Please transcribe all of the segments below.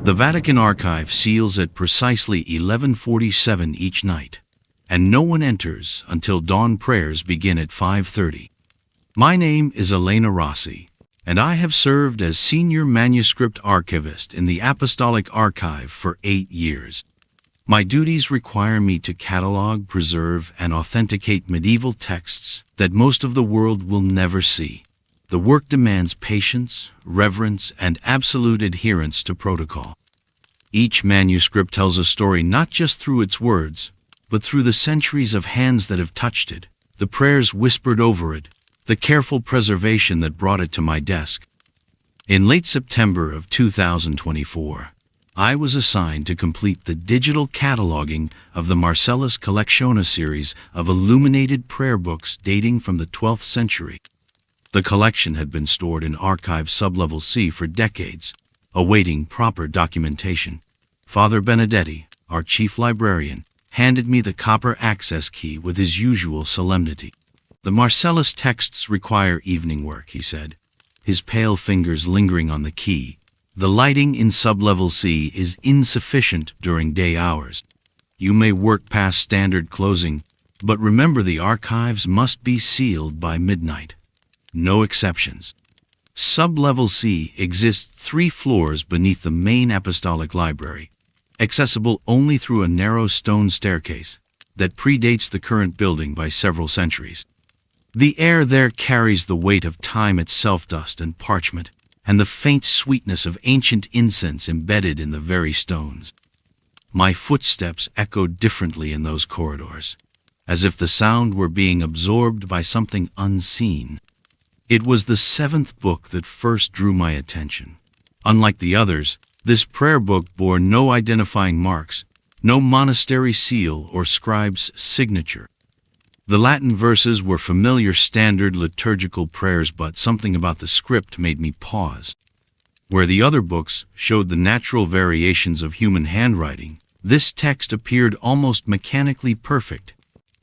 The Vatican Archive seals at precisely 11:47 each night, and no one enters until dawn prayers begin at 5:30. My name is Elena Rossi, and I have served as Senior Manuscript Archivist in the Apostolic Archive for 8 years. My duties require me to catalog, preserve, and authenticate medieval texts that most of the world will never see. The work demands patience, reverence, and absolute adherence to protocol. Each manuscript tells a story not just through its words, but through the centuries of hands that have touched it, the prayers whispered over it, the careful preservation that brought it to my desk. In late September of 2024, I was assigned to complete the digital cataloging of the Marcellus Collectiona series of illuminated prayer books dating from the 12th century. The collection had been stored in Archive Sublevel C for decades, awaiting proper documentation. Father Benedetti, our chief librarian, handed me the copper access key with his usual solemnity. "The Marcellus texts require evening work," he said, his pale fingers lingering on the key. "The lighting in Sublevel C is insufficient during day hours. You may work past standard closing, but remember the archives must be sealed by midnight. No exceptions." Sublevel C exists 3 floors beneath the main apostolic library, accessible only through a narrow stone staircase that predates the current building by several centuries. The air there carries the weight of time itself, dust and parchment, and the faint sweetness of ancient incense embedded in the very stones. My footsteps echoed differently in those corridors, as if the sound were being absorbed by something unseen. It was the 7th book that first drew my attention. Unlike the others, this prayer book bore no identifying marks, no monastery seal or scribe's signature. The Latin verses were familiar standard liturgical prayers, but something about the script made me pause. Where the other books showed the natural variations of human handwriting, this text appeared almost mechanically perfect,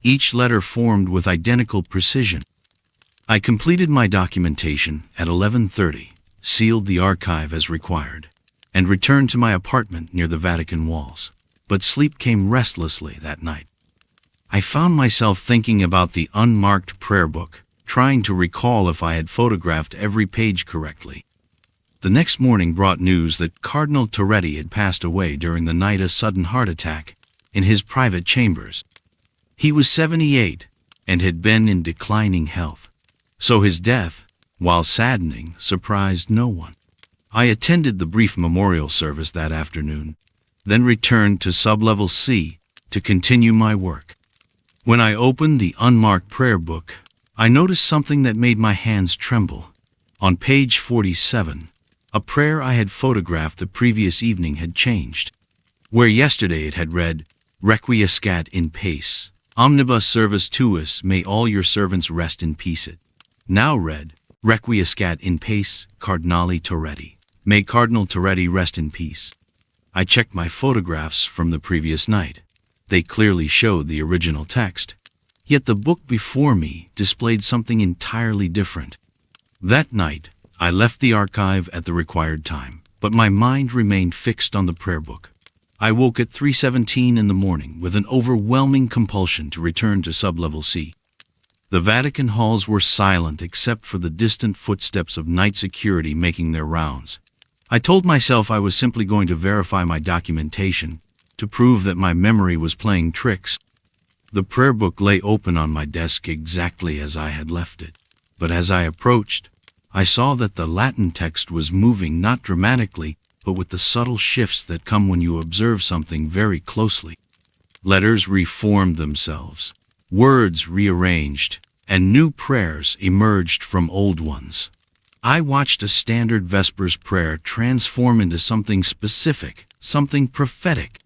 each letter formed with identical precision. I completed my documentation at 11:30, sealed the archive as required, and returned to my apartment near the Vatican walls. But sleep came restlessly that night. I found myself thinking about the unmarked prayer book, trying to recall if I had photographed every page correctly. The next morning brought news that Cardinal Toretti had passed away during the night, a sudden heart attack, in his private chambers. He was 78 and had been in declining health, so his death, while saddening, surprised no one. I attended the brief memorial service that afternoon, then returned to Sublevel C to continue my work. When I opened the unmarked prayer book, I noticed something that made my hands tremble. On page 47, a prayer I had photographed the previous evening had changed. Where yesterday it had read, "Requiescat in pace, omnibus servus tuus, may all your servants rest in peace," it now read, "Requiescat in pace, Cardinale Toretti, may Cardinal Toretti rest in peace." I checked my photographs from the previous night. They clearly showed the original text, yet the book before me displayed something entirely different. That night, I left the archive at the required time, but my mind remained fixed on the prayer book. I woke at 3:17 in the morning with an overwhelming compulsion to return to Sublevel C. The Vatican halls were silent except for the distant footsteps of night security making their rounds. I told myself I was simply going to verify my documentation, to prove that my memory was playing tricks. The prayer book lay open on my desk exactly as I had left it, but as I approached, I saw that the Latin text was moving not dramatically, but with the subtle shifts that come when you observe something very closely. Letters reformed themselves, words rearranged, and new prayers emerged from old ones. I watched a standard Vespers prayer transform into something specific, something prophetic.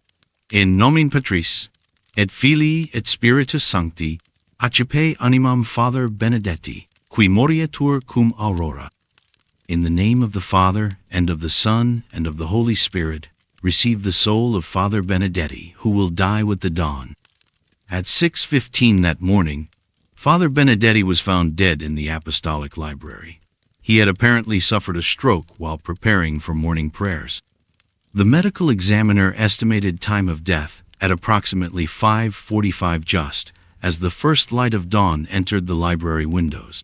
In nomine Patris, et Filii et Spiritus Sancti, accipe animam Father Benedetti, qui moriatur cum aurora. In the name of the Father, and of the Son, and of the Holy Spirit, receive the soul of Father Benedetti, who will die with the dawn. At 6:15 that morning, Father Benedetti was found dead in the Apostolic Library. He had apparently suffered a stroke while preparing for morning prayers. The medical examiner estimated time of death at approximately 5:45 just as the first light of dawn entered the library windows.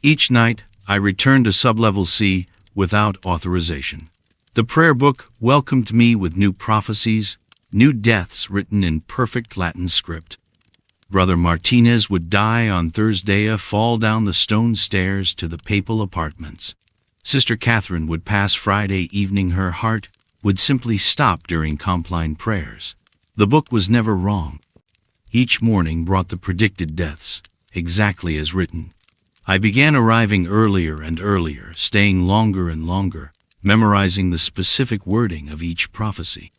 Each night, I returned to sublevel C without authorization. The prayer book welcomed me with new prophecies, new deaths written in perfect Latin script. Brother Martinez would die on Thursday, fall down the stone stairs to the papal apartments. Sister Catherine would pass Friday evening. Her heart would simply stop during Compline prayers. The book was never wrong. Each morning brought the predicted deaths, exactly as written. I began arriving earlier and earlier, staying longer and longer, memorizing the specific wording of each prophecy.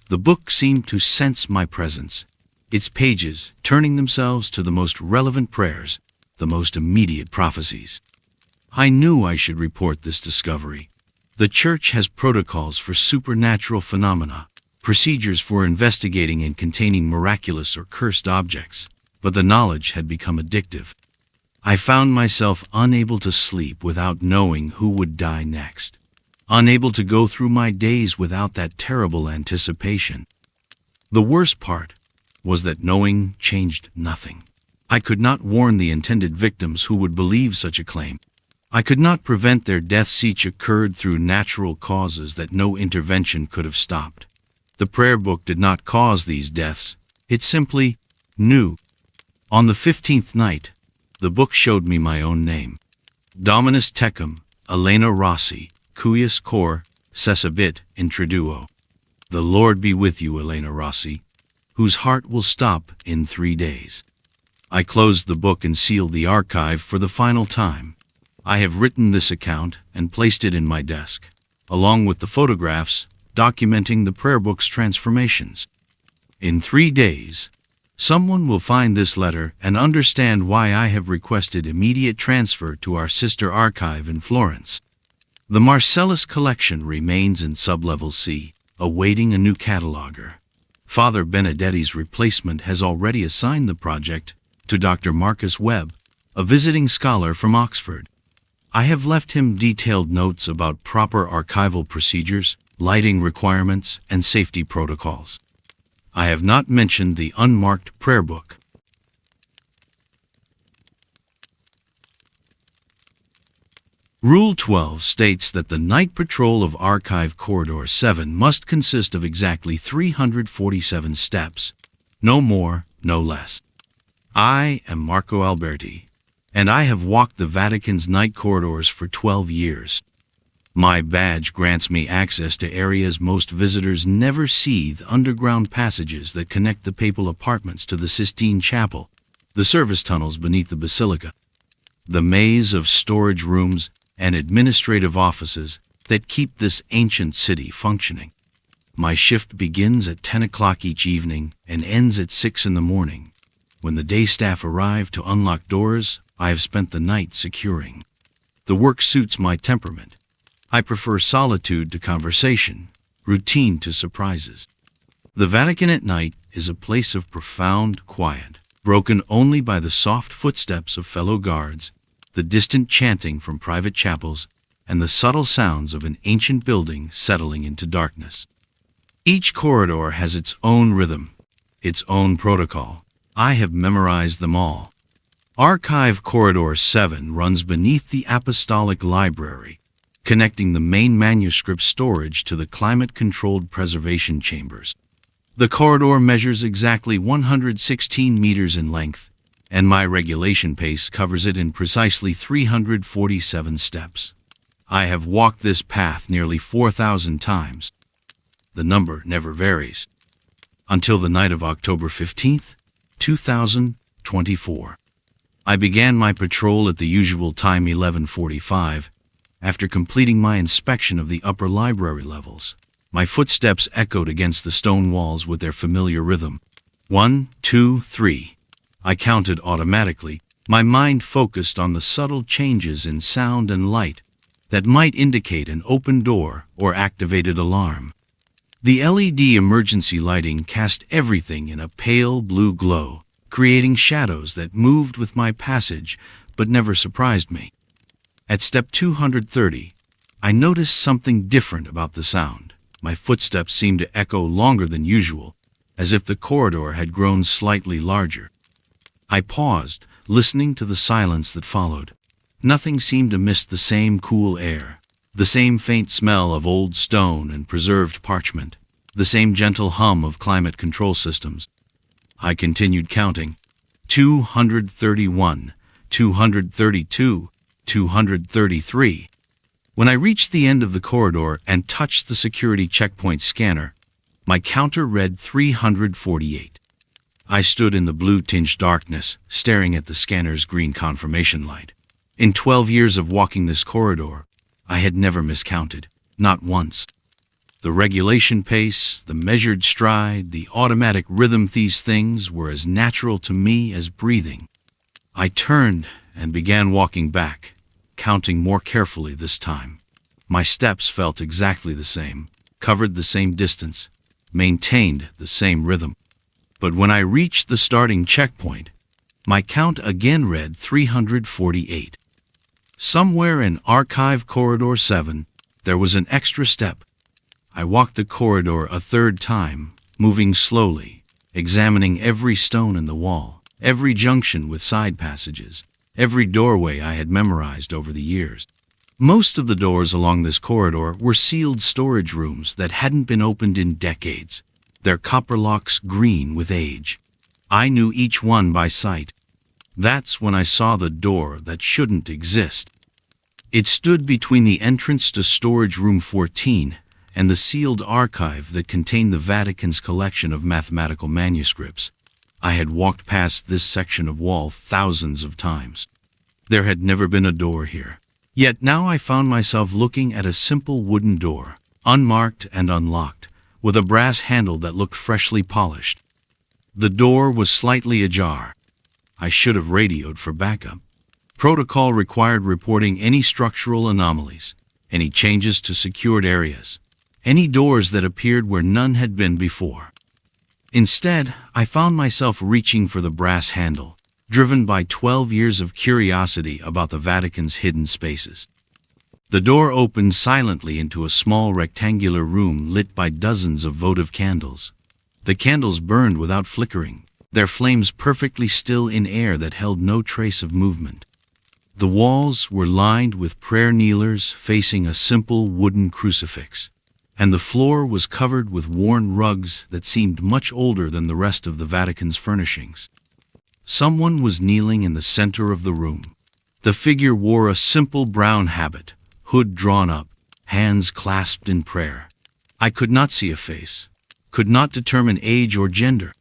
The book seemed to sense my presence, its pages turning themselves to the most relevant prayers, the most immediate prophecies. I knew I should report this discovery. The Church has protocols for supernatural phenomena, procedures for investigating and containing miraculous or cursed objects, but the knowledge had become addictive. I found myself unable to sleep without knowing who would die next, unable to go through my days without that terrible anticipation. The worst part was that knowing changed nothing. I could not warn the intended victims who would believe such a claim. I could not prevent their deaths. Each occurred through natural causes that no intervention could have stopped. The prayer book did not cause these deaths, it simply knew. On the 15th night, the book showed me my own name. Dominus tecum, Elena Rossi, cuius cor, cessabit introduo. The Lord be with you, Elena Rossi, whose heart will stop in 3 days. I closed the book and sealed the archive for the final time. I have written this account and placed it in my desk, along with the photographs documenting the prayer book's transformations. In 3 days, someone will find this letter and understand why I have requested immediate transfer to our sister archive in Florence. The Marcellus collection remains in sublevel C, awaiting a new cataloger. Father Benedetti's replacement has already assigned the project to Dr. Marcus Webb, a visiting scholar from Oxford. I have left him detailed notes about proper archival procedures, lighting requirements, and safety protocols. I have not mentioned the unmarked prayer book. Rule 12 states that the night patrol of Archive Corridor 7 must consist of exactly 347 steps, no more, no less. I am Marco Alberti, and I have walked the Vatican's night corridors for 12 years. My badge grants me access to areas most visitors never see: the underground passages that connect the papal apartments to the Sistine Chapel, the service tunnels beneath the basilica, the maze of storage rooms and administrative offices that keep this ancient city functioning. My shift begins at 10 o'clock each evening and ends at 6 in the morning. When the day staff arrive to unlock doors, I have spent the night securing. The work suits my temperament. I prefer solitude to conversation, routine to surprises. The Vatican at night is a place of profound quiet, broken only by the soft footsteps of fellow guards, the distant chanting from private chapels, and the subtle sounds of an ancient building settling into darkness. Each corridor has its own rhythm, its own protocol. I have memorized them all. Archive Corridor 7 runs beneath the Apostolic Library, connecting the main manuscript storage to the climate-controlled preservation chambers. The corridor measures exactly 116 meters in length, and my regulation pace covers it in precisely 347 steps. I have walked this path nearly 4,000 times. The number never varies. Until the night of October 15th, 2024. I began my patrol at the usual time, 11:45. After completing my inspection of the upper library levels, my footsteps echoed against the stone walls with their familiar rhythm. 1, 2, 3. I counted automatically, my mind focused on the subtle changes in sound and light that might indicate an open door or activated alarm. The LED emergency lighting cast everything in a pale blue glow, creating shadows that moved with my passage but never surprised me. At step 230, I noticed something different about the sound. my footsteps seemed to echo longer than usual, as if the corridor had grown slightly larger. I paused, listening to the silence that followed. Nothing seemed to miss the same cool air, the same faint smell of old stone and preserved parchment, the same gentle hum of climate control systems. I continued counting. 231, 232, 233. When I reached the end of the corridor and touched the security checkpoint scanner, my counter read 348. I stood in the blue-tinged darkness, staring at the scanner's green confirmation light. In 12 years of walking this corridor, I had never miscounted, not once. The regulation pace, the measured stride, the automatic rhythm, these things were as natural to me as breathing. I turned and began walking back, counting more carefully this time. My steps felt exactly the same, covered the same distance, maintained the same rhythm. But when I reached the starting checkpoint, my count again read 348. Somewhere in Archive Corridor 7, there was an extra step. I walked the corridor a third time, moving slowly, examining every stone in the wall, every junction with side passages, every doorway I had memorized over the years. Most of the doors along this corridor were sealed storage rooms that hadn't been opened in decades, their copper locks green with age. I knew each one by sight. That's when I saw the door that shouldn't exist. It stood between the entrance to Storage Room 14 and the sealed archive that contained the Vatican's collection of mathematical manuscripts. I had walked past this section of wall thousands of times. There had never been a door here. Yet now I found myself looking at a simple wooden door, unmarked and unlocked, with a brass handle that looked freshly polished. The door was slightly ajar. I should have radioed for backup. Protocol required reporting any structural anomalies, any changes to secured areas, any doors that appeared where none had been before. Instead, I found myself reaching for the brass handle, driven by 12 years of curiosity about the Vatican's hidden spaces. The door opened silently into a small rectangular room lit by dozens of votive candles. The candles burned without flickering, their flames perfectly still in air that held no trace of movement. The walls were lined with prayer kneelers facing a simple wooden crucifix, and the floor was covered with worn rugs that seemed much older than the rest of the Vatican's furnishings. Someone was kneeling in the center of the room. The figure wore a simple brown habit, hood drawn up, hands clasped in prayer. I could not see a face, could not determine age or gender.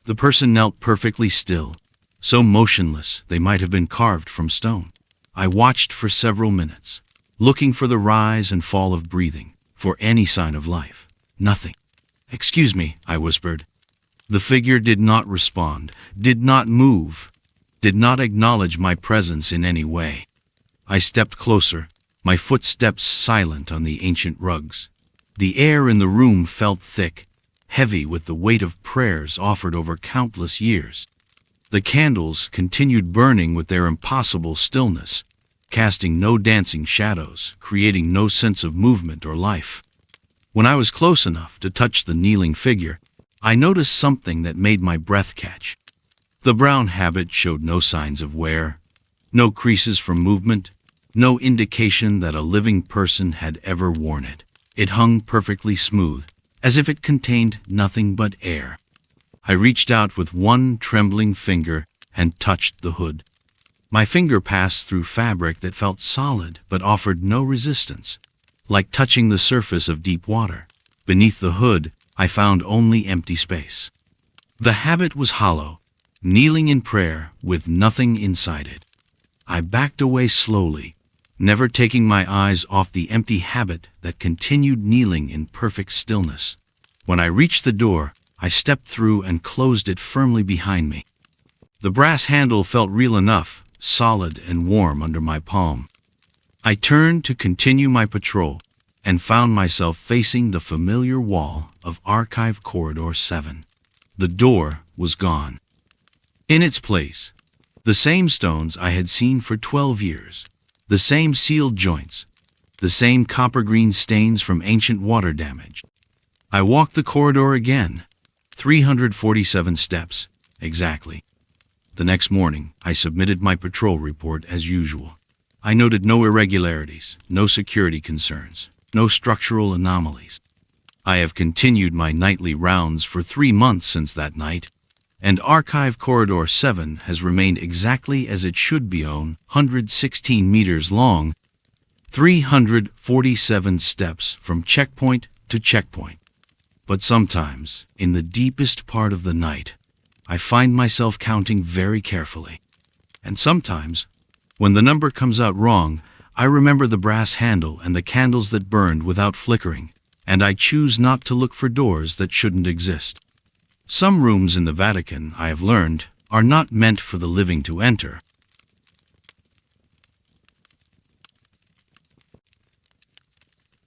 The person knelt perfectly still, so motionless they might have been carved from stone. I watched for several minutes, looking for the rise and fall of breathing, for any sign of life. Nothing. "Excuse me," I whispered. The figure did not respond, did not move, did not acknowledge my presence in any way. I stepped closer, my footsteps silent on the ancient rugs. The air in the room felt thick, heavy with the weight of prayers offered over countless years. The candles continued burning with their impossible stillness, casting no dancing shadows, creating no sense of movement or life. When I was close enough to touch the kneeling figure, I noticed something that made my breath catch. The brown habit showed no signs of wear, no creases from movement, no indication that a living person had ever worn it. It hung perfectly smooth, as if it contained nothing but air. I reached out with one trembling finger and touched the hood. My finger passed through fabric that felt solid but offered no resistance, like touching the surface of deep water. Beneath the hood, I found only empty space. The habit was hollow, kneeling in prayer with nothing inside it. I backed away slowly, never taking my eyes off the empty habit that continued kneeling in perfect stillness. When I reached the door, I stepped through and closed it firmly behind me. The brass handle felt real enough, solid and warm under my palm. I turned to continue my patrol and found myself facing the familiar wall of Archive Corridor 7. The door was gone. In its place, the same stones I had seen for 12 years, the same sealed joints, the same copper-green stains from ancient water damage. I walked the corridor again. 347 steps, exactly. The next morning, I submitted my patrol report as usual. I noted no irregularities, no security concerns, no structural anomalies. I have continued my nightly rounds for 3 months since that night, and Archive Corridor 7 has remained exactly as it should be, 116 meters long, 347 steps from checkpoint to checkpoint. But sometimes, in the deepest part of the night, I find myself counting very carefully. And sometimes, when the number comes out wrong, I remember the brass handle and the candles that burned without flickering, and I choose not to look for doors that shouldn't exist. Some rooms in the Vatican, I have learned, are not meant for the living to enter.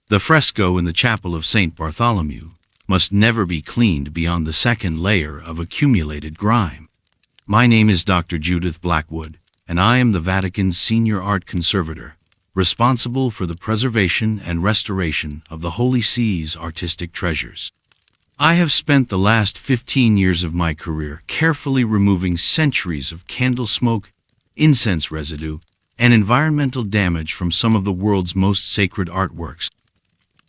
The fresco in the chapel of St. Bartholomew must never be cleaned beyond the second layer of accumulated grime. My name is Dr. Judith Blackwood, and I am the Vatican's senior art conservator, responsible for the preservation and restoration of the Holy See's artistic treasures. I have spent the last 15 years of my career carefully removing centuries of candle smoke, incense residue, and environmental damage from some of the world's most sacred artworks.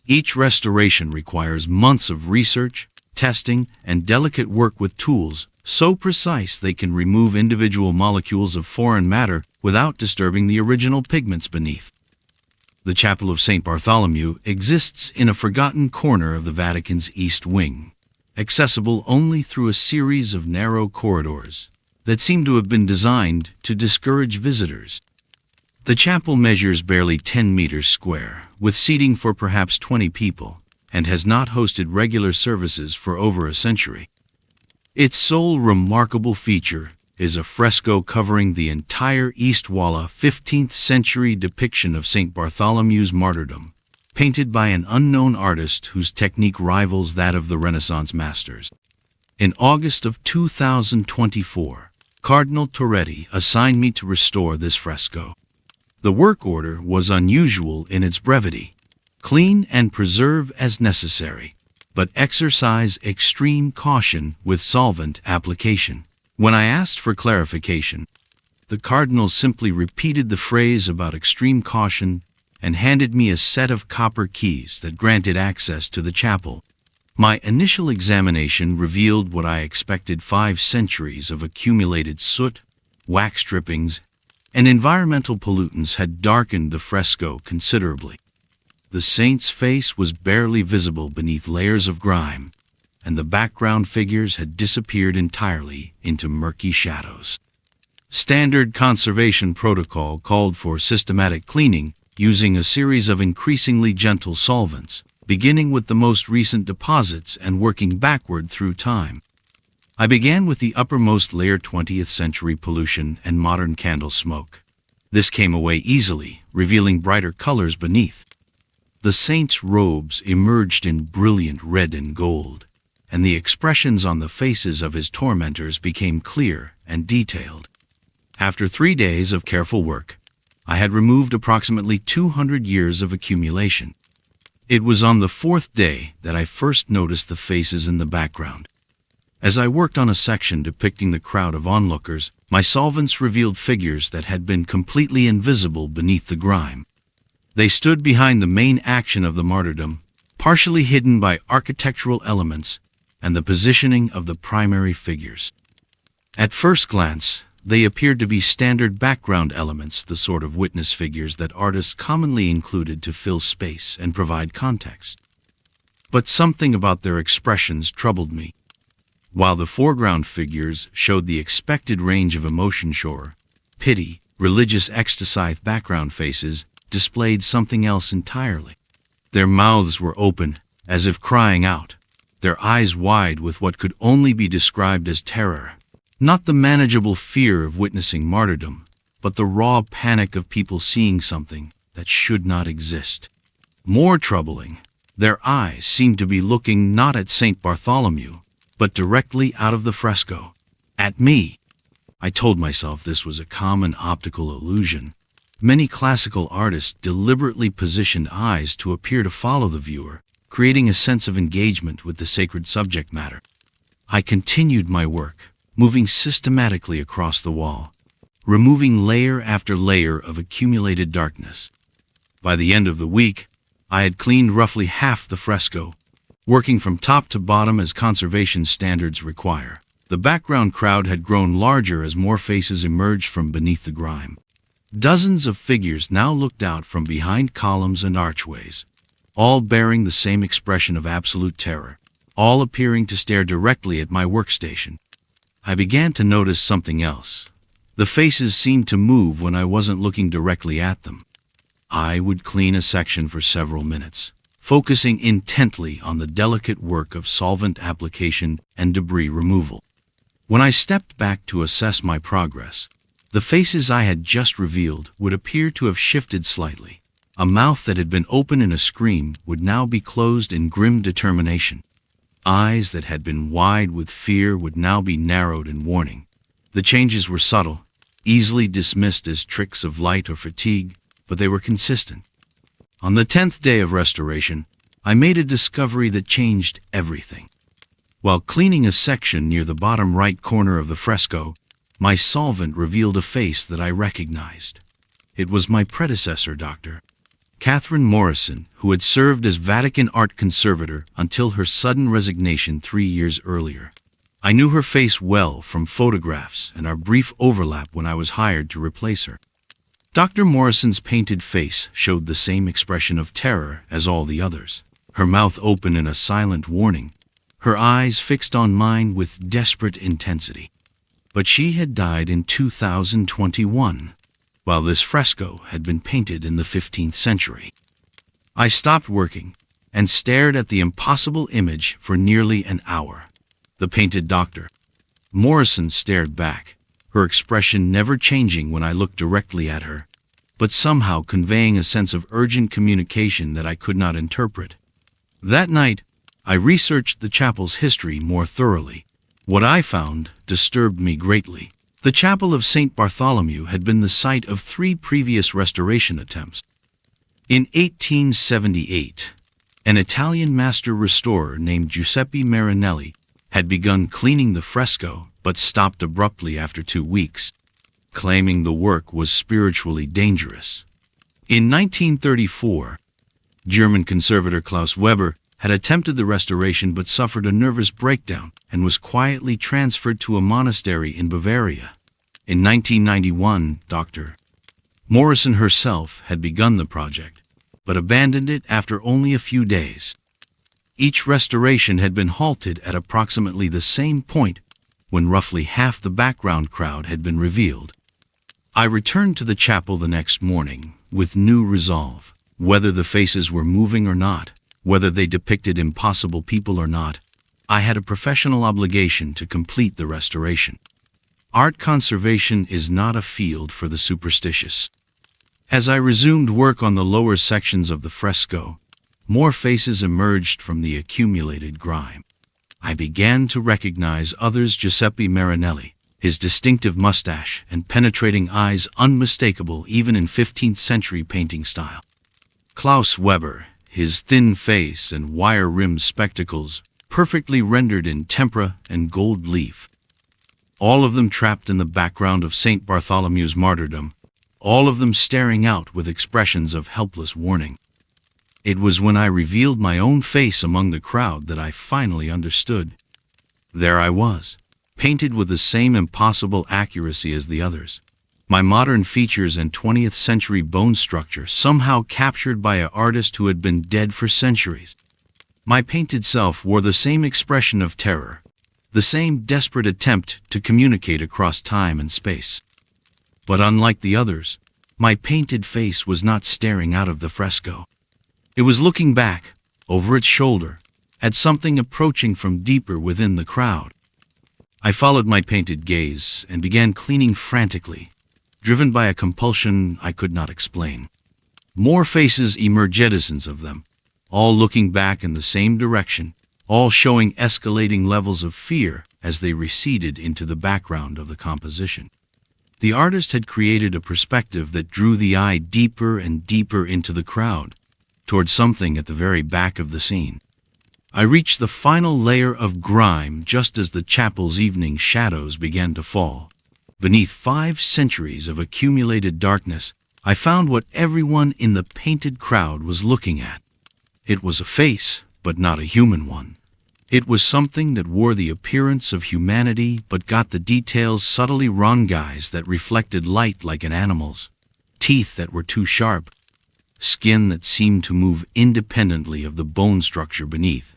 Each restoration requires months of research, testing, and delicate work with tools so precise they can remove individual molecules of foreign matter without disturbing the original pigments beneath. The Chapel of St. Bartholomew exists in a forgotten corner of the Vatican's East Wing, accessible only through a series of narrow corridors that seem to have been designed to discourage visitors. The chapel measures barely 10 meters square, with seating for perhaps 20 people, and has not hosted regular services for over a century. Its sole remarkable feature is a fresco covering the entire east wall, a 15th century depiction of St. Bartholomew's martyrdom, painted by an unknown artist whose technique rivals that of the Renaissance masters. In August of 2024, Cardinal Torretti assigned me to restore this fresco. The work order was unusual in its brevity: clean and preserve as necessary, but exercise extreme caution with solvent application. When I asked for clarification, the Cardinal simply repeated the phrase about extreme caution and handed me a set of copper keys that granted access to the chapel. My initial examination revealed what I expected: 5 centuries of accumulated soot, wax drippings, and environmental pollutants had darkened the fresco considerably. The saint's face was barely visible beneath layers of grime, and the background figures had disappeared entirely into murky shadows. Standard conservation protocol called for systematic cleaning using a series of increasingly gentle solvents, beginning with the most recent deposits and working backward through time. I began with the uppermost layer: 20th century pollution and modern candle smoke. This came away easily, revealing brighter colors beneath. The saint's robes emerged in brilliant red and gold, and the expressions on the faces of his tormentors became clear and detailed. After 3 days of careful work, I had removed approximately 200 years of accumulation. It was on the 4th day that I first noticed the faces in the background. As I worked on a section depicting the crowd of onlookers, my solvents revealed figures that had been completely invisible beneath the grime. They stood behind the main action of the martyrdom, partially hidden by architectural elements and the positioning of the primary figures. At first glance, they appeared to be standard background elements, the sort of witness figures that artists commonly included to fill space and provide context. But something about their expressions troubled me. While the foreground figures showed the expected range of emotion, pity, religious ecstasy, background faces displayed something else entirely. Their mouths were open, as if crying out, their eyes wide with what could only be described as terror. Not the manageable fear of witnessing martyrdom, but the raw panic of people seeing something that should not exist. More troubling, their eyes seemed to be looking not at St. Bartholomew, but directly out of the fresco, at me. I told myself this was a common optical illusion. Many classical artists deliberately positioned eyes to appear to follow the viewer, creating a sense of engagement with the sacred subject matter. I continued my work, moving systematically across the wall, removing layer after layer of accumulated darkness. By the end of the week, I had cleaned roughly half the fresco, working from top to bottom as conservation standards require. The background crowd had grown larger as more faces emerged from beneath the grime. Dozens of figures now looked out from behind columns and archways, all bearing the same expression of absolute terror, all appearing to stare directly at my workstation. I began to notice something else. The faces seemed to move when I wasn't looking directly at them. I would clean a section for several minutes, focusing intently on the delicate work of solvent application and debris removal. When I stepped back to assess my progress, the faces I had just revealed would appear to have shifted slightly. A mouth that had been open in a scream would now be closed in grim determination. Eyes that had been wide with fear would now be narrowed in warning. The changes were subtle, easily dismissed as tricks of light or fatigue, but they were consistent. On the 10th day of restoration, I made a discovery that changed everything. While cleaning a section near the bottom right corner of the fresco, my solvent revealed a face that I recognized. It was my predecessor, Dr. Catherine Morrison, who had served as Vatican Art Conservator until her sudden resignation 3 years earlier. I knew her face well from photographs and our brief overlap when I was hired to replace her. Dr. Morrison's painted face showed the same expression of terror as all the others, her mouth open in a silent warning, her eyes fixed on mine with desperate intensity. But she had died in 2021, while this fresco had been painted in the 15th century. I stopped working and stared at the impossible image for nearly an hour. The painted Dr. Morrison stared back, her expression never changing when I looked directly at her, but somehow conveying a sense of urgent communication that I could not interpret. That night, I researched the chapel's history more thoroughly. What I found disturbed me greatly. The chapel of St. Bartholomew had been the site of 3 previous restoration attempts. In 1878, an Italian master restorer named Giuseppe Marinelli had begun cleaning the fresco but stopped abruptly after 2 weeks, claiming the work was spiritually dangerous. In 1934, German conservator Klaus Weber had attempted the restoration but suffered a nervous breakdown and was quietly transferred to a monastery in Bavaria. In 1991, Dr. Morrison herself had begun the project, but abandoned it after only a few days. Each restoration had been halted at approximately the same point when roughly half the background crowd had been revealed. I returned to the chapel the next morning with new resolve. Whether the faces were moving or not, whether they depicted impossible people or not, I had a professional obligation to complete the restoration. Art conservation is not a field for the superstitious. As I resumed work on the lower sections of the fresco, more faces emerged from the accumulated grime. I began to recognize others: Giuseppe Marinelli, his distinctive mustache and penetrating eyes unmistakable even in 15th century painting style. Klaus Weber, his thin face and wire-rimmed spectacles, perfectly rendered in tempera and gold leaf. All of them trapped in the background of St. Bartholomew's martyrdom, all of them staring out with expressions of helpless warning. It was when I revealed my own face among the crowd that I finally understood. There I was, painted with the same impossible accuracy as the others. My modern features and 20th century bone structure somehow captured by an artist who had been dead for centuries. My painted self wore the same expression of terror, the same desperate attempt to communicate across time and space. But unlike the others, my painted face was not staring out of the fresco. It was looking back, over its shoulder, at something approaching from deeper within the crowd. I followed my painted gaze and began cleaning frantically, driven by a compulsion I could not explain. More faces emerged, dozens of them, all looking back in the same direction, all showing escalating levels of fear as they receded into the background of the composition. The artist had created a perspective that drew the eye deeper and deeper into the crowd, toward something at the very back of the scene. I reached the final layer of grime just as the chapel's evening shadows began to fall. Beneath 5 centuries of accumulated darkness, I found what everyone in the painted crowd was looking at. It was a face, but not a human one. It was something that wore the appearance of humanity but got the details subtly wrong, eyes that reflected light like an animal's, teeth that were too sharp, skin that seemed to move independently of the bone structure beneath.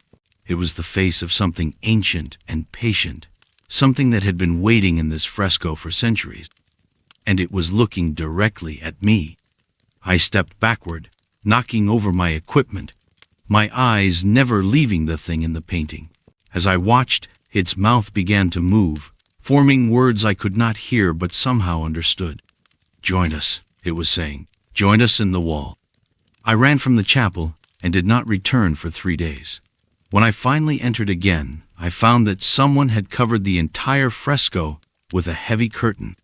It was the face of something ancient and patient, something that had been waiting in this fresco for centuries. And it was looking directly at me. I stepped backward, knocking over my equipment, my eyes never leaving the thing in the painting. As I watched, its mouth began to move, forming words I could not hear but somehow understood. "Join us," it was saying. "Join us in the wall." I ran from the chapel and did not return for 3 days. When I finally entered again, I found that someone had covered the entire fresco with a heavy curtain.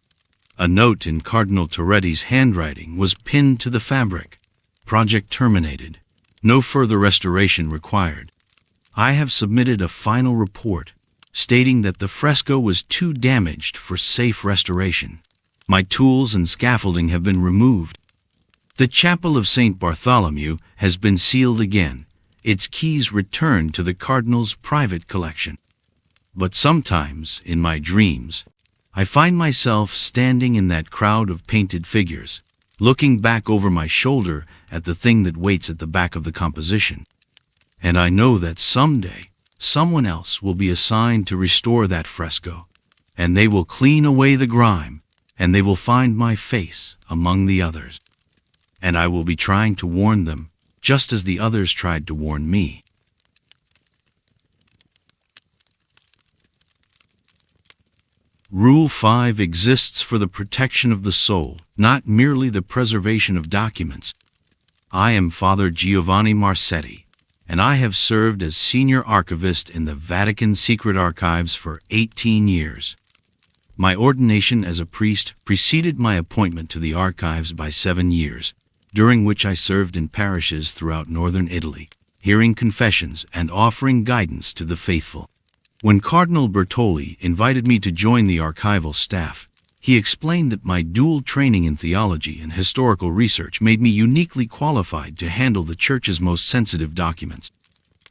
A note in Cardinal Toretti's handwriting was pinned to the fabric. "Project terminated. No further restoration required. I have submitted a final report stating that the fresco was too damaged for safe restoration. My tools and scaffolding have been removed. The Chapel of St. Bartholomew has been sealed again, its keys returned to the Cardinal's private collection. But sometimes, in my dreams, I find myself standing in that crowd of painted figures, looking back over my shoulder at the thing that waits at the back of the composition. And I know that someday, someone else will be assigned to restore that fresco, and they will clean away the grime, and they will find my face among the others. And I will be trying to warn them, just as the others tried to warn me. Rule 5 exists for the protection of the soul, not merely the preservation of documents. I am Father Giovanni Marsetti, and I have served as Senior Archivist in the Vatican Secret Archives for 18 years. My ordination as a priest preceded my appointment to the archives by 7 years, during which I served in parishes throughout northern Italy, hearing confessions and offering guidance to the faithful. When Cardinal Bertoli invited me to join the archival staff, he explained that my dual training in theology and historical research made me uniquely qualified to handle the Church's most sensitive documents.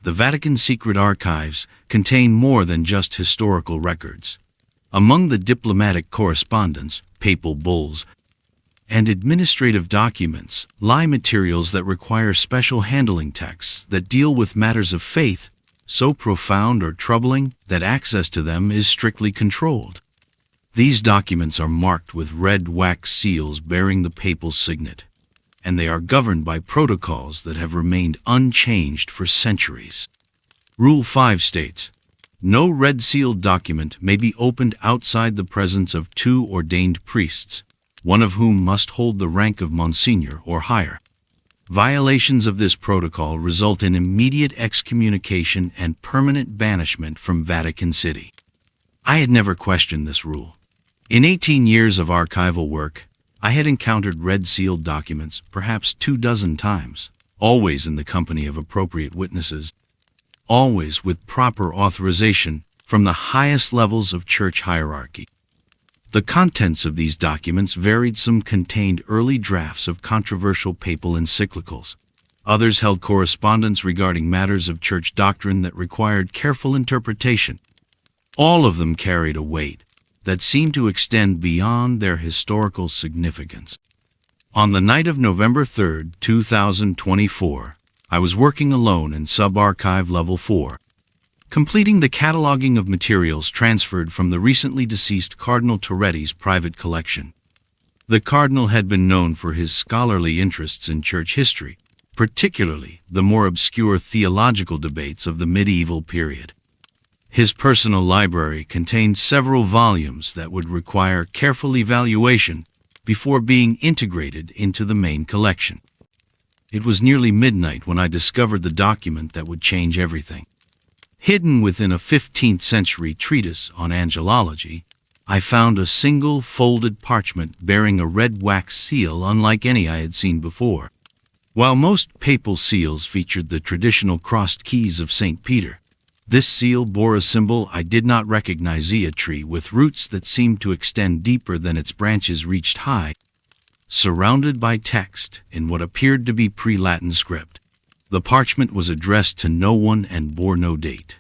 The Vatican Secret Archives contain more than just historical records. Among the diplomatic correspondence, papal bulls, and administrative documents lie materials that require special handling texts that deal with matters of faith, so profound or troubling that access to them is strictly controlled. These documents are marked with red wax seals bearing the papal signet, and they are governed by protocols that have remained unchanged for centuries. Rule 5 states, "No red-sealed document may be opened outside the presence of 2 ordained priests, one of whom must hold the rank of Monsignor or higher. Violations of this protocol result in immediate excommunication and permanent banishment from Vatican City." I had never questioned this rule. In 18 years of archival work, I had encountered red-sealed documents perhaps 24 times, always in the company of appropriate witnesses, always with proper authorization from the highest levels of church hierarchy. The contents of these documents varied. Some contained early drafts of controversial papal encyclicals. Others held correspondence regarding matters of church doctrine that required careful interpretation. All of them carried a weight that seemed to extend beyond their historical significance. On the night of November 3, 2024, I was working alone in Sub-Archive Level 4, completing the cataloging of materials transferred from the recently deceased Cardinal Toretti's private collection. The Cardinal had been known for his scholarly interests in church history, particularly the more obscure theological debates of the medieval period. His personal library contained several volumes that would require careful evaluation before being integrated into the main collection. It was nearly midnight when I discovered the document that would change everything. Hidden within a 15th century treatise on angelology, I found a single folded parchment bearing a red wax seal unlike any I had seen before. While most papal seals featured the traditional crossed keys of St. Peter, this seal bore a symbol I did not recognize: a tree with roots that seemed to extend deeper than its branches reached high, surrounded by text in what appeared to be pre-Latin script. The parchment was addressed to no one and bore no date.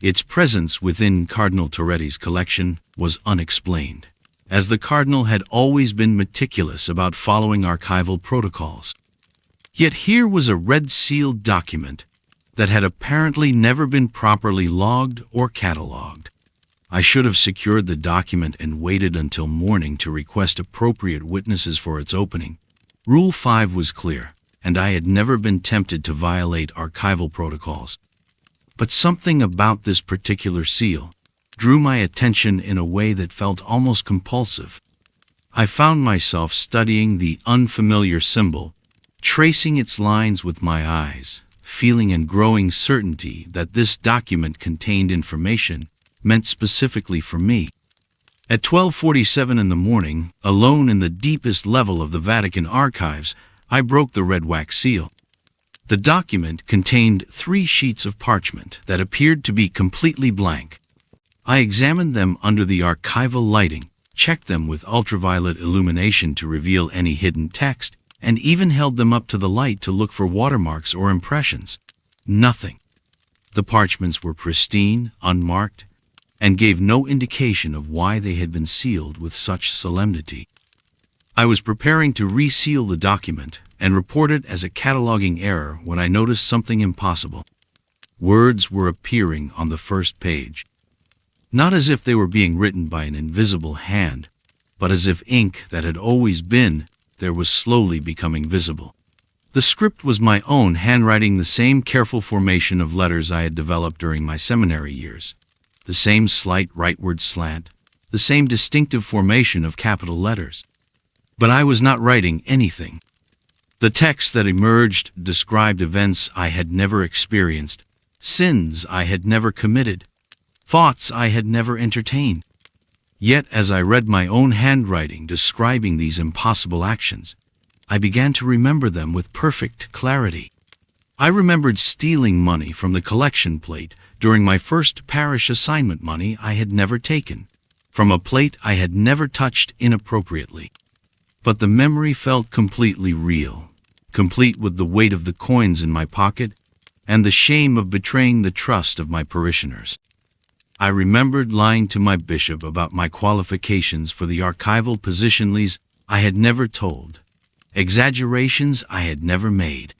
Its presence within Cardinal Toretti's collection was unexplained, as the Cardinal had always been meticulous about following archival protocols. Yet here was a red-sealed document that had apparently never been properly logged or catalogued. I should have secured the document and waited until morning to request appropriate witnesses for its opening. Rule 5 was clear, and I had never been tempted to violate archival protocols. But something about this particular seal drew my attention in a way that felt almost compulsive. I found myself studying the unfamiliar symbol, tracing its lines with my eyes, feeling and growing certainty that this document contained information meant specifically for me. At 12:47 in the morning, alone in the deepest level of the Vatican Archives, I broke the red wax seal. The document contained 3 sheets of parchment that appeared to be completely blank. I examined them under the archival lighting, checked them with ultraviolet illumination to reveal any hidden text, and even held them up to the light to look for watermarks or impressions. Nothing. The parchments were pristine, unmarked, and gave no indication of why they had been sealed with such solemnity. I was preparing to reseal the document and report it as a cataloging error when I noticed something impossible. Words were appearing on the first page, not as if they were being written by an invisible hand, but as if ink that had always been there was slowly becoming visible. The script was my own handwriting, the same careful formation of letters I had developed during my seminary years, the same slight rightward slant, the same distinctive formation of capital letters. But I was not writing anything. The text that emerged described events I had never experienced, sins I had never committed, thoughts I had never entertained. Yet as I read my own handwriting describing these impossible actions, I began to remember them with perfect clarity. I remembered stealing money from the collection plate during my first parish assignment, money I had never taken, from a plate I had never touched inappropriately. But the memory felt completely real, complete with the weight of the coins in my pocket and the shame of betraying the trust of my parishioners. I remembered lying to my bishop about my qualifications for the archival positions I had never told, exaggerations I had never made.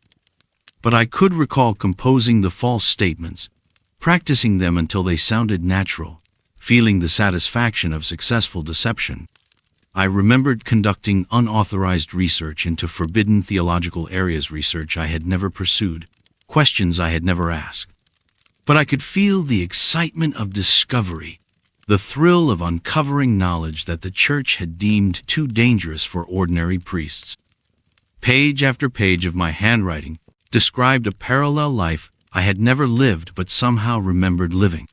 But I could recall composing the false statements, practicing them until they sounded natural, feeling the satisfaction of successful deception. I remembered conducting unauthorized research into forbidden theological areas, research I had never pursued, questions I had never asked. But I could feel the excitement of discovery, the thrill of uncovering knowledge that the Church had deemed too dangerous for ordinary priests. Page after page of my handwriting described a parallel life I had never lived but somehow remembered living.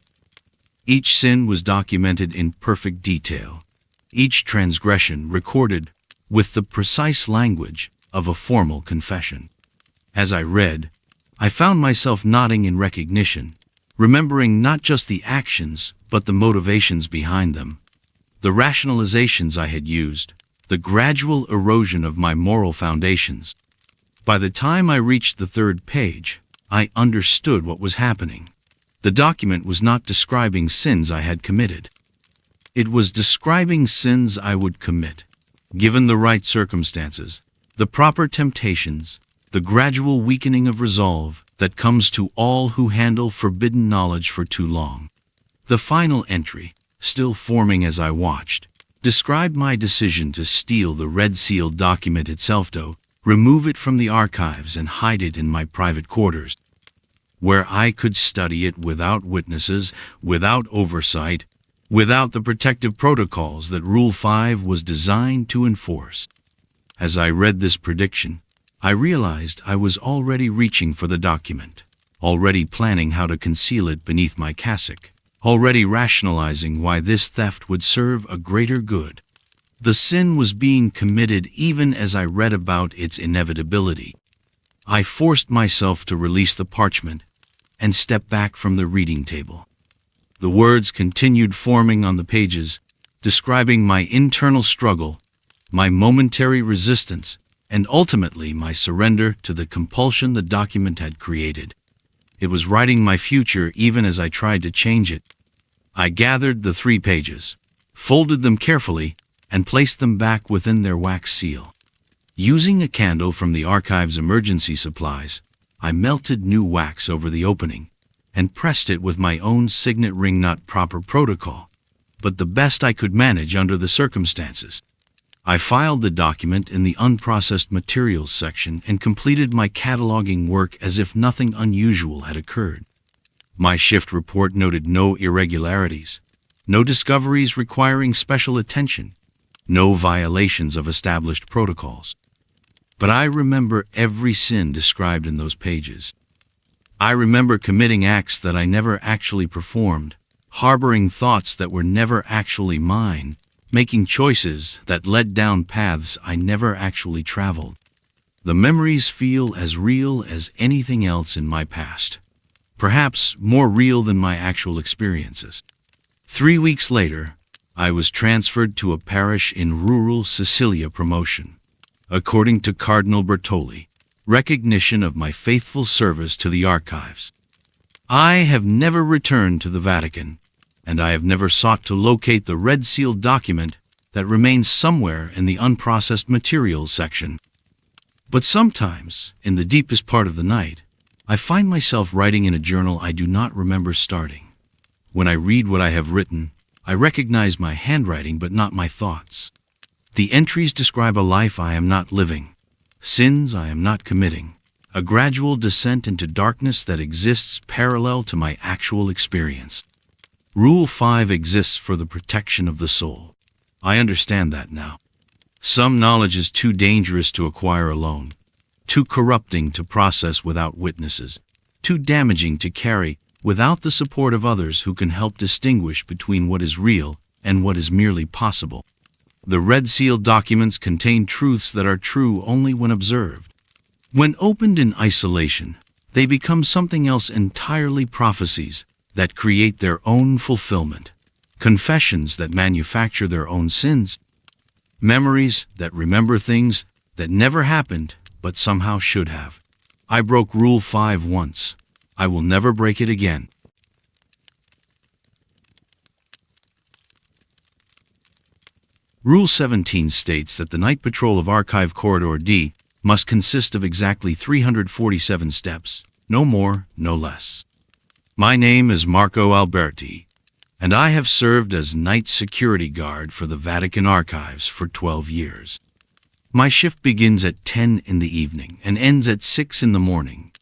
Each sin was documented in perfect detail, each transgression recorded with the precise language of a formal confession. As I read, I found myself nodding in recognition, remembering not just the actions but the motivations behind them, the rationalizations I had used, the gradual erosion of my moral foundations. By the time I reached the 3rd page, I understood what was happening. The document was not describing sins I had committed. It was describing sins I would commit, given the right circumstances, the proper temptations, the gradual weakening of resolve that comes to all who handle forbidden knowledge for too long. The final entry, still forming as I watched, described my decision to steal the red-sealed document itself, though, remove it from the archives and hide it in my private quarters, where I could study it without witnesses, without oversight, without the protective protocols that Rule 5 was designed to enforce. As I read this prediction, I realized I was already reaching for the document, already planning how to conceal it beneath my cassock, already rationalizing why this theft would serve a greater good. The sin was being committed even as I read about its inevitability. I forced myself to release the parchment and step back from the reading table. The words continued forming on the pages, describing my internal struggle, my momentary resistance, and ultimately my surrender to the compulsion the document had created. It was writing my future even as I tried to change it. I gathered the 3 pages, folded them carefully, and placed them back within their wax seal. Using a candle from the archive's emergency supplies, I melted new wax over the opening and pressed it with my own signet ring, not proper protocol, but the best I could manage under the circumstances. I filed the document in the unprocessed materials section and completed my cataloging work as if nothing unusual had occurred. My shift report noted no irregularities, no discoveries requiring special attention, no violations of established protocols. But I remember every sin described in those pages. I remember committing acts that I never actually performed, harboring thoughts that were never actually mine, making choices that led down paths I never actually traveled. The memories feel as real as anything else in my past, perhaps more real than my actual experiences. 3 weeks later, I was transferred to a parish in rural Sicilia. Promotion, according to Cardinal Bertoli, recognition of my faithful service to the archives. I have never returned to the Vatican, and I have never sought to locate the red sealed document that remains somewhere in the unprocessed materials section. But sometimes, in the deepest part of the night, I find myself writing in a journal I do not remember starting. When I read what I have written, I recognize my handwriting but not my thoughts. The entries describe a life I am not living, sins I am not committing, a gradual descent into darkness that exists parallel to my actual experience. Rule 5 exists for the protection of the soul. I understand that now. Some knowledge is too dangerous to acquire alone, too corrupting to process without witnesses, too damaging to carry without the support of others who can help distinguish between what is real and what is merely possible. The red seal documents contain truths that are true only when observed. When opened in isolation, they become something else entirely: prophecies that create their own fulfillment, confessions that manufacture their own sins, memories that remember things that never happened but somehow should have. I broke Rule 5 once. I will never break it again. Rule 17 states that the night patrol of Archive Corridor D must consist of exactly 347 steps, no more, no less. My name is Marco Alberti, and I have served as night security guard for the Vatican Archives for 12 years. My shift begins at 10 in the evening and ends at 6 in the morning.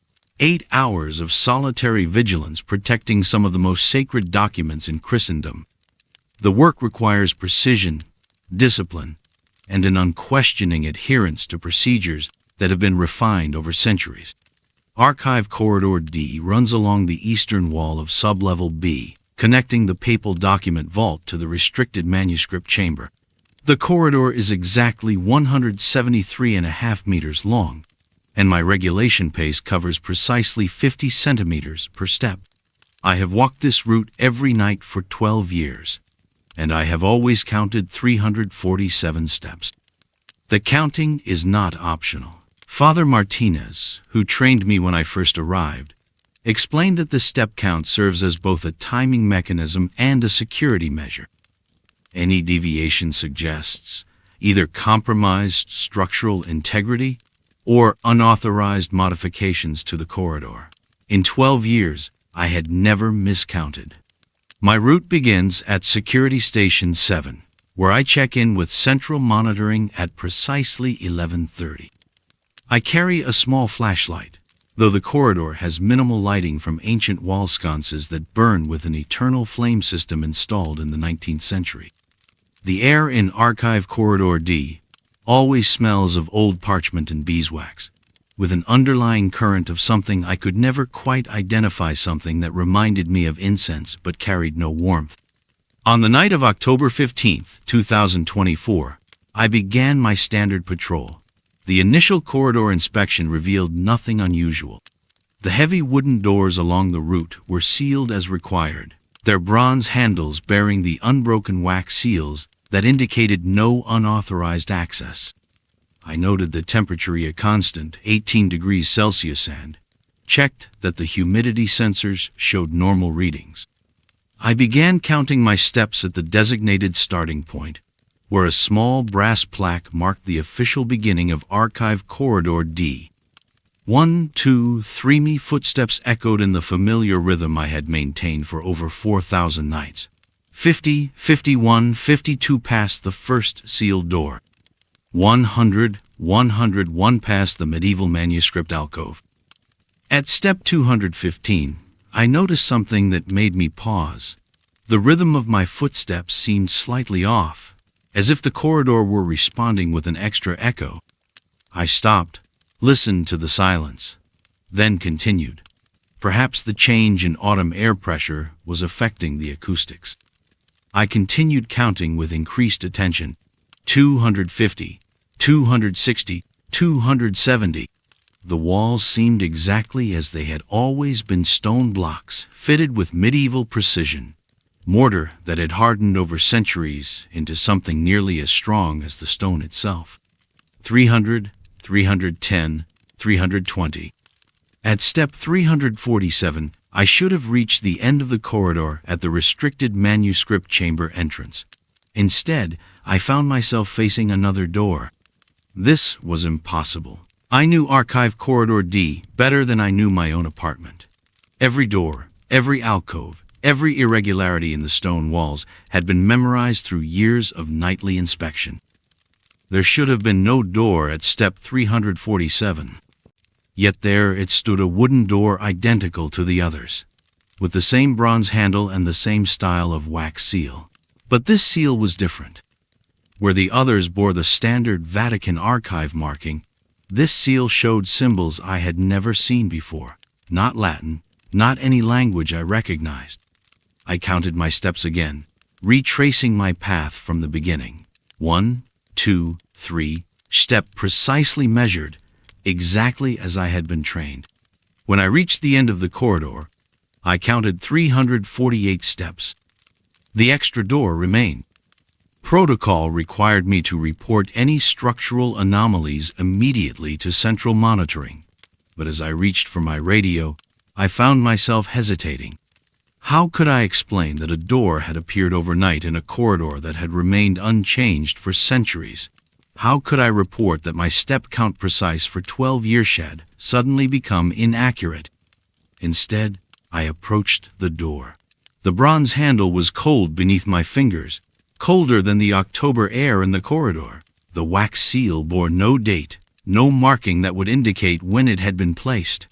8 hours of solitary vigilance protecting some of the most sacred documents in Christendom. The work requires precision, discipline, and an unquestioning adherence to procedures that have been refined over centuries. Archive Corridor D runs along the eastern wall of sublevel B, connecting the papal document vault to the restricted manuscript chamber. The corridor is exactly 173.5 meters long, and my regulation pace covers precisely 50 centimeters per step. I have walked this route every night for 12 years, and I have always counted 347 steps. The counting is not optional. Father Martinez, who trained me when I first arrived, explained that the step count serves as both a timing mechanism and a security measure. Any deviation suggests either compromised structural integrity or unauthorized modifications to the corridor. In 12 years, I had never miscounted. My route begins at Security Station 7, where I check in with central monitoring at precisely 11:30. I carry a small flashlight, though the corridor has minimal lighting from ancient wall sconces that burn with an eternal flame system installed in the 19th century. The air in Archive Corridor D always smells of old parchment and beeswax, with an underlying current of something I could never quite identify, something that reminded me of incense but carried no warmth. On the night of October 15, 2024, I began my standard patrol. The initial corridor inspection revealed nothing unusual. The heavy wooden doors along the route were sealed as required, their bronze handles bearing the unbroken wax seals that indicated no unauthorized access. I noted the temperature a constant 18 degrees Celsius and checked that the humidity sensors showed normal readings. I began counting my steps at the designated starting point, where a small brass plaque marked the official beginning of Archive Corridor D. 1, 2, 3. My footsteps echoed in the familiar rhythm I had maintained for over 4,000 nights. 50, 51, 52 past the first sealed door. 100, 101 past the medieval manuscript alcove. At step 215, I noticed something that made me pause. The rhythm of my footsteps seemed slightly off, as if the corridor were responding with an extra echo. I stopped, listened to the silence, then continued. Perhaps the change in autumn air pressure was affecting the acoustics. I continued counting with increased attention. 250, 260, 270. The walls seemed exactly as they had always been, stone blocks fitted with medieval precision, mortar that had hardened over centuries into something nearly as strong as the stone itself. 300, 310, 320. At step 347, I should have reached the end of the corridor at the restricted manuscript chamber entrance. Instead, I found myself facing another door. This was impossible. I knew Archive Corridor D better than I knew my own apartment. Every door, every alcove, every irregularity in the stone walls had been memorized through years of nightly inspection. There should have been no door at step 347. Yet there it stood, a wooden door identical to the others, with the same bronze handle and the same style of wax seal. But this seal was different. Where the others bore the standard Vatican Archive marking, this seal showed symbols I had never seen before. Not Latin, not any language I recognized. I counted my steps again, retracing my path from the beginning. 1, 2, 3, step precisely measured, exactly as I had been trained. When I reached the end of the corridor, I counted 348 steps. The extra door remained. Protocol required me to report any structural anomalies immediately to central monitoring, but as I reached for my radio, I found myself hesitating. How could I explain that a door had appeared overnight in a corridor that had remained unchanged for centuries? How could I report that my step count precise for 12 years had suddenly become inaccurate? Instead, I approached the door. The bronze handle was cold beneath my fingers, colder than the October air in the corridor. The wax seal bore no date, no marking that would indicate when it had been placed.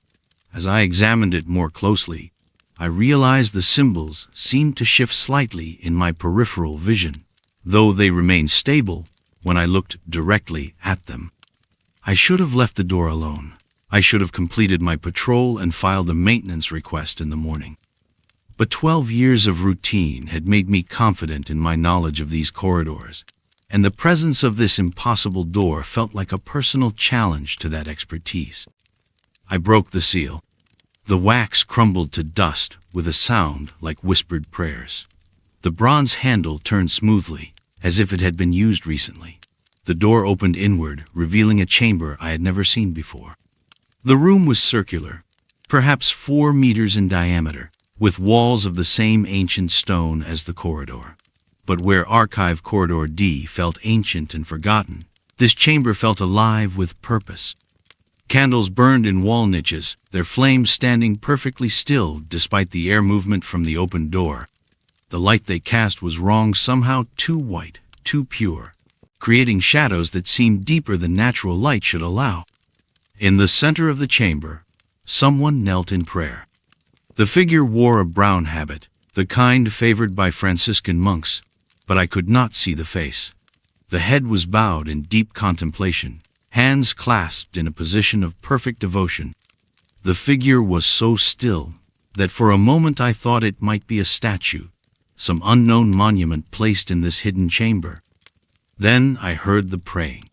As I examined it more closely, I realized the symbols seemed to shift slightly in my peripheral vision, though they remained stable when I looked directly at them. I should have left the door alone. I should have completed my patrol and filed a maintenance request in the morning. But 12 years of routine had made me confident in my knowledge of these corridors, and the presence of this impossible door felt like a personal challenge to that expertise. I broke the seal. The wax crumbled to dust with a sound like whispered prayers. The bronze handle turned smoothly, as if it had been used recently. The door opened inward, revealing a chamber I had never seen before. The room was circular, perhaps 4 meters in diameter, with walls of the same ancient stone as the corridor. But where Archive Corridor D felt ancient and forgotten, this chamber felt alive with purpose. Candles burned in wall niches, their flames standing perfectly still despite the air movement from the open door. The light they cast was wrong, somehow too white, too pure, creating shadows that seemed deeper than natural light should allow. In the center of the chamber, someone knelt in prayer. The figure wore a brown habit, the kind favored by Franciscan monks, but I could not see the face. The head was bowed in deep contemplation, hands clasped in a position of perfect devotion. The figure was so still that for a moment I thought it might be a statue, some unknown monument placed in this hidden chamber. Then I heard the praying.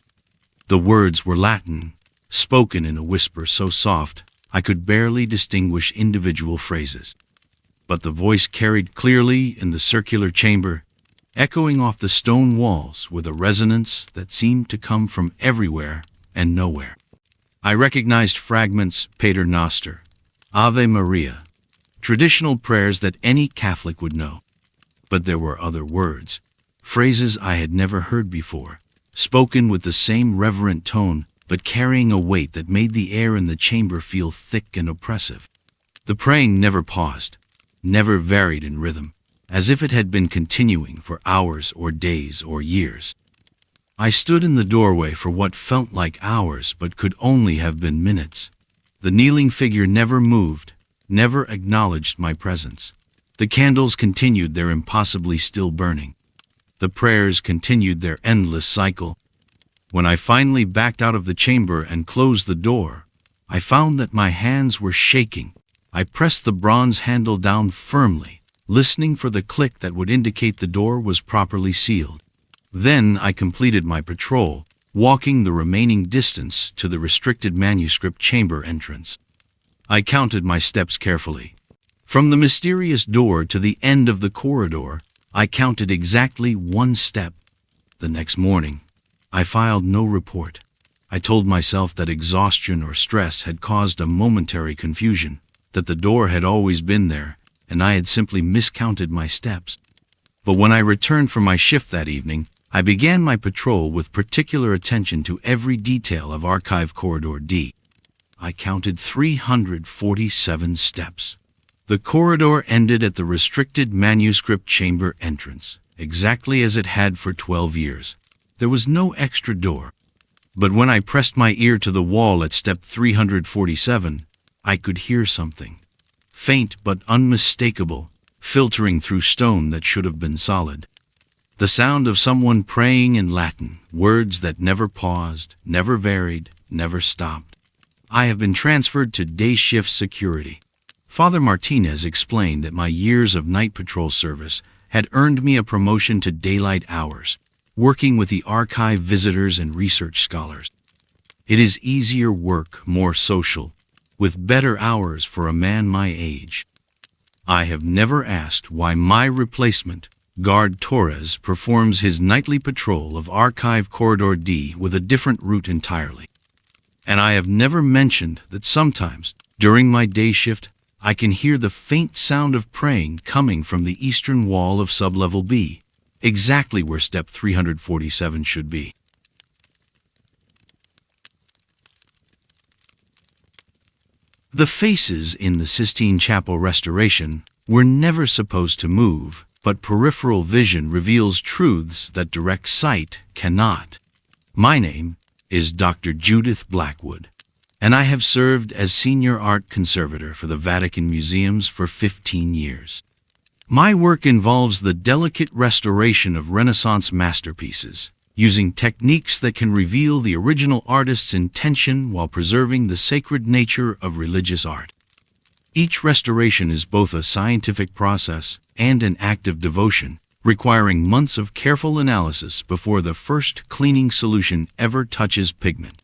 The words were Latin, spoken in a whisper so soft I could barely distinguish individual phrases. But the voice carried clearly in the circular chamber, echoing off the stone walls with a resonance that seemed to come from everywhere and nowhere. I recognized fragments, Pater Noster, Ave Maria, traditional prayers that any Catholic would know. But there were other words, phrases I had never heard before, spoken with the same reverent tone, but carrying a weight that made the air in the chamber feel thick and oppressive. The praying never paused, never varied in rhythm, as if it had been continuing for hours or days or years. I stood in the doorway for what felt like hours but could only have been minutes. The kneeling figure never moved, never acknowledged my presence. The candles continued their impossibly still burning. The prayers continued their endless cycle. When I finally backed out of the chamber and closed the door, I found that my hands were shaking. I pressed the bronze handle down firmly, listening for the click that would indicate the door was properly sealed. Then I completed my patrol, walking the remaining distance to the restricted manuscript chamber entrance. I counted my steps carefully. From the mysterious door to the end of the corridor, I counted exactly 1 step. The next morning, I filed no report. I told myself that exhaustion or stress had caused a momentary confusion, that the door had always been there, and I had simply miscounted my steps. But when I returned from my shift that evening, I began my patrol with particular attention to every detail of Archive Corridor D. I counted 347 steps. The corridor ended at the restricted manuscript chamber entrance, exactly as it had for 12 years. There was no extra door. But when I pressed my ear to the wall at step 347, I could hear something, faint but unmistakable, filtering through stone that should have been solid. The sound of someone praying in Latin, words that never paused, never varied, never stopped. I have been transferred to day shift security. Father Martinez explained that my years of night patrol service had earned me a promotion to daylight hours, working with the archive visitors and research scholars. It is easier work, more social, with better hours for a man my age. I have never asked why my replacement, Guard Torres, performs his nightly patrol of Archive Corridor D with a different route entirely. And I have never mentioned that sometimes, during my day shift, I can hear the faint sound of praying coming from the eastern wall of sublevel B, exactly where step 347 should be. The faces in the Sistine Chapel restoration were never supposed to move, but peripheral vision reveals truths that direct sight cannot. My name is Dr. Judith Blackwood, and I have served as Senior Art Conservator for the Vatican Museums for 15 years. My work involves the delicate restoration of Renaissance masterpieces, using techniques that can reveal the original artist's intention while preserving the sacred nature of religious art. Each restoration is both a scientific process and an act of devotion, requiring months of careful analysis before the first cleaning solution ever touches pigment.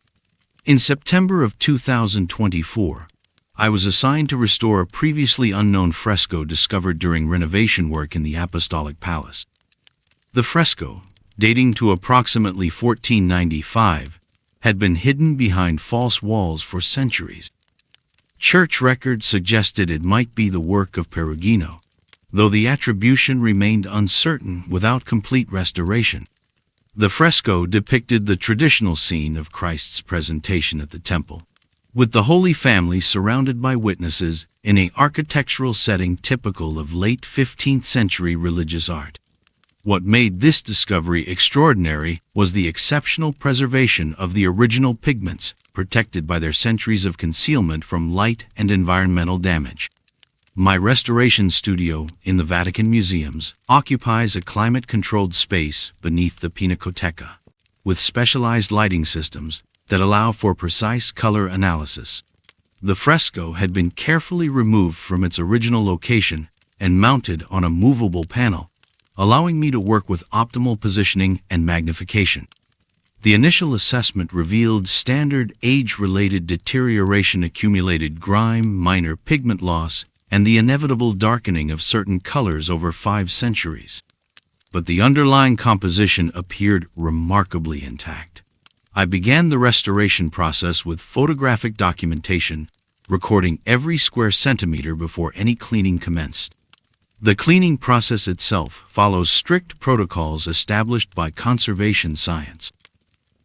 In September of 2024, I was assigned to restore a previously unknown fresco discovered during renovation work in the Apostolic Palace. The fresco, dating to approximately 1495, had been hidden behind false walls for centuries. Church records suggested it might be the work of Perugino, though the attribution remained uncertain without complete restoration. The fresco depicted the traditional scene of Christ's presentation at the temple, with the Holy Family surrounded by witnesses in an architectural setting typical of late 15th century religious art. What made this discovery extraordinary was the exceptional preservation of the original pigments, protected by their centuries of concealment from light and environmental damage. My restoration studio in the Vatican Museums occupies a climate-controlled space beneath the Pinacoteca, with specialized lighting systems that allow for precise color analysis. The fresco had been carefully removed from its original location and mounted on a movable panel, allowing me to work with optimal positioning and magnification. The initial assessment revealed standard age-related deterioration, accumulated grime, minor pigment loss, and the inevitable darkening of certain colors over 5 centuries. But the underlying composition appeared remarkably intact. I began the restoration process with photographic documentation, recording every square centimeter before any cleaning commenced. The cleaning process itself follows strict protocols established by conservation science.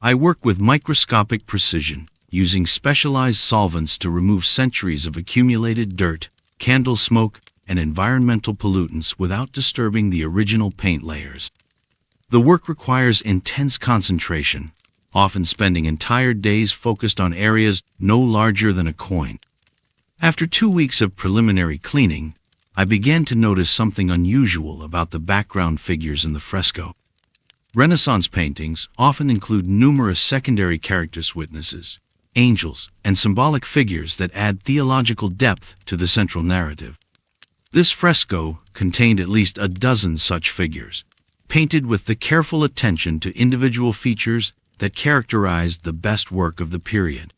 I work with microscopic precision, using specialized solvents to remove centuries of accumulated dirt, candle smoke, and environmental pollutants without disturbing the original paint layers. The work requires intense concentration, often spending entire days focused on areas no larger than a coin. After 2 weeks of preliminary cleaning, I began to notice something unusual about the background figures in the fresco. Renaissance paintings often include numerous secondary characters, witnesses, angels, and symbolic figures that add theological depth to the central narrative. This fresco contained at least a dozen such figures, painted with the careful attention to individual features that characterized the best work of the period.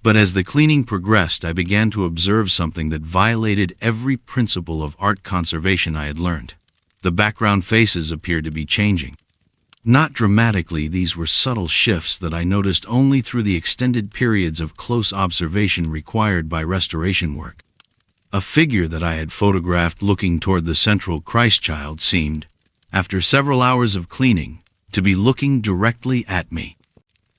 But as the cleaning progressed, I began to observe something that violated every principle of art conservation I had learned. The background faces appeared to be changing. Not dramatically, these were subtle shifts that I noticed only through the extended periods of close observation required by restoration work. A figure that I had photographed looking toward the central Christ child seemed, after several hours of cleaning, to be looking directly at me.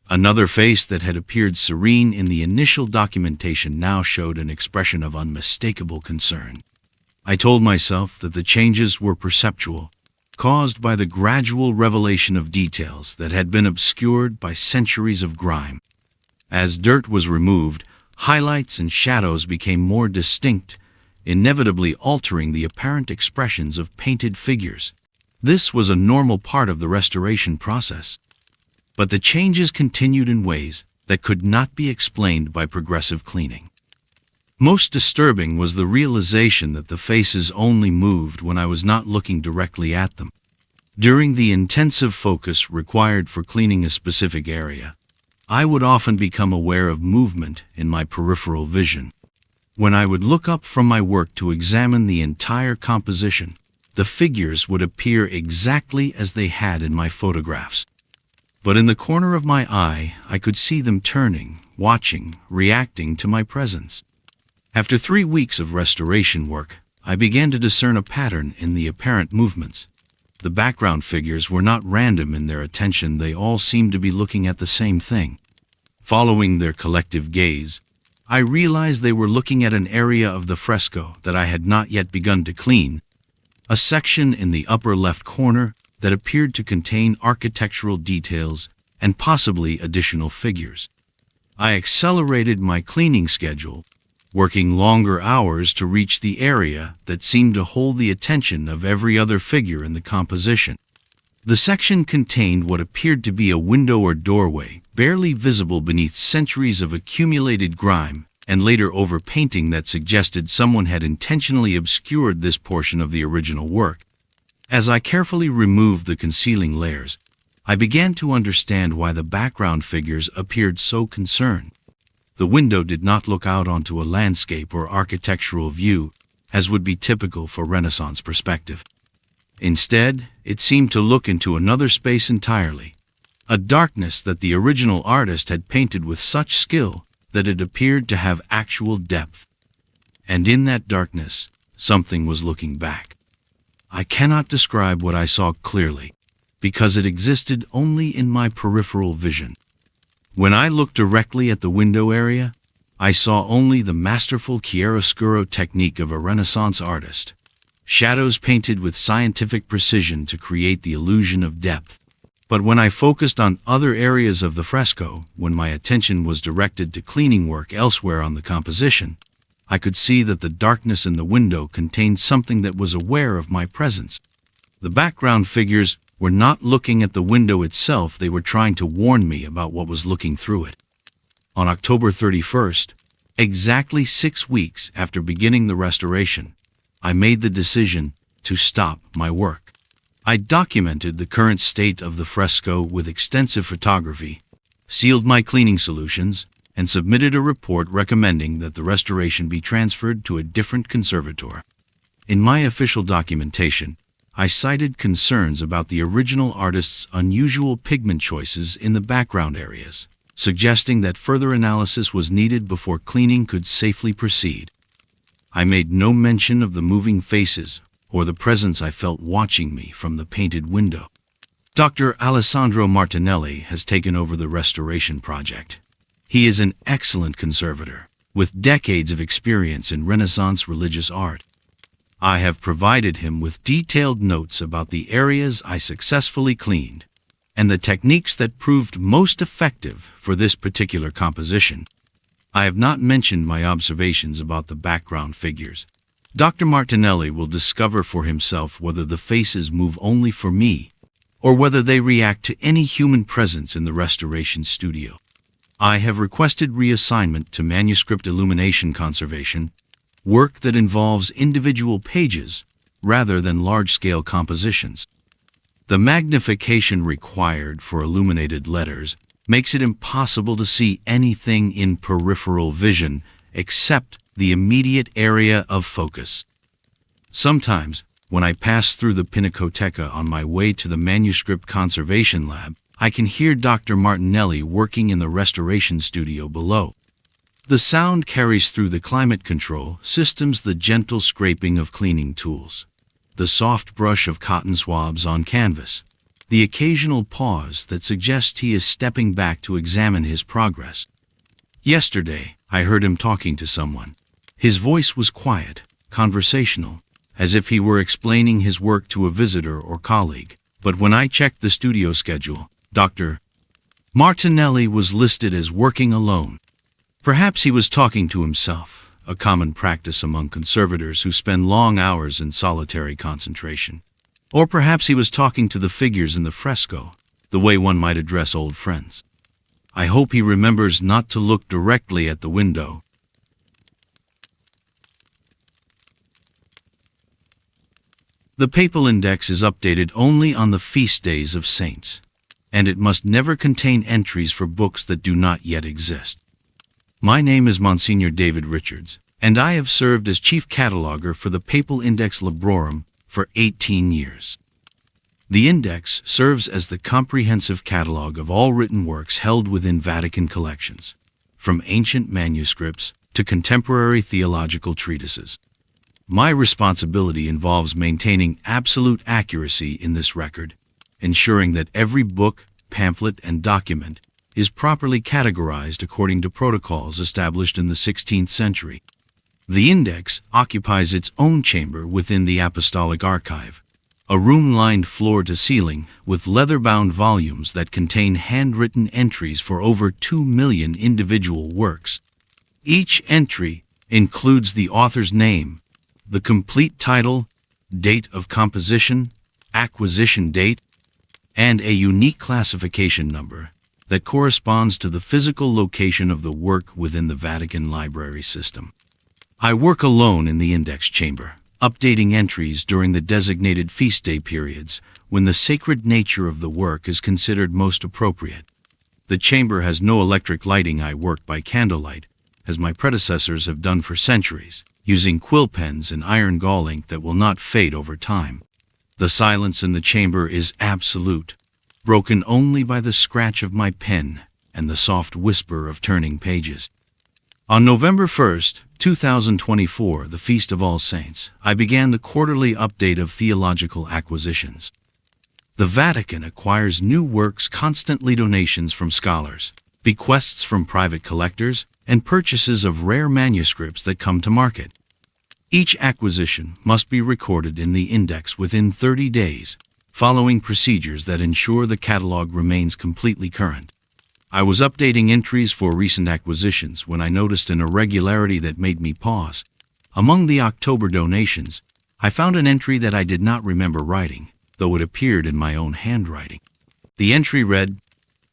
Another face that had appeared serene in the initial documentation now showed an expression of unmistakable concern. I told myself that the changes were perceptual, caused by the gradual revelation of details that had been obscured by centuries of grime. As dirt was removed, highlights and shadows became more distinct, inevitably altering the apparent expressions of painted figures. This was a normal part of the restoration process. But the changes continued in ways that could not be explained by progressive cleaning. Most disturbing was the realization that the faces only moved when I was not looking directly at them. During the intensive focus required for cleaning a specific area, I would often become aware of movement in my peripheral vision. When I would look up from my work to examine the entire composition, the figures would appear exactly as they had in my photographs. But in the corner of my eye, I could see them turning, watching, reacting to my presence. After 3 weeks of restoration work, I began to discern a pattern in the apparent movements. The background figures were not random in their attention, they all seemed to be looking at the same thing. Following their collective gaze, I realized they were looking at an area of the fresco that I had not yet begun to clean, a section in the upper left corner that appeared to contain architectural details and possibly additional figures. I accelerated my cleaning schedule, working longer hours to reach the area that seemed to hold the attention of every other figure in the composition. The section contained what appeared to be a window or doorway, barely visible beneath centuries of accumulated grime and later overpainting that suggested someone had intentionally obscured this portion of the original work. As I carefully removed the concealing layers, I began to understand why the background figures appeared so concerned. The window did not look out onto a landscape or architectural view, as would be typical for Renaissance perspective. Instead, it seemed to look into another space entirely, a darkness that the original artist had painted with such skill that it appeared to have actual depth. And in that darkness, something was looking back. I cannot describe what I saw clearly, because it existed only in my peripheral vision. When I looked directly at the window area, I saw only the masterful chiaroscuro technique of a Renaissance artist, shadows painted with scientific precision to create the illusion of depth. But when I focused on other areas of the fresco, when my attention was directed to cleaning work elsewhere on the composition, I could see that the darkness in the window contained something that was aware of my presence. The background figures were not looking at the window itself, they were trying to warn me about what was looking through it. On October 31st, exactly 6 weeks after beginning the restoration, I made the decision to stop my work. I documented the current state of the fresco with extensive photography, sealed my cleaning solutions, and submitted a report recommending that the restoration be transferred to a different conservator. In my official documentation, I cited concerns about the original artist's unusual pigment choices in the background areas, suggesting that further analysis was needed before cleaning could safely proceed. I made no mention of the moving faces or the presence I felt watching me from the painted window. Dr. Alessandro Martinelli has taken over the restoration project. He is an excellent conservator, with decades of experience in Renaissance religious art. I have provided him with detailed notes about the areas I successfully cleaned and the techniques that proved most effective for this particular composition. I have not mentioned my observations about the background figures. Dr. Martinelli will discover for himself whether the faces move only for me or whether they react to any human presence in the restoration studio. I have requested reassignment to manuscript illumination conservation, work that involves individual pages rather than large-scale compositions. The magnification required for illuminated letters makes it impossible to see anything in peripheral vision except the immediate area of focus. Sometimes, when I pass through the Pinacoteca on my way to the manuscript conservation lab, I can hear Dr. Martinelli working in the restoration studio below. The sound carries through the climate control systems, the gentle scraping of cleaning tools, the soft brush of cotton swabs on canvas, the occasional pause that suggests he is stepping back to examine his progress. Yesterday, I heard him talking to someone. His voice was quiet, conversational, as if he were explaining his work to a visitor or colleague. But when I checked the studio schedule, Dr. Martinelli was listed as working alone. Perhaps he was talking to himself, a common practice among conservators who spend long hours in solitary concentration. Or perhaps he was talking to the figures in the fresco, the way one might address old friends. I hope he remembers not to look directly at the window. The papal index is updated only on the feast days of saints, and it must never contain entries for books that do not yet exist. My name is Monsignor David Richards, and I have served as Chief Cataloger for the Papal Index Librorum for 18 years. The index serves as the comprehensive catalog of all written works held within Vatican collections, from ancient manuscripts to contemporary theological treatises. My responsibility involves maintaining absolute accuracy in this record, ensuring that every book, pamphlet, and document is properly categorized according to protocols established in the 16th century. The index occupies its own chamber within the Apostolic Archive, a room lined floor to ceiling with leather-bound volumes that contain handwritten entries for over 2 million individual works. Each entry includes the author's name, the complete title, date of composition, acquisition date, and a unique classification number that corresponds to the physical location of the work within the Vatican library system. I work alone in the index chamber, updating entries during the designated feast day periods when the sacred nature of the work is considered most appropriate. The chamber has no electric lighting. I work by candlelight, as my predecessors have done for centuries, using quill pens and iron gall ink that will not fade over time. The silence in the chamber is absolute, broken only by the scratch of my pen and the soft whisper of turning pages. On November 1st, 2024, the Feast of All Saints, I began the quarterly update of theological acquisitions. The Vatican acquires new works constantly, donations from scholars, bequests from private collectors, and purchases of rare manuscripts that come to market. Each acquisition must be recorded in the index within 30 days, following procedures that ensure the catalog remains completely current. I was updating entries for recent acquisitions when I noticed an irregularity that made me pause. Among the October donations, I found an entry that I did not remember writing, though it appeared in my own handwriting. The entry read,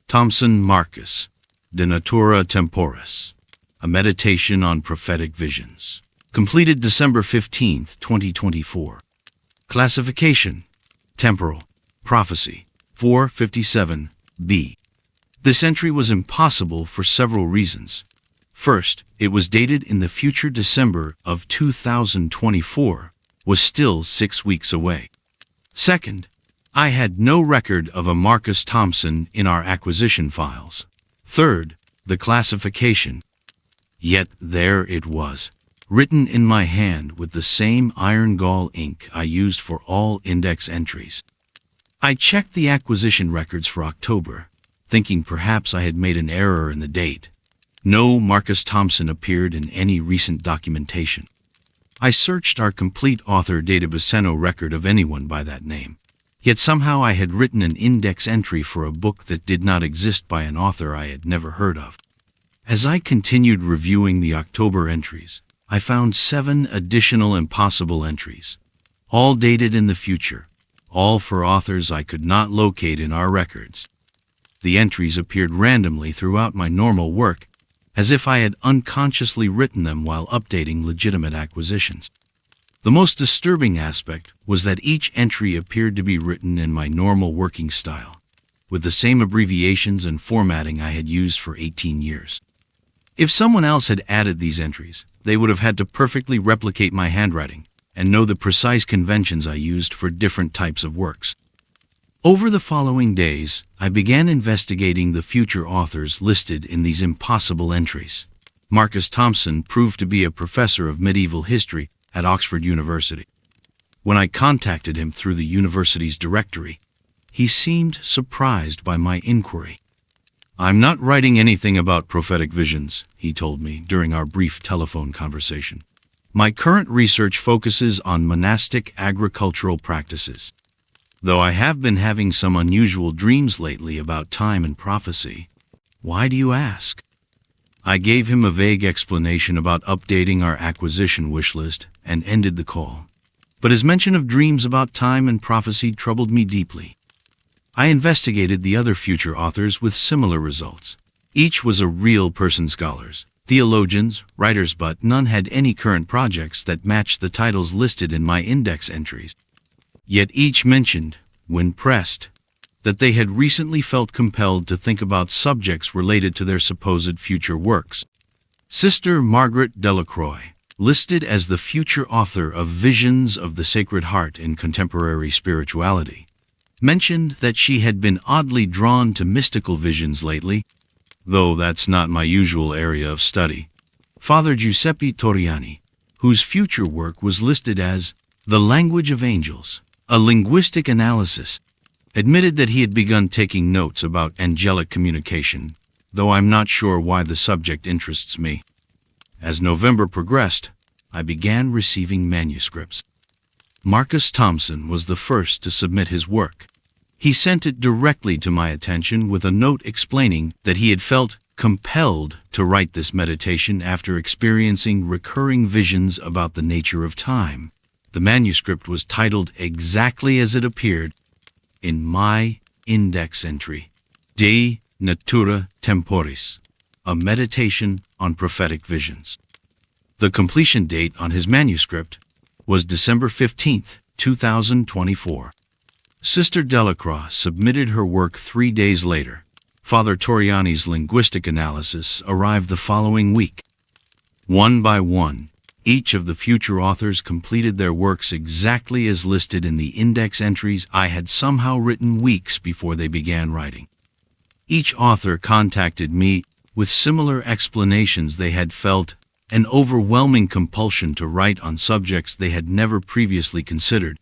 Thompson Marcus, De Natura Temporis, a meditation on prophetic visions. Completed December 15, 2024. Classification: Temporal. Prophecy. 457b. This entry was impossible for several reasons. First, it was dated in the future December of 2024, was still 6 weeks away. Second, I had no record of a Marcus Thompson in our acquisition files. Third, the classification. Yet there it was, written in my hand with the same iron gall ink I used for all index entries. I checked the acquisition records for October, thinking perhaps I had made an error in the date. No Marcus Thompson appeared in any recent documentation. I searched our complete author database record of anyone by that name. Yet somehow I had written an index entry for a book that did not exist by an author I had never heard of. As I continued reviewing the October entries, I found 7 additional impossible entries, all dated in the future, all for authors I could not locate in our records. The entries appeared randomly throughout my normal work, as if I had unconsciously written them while updating legitimate acquisitions. The most disturbing aspect was that each entry appeared to be written in my normal working style, with the same abbreviations and formatting I had used for 18 years. If someone else had added these entries, they would have had to perfectly replicate my handwriting and know the precise conventions I used for different types of works. Over the following days, I began investigating the future authors listed in these impossible entries. Marcus Thompson proved to be a professor of medieval history at Oxford University. When I contacted him through the university's directory, he seemed surprised by my inquiry. "I'm not writing anything about prophetic visions," he told me during our brief telephone conversation. "My current research focuses on monastic agricultural practices. Though I have been having some unusual dreams lately about time and prophecy." "Why do you ask?" I gave him a vague explanation about updating our acquisition wish list and ended the call. But his mention of dreams about time and prophecy troubled me deeply. I investigated the other future authors with similar results. Each was a real person, scholars, theologians, writers, but none had any current projects that matched the titles listed in my index entries. Yet each mentioned, when pressed, that they had recently felt compelled to think about subjects related to their supposed future works. Sister Margaret Delacroix, listed as the future author of Visions of the Sacred Heart in Contemporary Spirituality, mentioned that she had been oddly drawn to mystical visions lately, though that's not my usual area of study. Father Giuseppe Torriani, whose future work was listed as The Language of Angels, a linguistic analysis, admitted that he had begun taking notes about angelic communication, though I'm not sure why the subject interests me. As November progressed, I began receiving manuscripts. Marcus Thompson was the first to submit his work. He sent it directly to my attention with a note explaining that he had felt compelled to write this meditation after experiencing recurring visions about the nature of time. The manuscript was titled exactly as it appeared in my index entry, De Natura Temporis, a meditation on prophetic visions. The completion date on his manuscript was December 15th, 2024. Sister Delacroix submitted her work 3 days later. Father Torriani's linguistic analysis arrived the following week. One by one, each of the future authors completed their works exactly as listed in the index entries I had somehow written weeks before they began writing. Each author contacted me with similar explanations. They had felt an overwhelming compulsion to write on subjects they had never previously considered.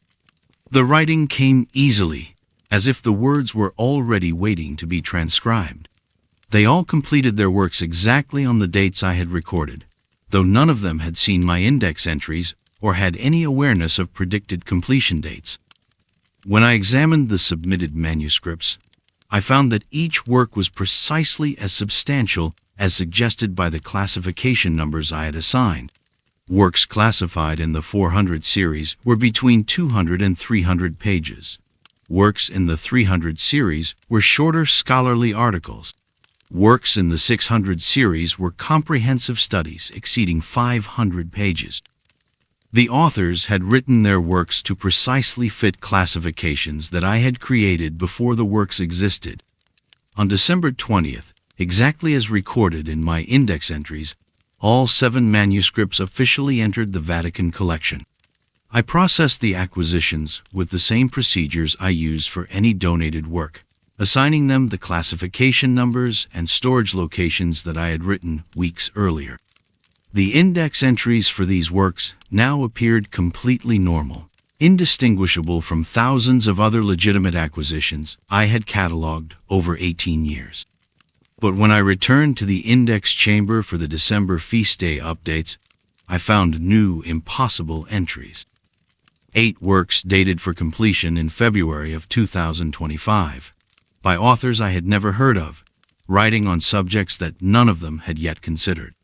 The writing came easily, as if the words were already waiting to be transcribed. They all completed their works exactly on the dates I had recorded, though none of them had seen my index entries or had any awareness of predicted completion dates. When I examined the submitted manuscripts, I found that each work was precisely as substantial as suggested by the classification numbers I had assigned. Works classified in the 400 series were between 200 and 300 pages. Works in the 300 series were shorter scholarly articles. Works in the 600 series were comprehensive studies exceeding 500 pages. The authors had written their works to precisely fit classifications that I had created before the works existed. On December 20th, exactly as recorded in my index entries, all 7 manuscripts officially entered the Vatican collection. I processed the acquisitions with the same procedures I use for any donated work, assigning them the classification numbers and storage locations that I had written weeks earlier. The index entries for these works now appeared completely normal, indistinguishable from thousands of other legitimate acquisitions I had catalogued over 18 years. But when I returned to the index chamber for the December feast day updates, I found new, impossible entries. 8 works dated for completion in February of 2025, by authors I had never heard of, writing on subjects that none of them had yet considered.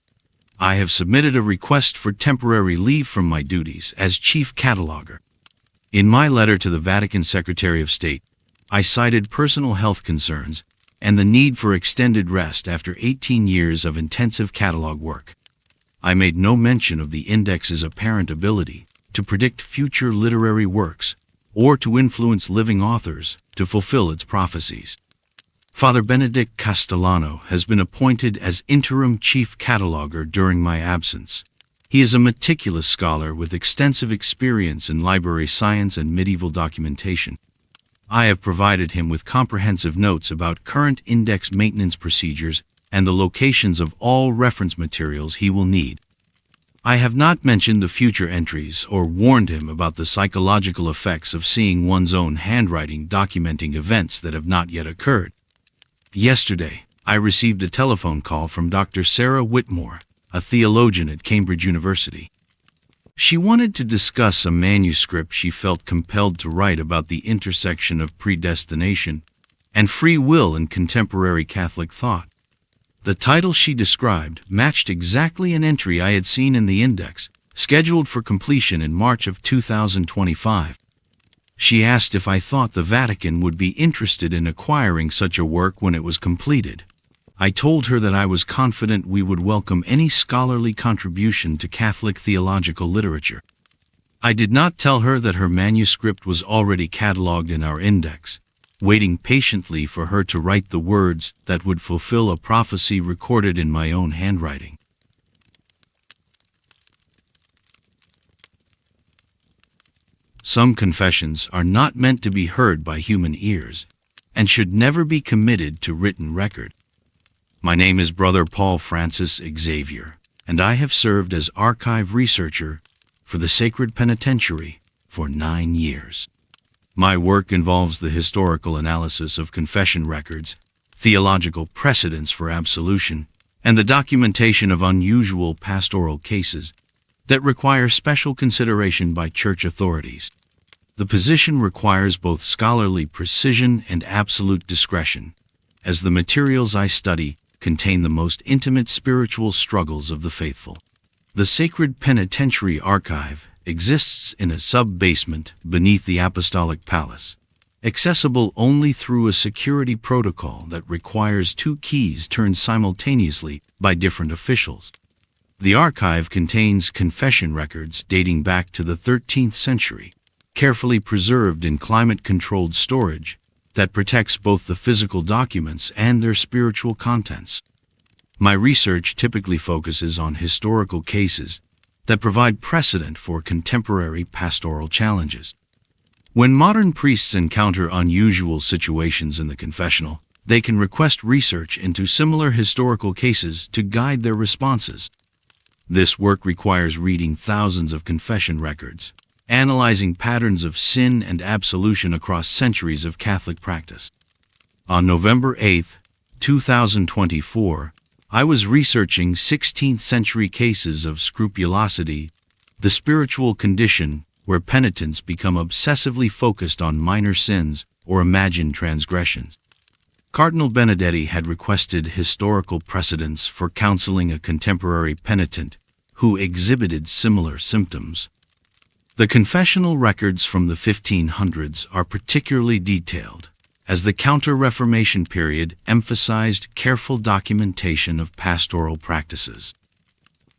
I have submitted a request for temporary leave from my duties as chief cataloger. In my letter to the Vatican Secretary of State, I cited personal health concerns and the need for extended rest after 18 years of intensive catalog work. I made no mention of the index's apparent ability to predict future literary works or to influence living authors to fulfill its prophecies. Father Benedict Castellano has been appointed as interim chief cataloger during my absence. He is a meticulous scholar with extensive experience in library science and medieval documentation. I have provided him with comprehensive notes about current index maintenance procedures and the locations of all reference materials he will need. I have not mentioned the future entries or warned him about the psychological effects of seeing one's own handwriting documenting events that have not yet occurred. Yesterday, I received a telephone call from Dr. Sarah Whitmore, a theologian at Cambridge University. She wanted to discuss a manuscript she felt compelled to write about the intersection of predestination and free will in contemporary Catholic thought. The title she described matched exactly an entry I had seen in the index, scheduled for completion in March of 2025. She asked if I thought the Vatican would be interested in acquiring such a work when it was completed. I told her that I was confident we would welcome any scholarly contribution to Catholic theological literature. I did not tell her that her manuscript was already catalogued in our index, waiting patiently for her to write the words that would fulfill a prophecy recorded in my own handwriting. Some confessions are not meant to be heard by human ears and should never be committed to written record. My name is Brother Paul Francis Xavier, and I have served as archive researcher for the Sacred Penitentiary for 9 years. My work involves the historical analysis of confession records, theological precedents for absolution, and the documentation of unusual pastoral cases that require special consideration by church authorities. The position requires both scholarly precision and absolute discretion, as the materials I study contain the most intimate spiritual struggles of the faithful. The Sacred Penitentiary Archive exists in a sub-basement beneath the Apostolic Palace, accessible only through a security protocol that requires 2 keys turned simultaneously by different officials. The archive contains confession records dating back to the 13th century, carefully preserved in climate-controlled storage that protects both the physical documents and their spiritual contents. My research typically focuses on historical cases that provide precedent for contemporary pastoral challenges. When modern priests encounter unusual situations in the confessional, they can request research into similar historical cases to guide their responses. This work requires reading thousands of confession records, analyzing patterns of sin and absolution across centuries of Catholic practice. On November 8, 2024, I was researching 16th century cases of scrupulosity, the spiritual condition where penitents become obsessively focused on minor sins or imagined transgressions. Cardinal Benedetti had requested historical precedents for counseling a contemporary penitent who exhibited similar symptoms. The confessional records from the 1500s are particularly detailed, as the Counter-Reformation period emphasized careful documentation of pastoral practices.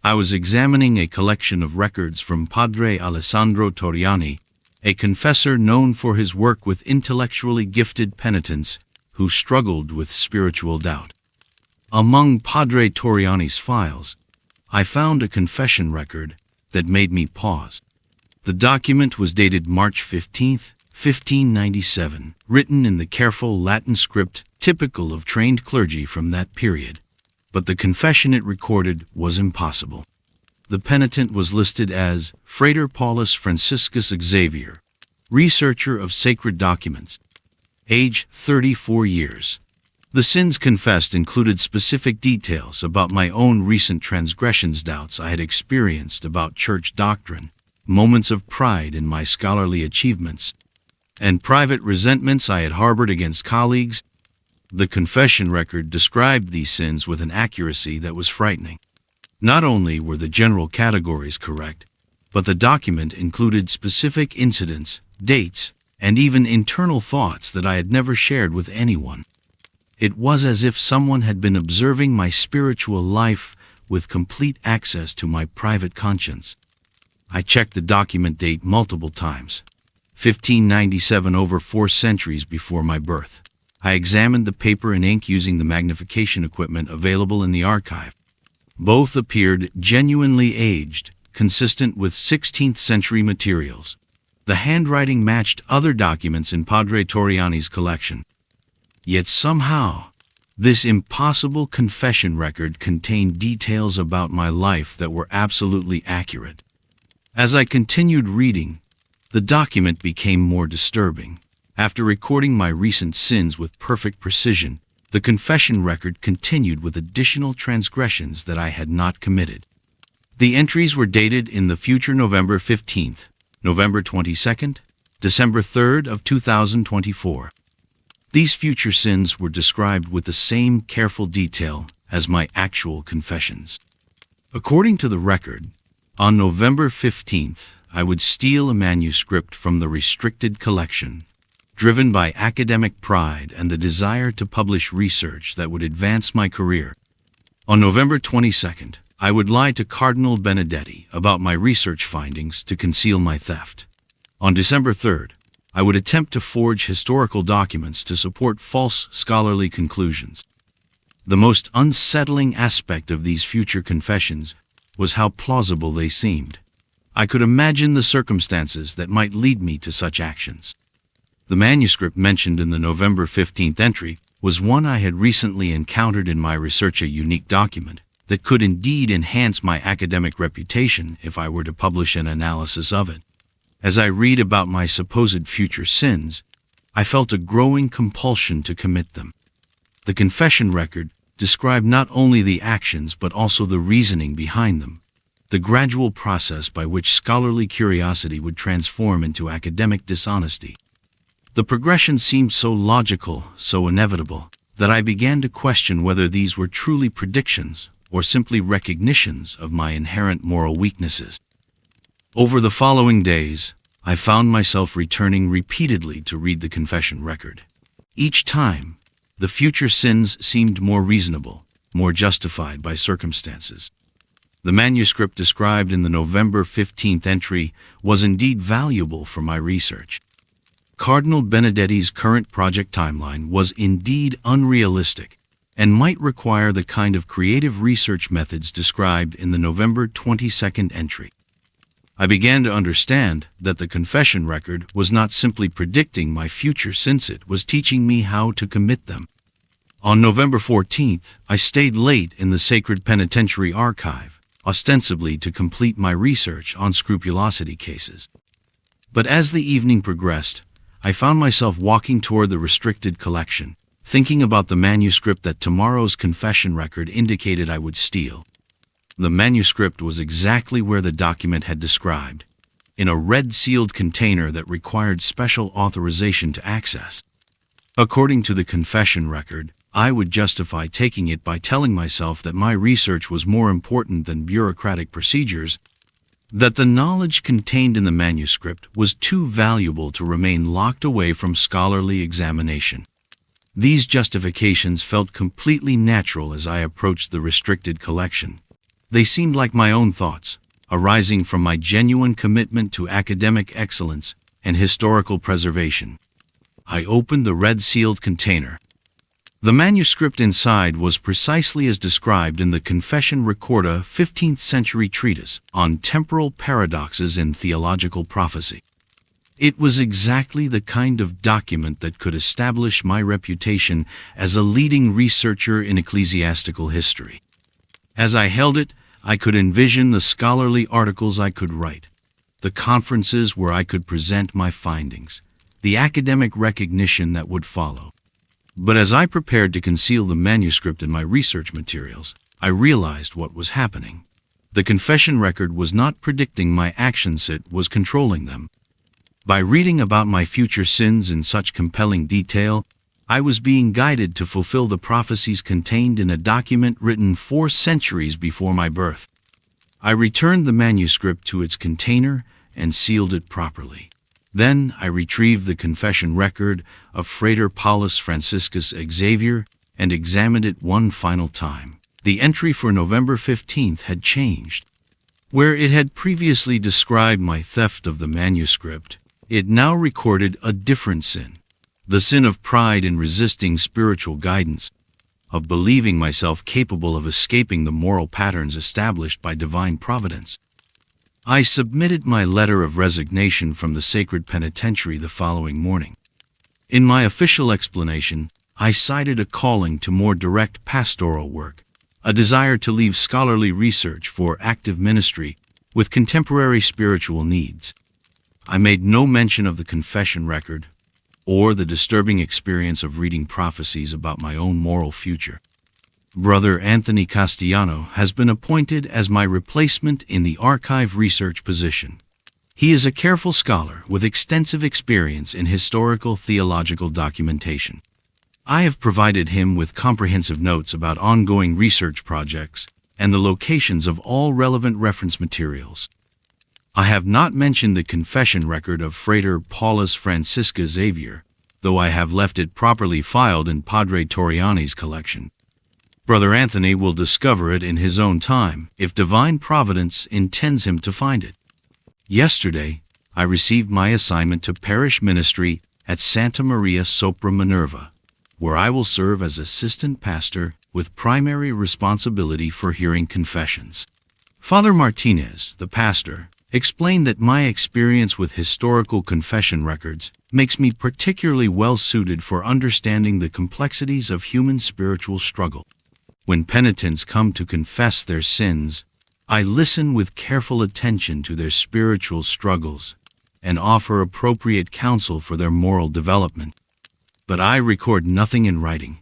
I was examining a collection of records from Padre Alessandro Torriani, a confessor known for his work with intellectually gifted penitents who struggled with spiritual doubt. Among Padre Torriani's files, I found a confession record that made me pause. The document was dated March 15, 1597, written in the careful Latin script typical of trained clergy from that period. But the confession it recorded was impossible. The penitent was listed as Frater Paulus Franciscus Xavier, researcher of sacred documents, age 34 years. The sins confessed included specific details about my own recent transgressions, doubts I had experienced about church doctrine, moments of pride in my scholarly achievements, and private resentments I had harbored against colleagues. The confession record described these sins with an accuracy that was frightening. Not only were the general categories correct, but the document included specific incidents, dates, and even internal thoughts that I had never shared with anyone. It was as if someone had been observing my spiritual life with complete access to my private conscience. I checked the document date multiple times. 1597, over 4 centuries before my birth. I examined the paper and ink using the magnification equipment available in the archive. Both appeared genuinely aged, consistent with 16th century materials. The handwriting matched other documents in Padre Torriani's collection. Yet somehow, this impossible confession record contained details about my life that were absolutely accurate. As I continued reading, the document became more disturbing. After recording my recent sins with perfect precision, the confession record continued with additional transgressions that I had not committed. The entries were dated in the future November 15th, November 22nd, December 3rd of 2024. These future sins were described with the same careful detail as my actual confessions. According to the record, on November 15th, I would steal a manuscript from the restricted collection, driven by academic pride and the desire to publish research that would advance my career. On November 22nd, I would lie to Cardinal Benedetti about my research findings to conceal my theft. On December 3rd, I would attempt to forge historical documents to support false scholarly conclusions. The most unsettling aspect of these future confessions was how plausible they seemed. I could imagine the circumstances that might lead me to such actions. The manuscript mentioned in the November 15th entry was one I had recently encountered in my research, a unique document that could indeed enhance my academic reputation if I were to publish an analysis of it. As I read about my supposed future sins, I felt a growing compulsion to commit them. The confession record described not only the actions but also the reasoning behind them, the gradual process by which scholarly curiosity would transform into academic dishonesty. The progression seemed so logical, so inevitable, that I began to question whether these were truly predictions or simply recognitions of my inherent moral weaknesses. Over the following days, I found myself returning repeatedly to read the confession record. Each time, the future sins seemed more reasonable, more justified by circumstances. The manuscript described in the November 15th entry was indeed valuable for my research. Cardinal Benedetti's current project timeline was indeed unrealistic and might require the kind of creative research methods described in the November 22nd entry. I began to understand that the confession record was not simply predicting my future sins, it was teaching me how to commit them. On November 14th, I stayed late in the Sacred Penitentiary Archive, ostensibly to complete my research on scrupulosity cases. But as the evening progressed, I found myself walking toward the restricted collection, thinking about the manuscript that tomorrow's confession record indicated I would steal. The manuscript was exactly where the document had described, in a red-sealed container that required special authorization to access. According to the confession record, I would justify taking it by telling myself that my research was more important than bureaucratic procedures, that the knowledge contained in the manuscript was too valuable to remain locked away from scholarly examination. These justifications felt completely natural as I approached the restricted collection. They seemed like my own thoughts, arising from my genuine commitment to academic excellence and historical preservation. I opened the red-sealed container. The manuscript inside was precisely as described in the Confession Recorda 15th-century treatise on temporal paradoxes in theological prophecy. It was exactly the kind of document that could establish my reputation as a leading researcher in ecclesiastical history. As I held it, I could envision the scholarly articles I could write, the conferences where I could present my findings, the academic recognition that would follow. But as I prepared to conceal the manuscript in my research materials, I realized what was happening. The confession record was not predicting my actions, it was controlling them. By reading about my future sins in such compelling detail, I was being guided to fulfill the prophecies contained in a document written 4 centuries before my birth. I returned the manuscript to its container and sealed it properly. Then I retrieved the confession record of Frater Paulus Franciscus Xavier and examined it one final time. The entry for November 15th had changed. Where it had previously described my theft of the manuscript, it now recorded a different sin. The sin of pride in resisting spiritual guidance, of believing myself capable of escaping the moral patterns established by divine providence. I submitted my letter of resignation from the sacred penitentiary the following morning. In my official explanation, I cited a calling to more direct pastoral work, a desire to leave scholarly research for active ministry with contemporary spiritual needs. I made no mention of the confession record or the disturbing experience of reading prophecies about my own moral future. Brother Anthony Castellano has been appointed as my replacement in the archive research position. He is a careful scholar with extensive experience in historical theological documentation. I have provided him with comprehensive notes about ongoing research projects and the locations of all relevant reference materials. I have not mentioned the confession record of Frater Paulus Franciscus Xavier, though I have left it properly filed in Padre Torriani's collection. Brother Anthony will discover it in his own time, if divine providence intends him to find it. Yesterday, I received my assignment to parish ministry at Santa Maria sopra Minerva, where I will serve as assistant pastor with primary responsibility for hearing confessions. Father Martinez, the pastor, explained that my experience with historical confession records makes me particularly well suited for understanding the complexities of human spiritual struggle. When penitents come to confess their sins, I listen with careful attention to their spiritual struggles and offer appropriate counsel for their moral development. But I record nothing in writing,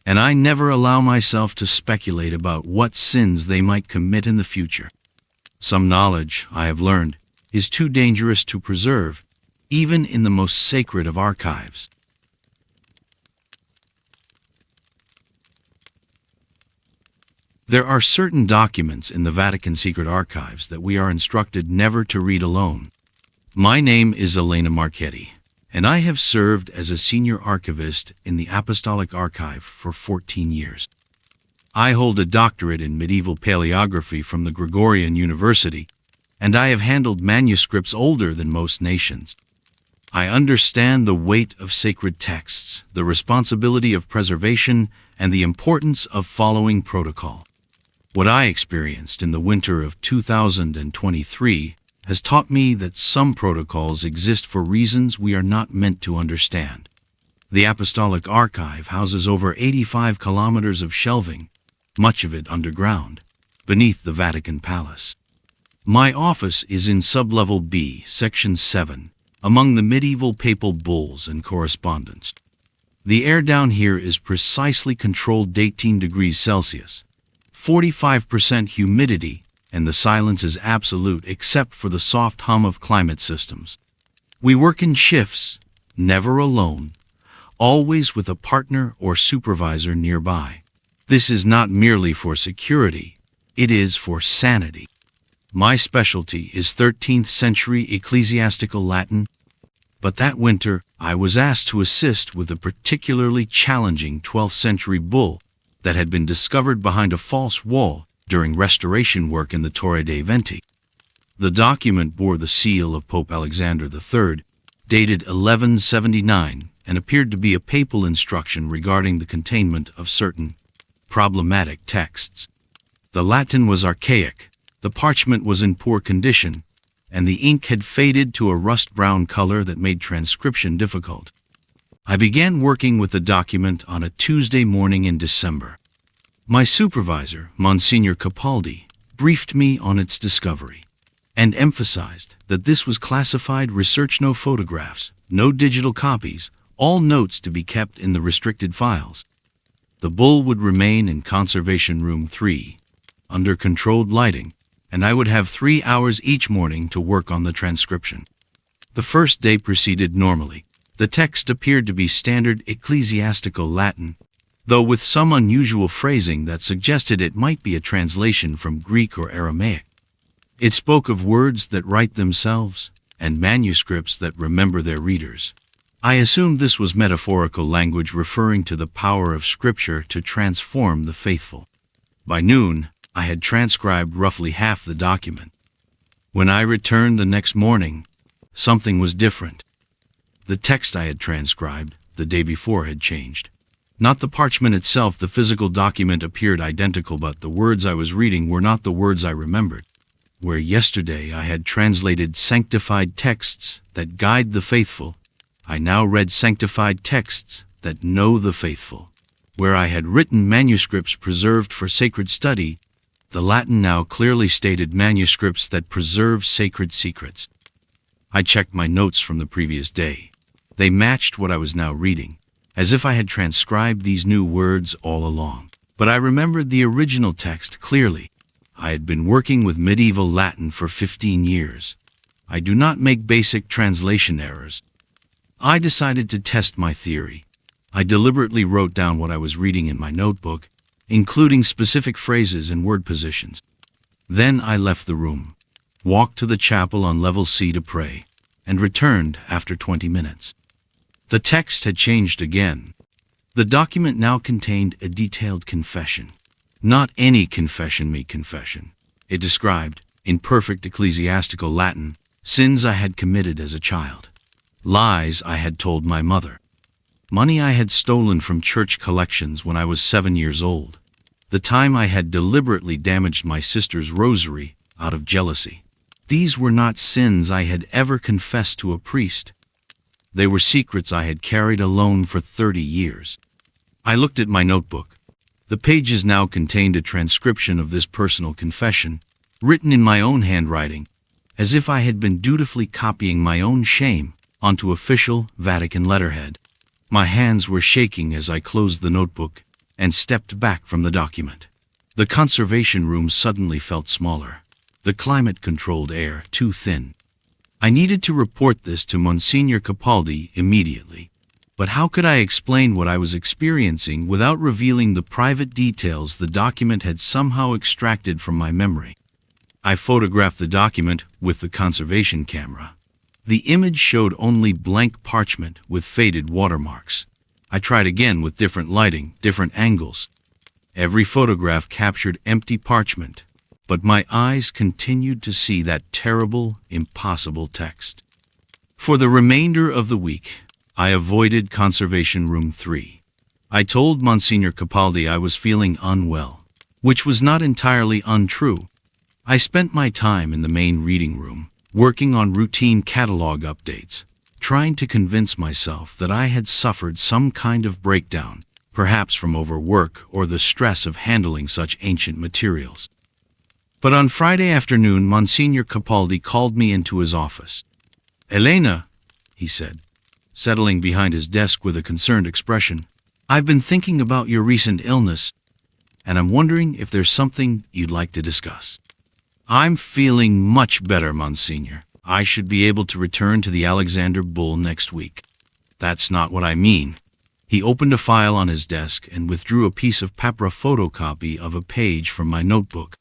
and I never allow myself to speculate about what sins they might commit in the future. Some knowledge, I have learned, is too dangerous to preserve, even in the most sacred of archives. There are certain documents in the Vatican secret archives that we are instructed never to read alone. My name is Elena Marchetti, and I have served as a senior archivist in the Apostolic Archive for 14 years. I hold a doctorate in medieval paleography from the Gregorian University, and I have handled manuscripts older than most nations. I understand the weight of sacred texts, the responsibility of preservation, and the importance of following protocol. What I experienced in the winter of 2023 has taught me that some protocols exist for reasons we are not meant to understand. The Apostolic Archive houses over 85 kilometers of shelving, much of it underground, beneath the Vatican Palace. My office is in Sublevel B, Section 7, among the medieval papal bulls and correspondence. The air down here is precisely controlled 18 degrees Celsius, 45% humidity, and the silence is absolute except for the soft hum of climate systems. We work in shifts, never alone, always with a partner or supervisor nearby. This is not merely for security, it is for sanity. My specialty is 13th century ecclesiastical Latin, but that winter I was asked to assist with a particularly challenging 12th century bull that had been discovered behind a false wall during restoration work in the Torre dei Venti. The document bore the seal of Pope Alexander III, dated 1179, and appeared to be a papal instruction regarding the containment of certain problematic texts. The Latin was archaic, the parchment was in poor condition, and the ink had faded to a rust-brown color that made transcription difficult. I began working with the document on a Tuesday morning in December. My supervisor, Monsignor Capaldi, briefed me on its discovery and emphasized that this was classified research, no photographs, no digital copies, all notes to be kept in the restricted files. The bull would remain in Conservation Room 3, under controlled lighting, and I would have 3 hours each morning to work on the transcription. The first day proceeded normally. The text appeared to be standard ecclesiastical Latin, though with some unusual phrasing that suggested it might be a translation from Greek or Aramaic. It spoke of words that write themselves and manuscripts that remember their readers. I assumed this was metaphorical language referring to the power of Scripture to transform the faithful. By noon, I had transcribed roughly half the document. When I returned the next morning, something was different. The text I had transcribed the day before had changed. Not the parchment itself, the physical document appeared identical, but the words I was reading were not the words I remembered. Where yesterday I had translated sanctified texts that guide the faithful, I now read sanctified texts that know the faithful. Where I had written manuscripts preserved for sacred study, the Latin now clearly stated manuscripts that preserve sacred secrets. I checked my notes from the previous day. They matched what I was now reading, as if I had transcribed these new words all along. But I remembered the original text clearly. I had been working with medieval Latin for 15 years. I do not make basic translation errors. I decided to test my theory. I deliberately wrote down what I was reading in my notebook, including specific phrases and word positions. Then I left the room, walked to the chapel on level C to pray, and returned after 20 minutes. The text had changed again. The document now contained a detailed confession. Not any confession me confession. It described, in perfect ecclesiastical Latin, sins I had committed as a child, lies I had told my mother, money I had stolen from church collections when I was 7 years old, the time I had deliberately damaged my sister's rosary out of jealousy. These were not sins I had ever confessed to a priest. They were secrets I had carried alone for 30 years. I looked at my notebook. The pages now contained a transcription of this personal confession, written in my own handwriting, as if I had been dutifully copying my own shame onto official Vatican letterhead. My hands were shaking as I closed the notebook and stepped back from the document. The conservation room suddenly felt smaller, the climate-controlled air too thin. I needed to report this to Monsignor Capaldi immediately. But how could I explain what I was experiencing without revealing the private details the document had somehow extracted from my memory? I photographed the document with the conservation camera. The image showed only blank parchment with faded watermarks. I tried again with different lighting, different angles. Every photograph captured empty parchment, but my eyes continued to see that terrible, impossible text. For the remainder of the week, I avoided Conservation Room 3. I told Monsignor Capaldi I was feeling unwell, which was not entirely untrue. I spent my time in the main reading room, working on routine catalog updates, trying to convince myself that I had suffered some kind of breakdown, perhaps from overwork or the stress of handling such ancient materials. But on Friday afternoon, Monsignor Capaldi called me into his office. "Elena," he said, settling behind his desk with a concerned expression, "I've been thinking about your recent illness, and I'm wondering if there's something you'd like to discuss." "I'm feeling much better, Monsignor. I should be able to return to the Alexander Bull next week." "That's not what I mean." He opened a file on his desk and withdrew a piece of papra photocopy of a page from my notebook.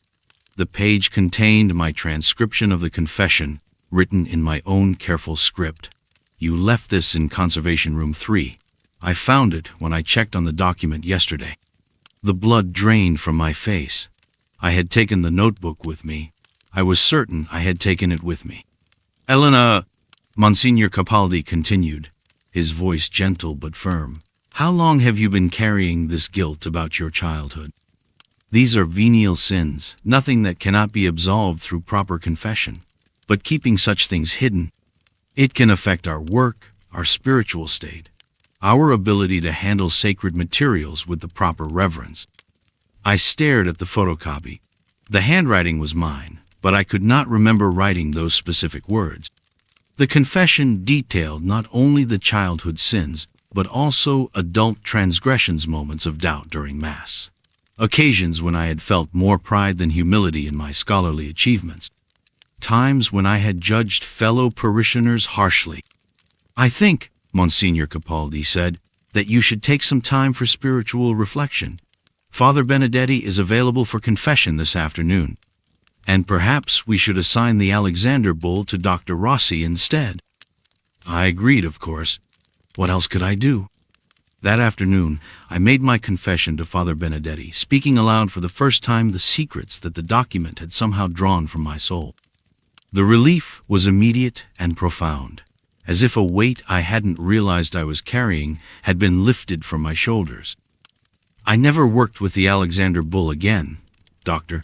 The page contained my transcription of the confession, written in my own careful script. "You left this in Conservation Room 3. I found it when I checked on the document yesterday." The blood drained from my face. I had taken the notebook with me. I was certain I had taken it with me. Elena, Monsignor Capaldi continued, his voice gentle but firm. How long have you been carrying this guilt about your childhood? These are venial sins, nothing that cannot be absolved through proper confession. But keeping such things hidden, it can affect our work, our spiritual state, our ability to handle sacred materials with the proper reverence. I stared at the photocopy. The handwriting was mine, but I could not remember writing those specific words. The confession detailed not only the childhood sins, but also adult transgressions, moments of doubt during Mass, occasions when I had felt more pride than humility in my scholarly achievements, times when I had judged fellow parishioners harshly. I think, Monsignor Capaldi said, that you should take some time for spiritual reflection. Father Benedetti is available for confession this afternoon, and perhaps we should assign the Alexander Bull to Dr. Rossi instead. I agreed, of course. What else could I do? That afternoon, I made my confession to Father Benedetti, speaking aloud for the first time the secrets that the document had somehow drawn from my soul. The relief was immediate and profound, as if a weight I hadn't realized I was carrying had been lifted from my shoulders. I never worked with the Alexander Bull again, Doctor.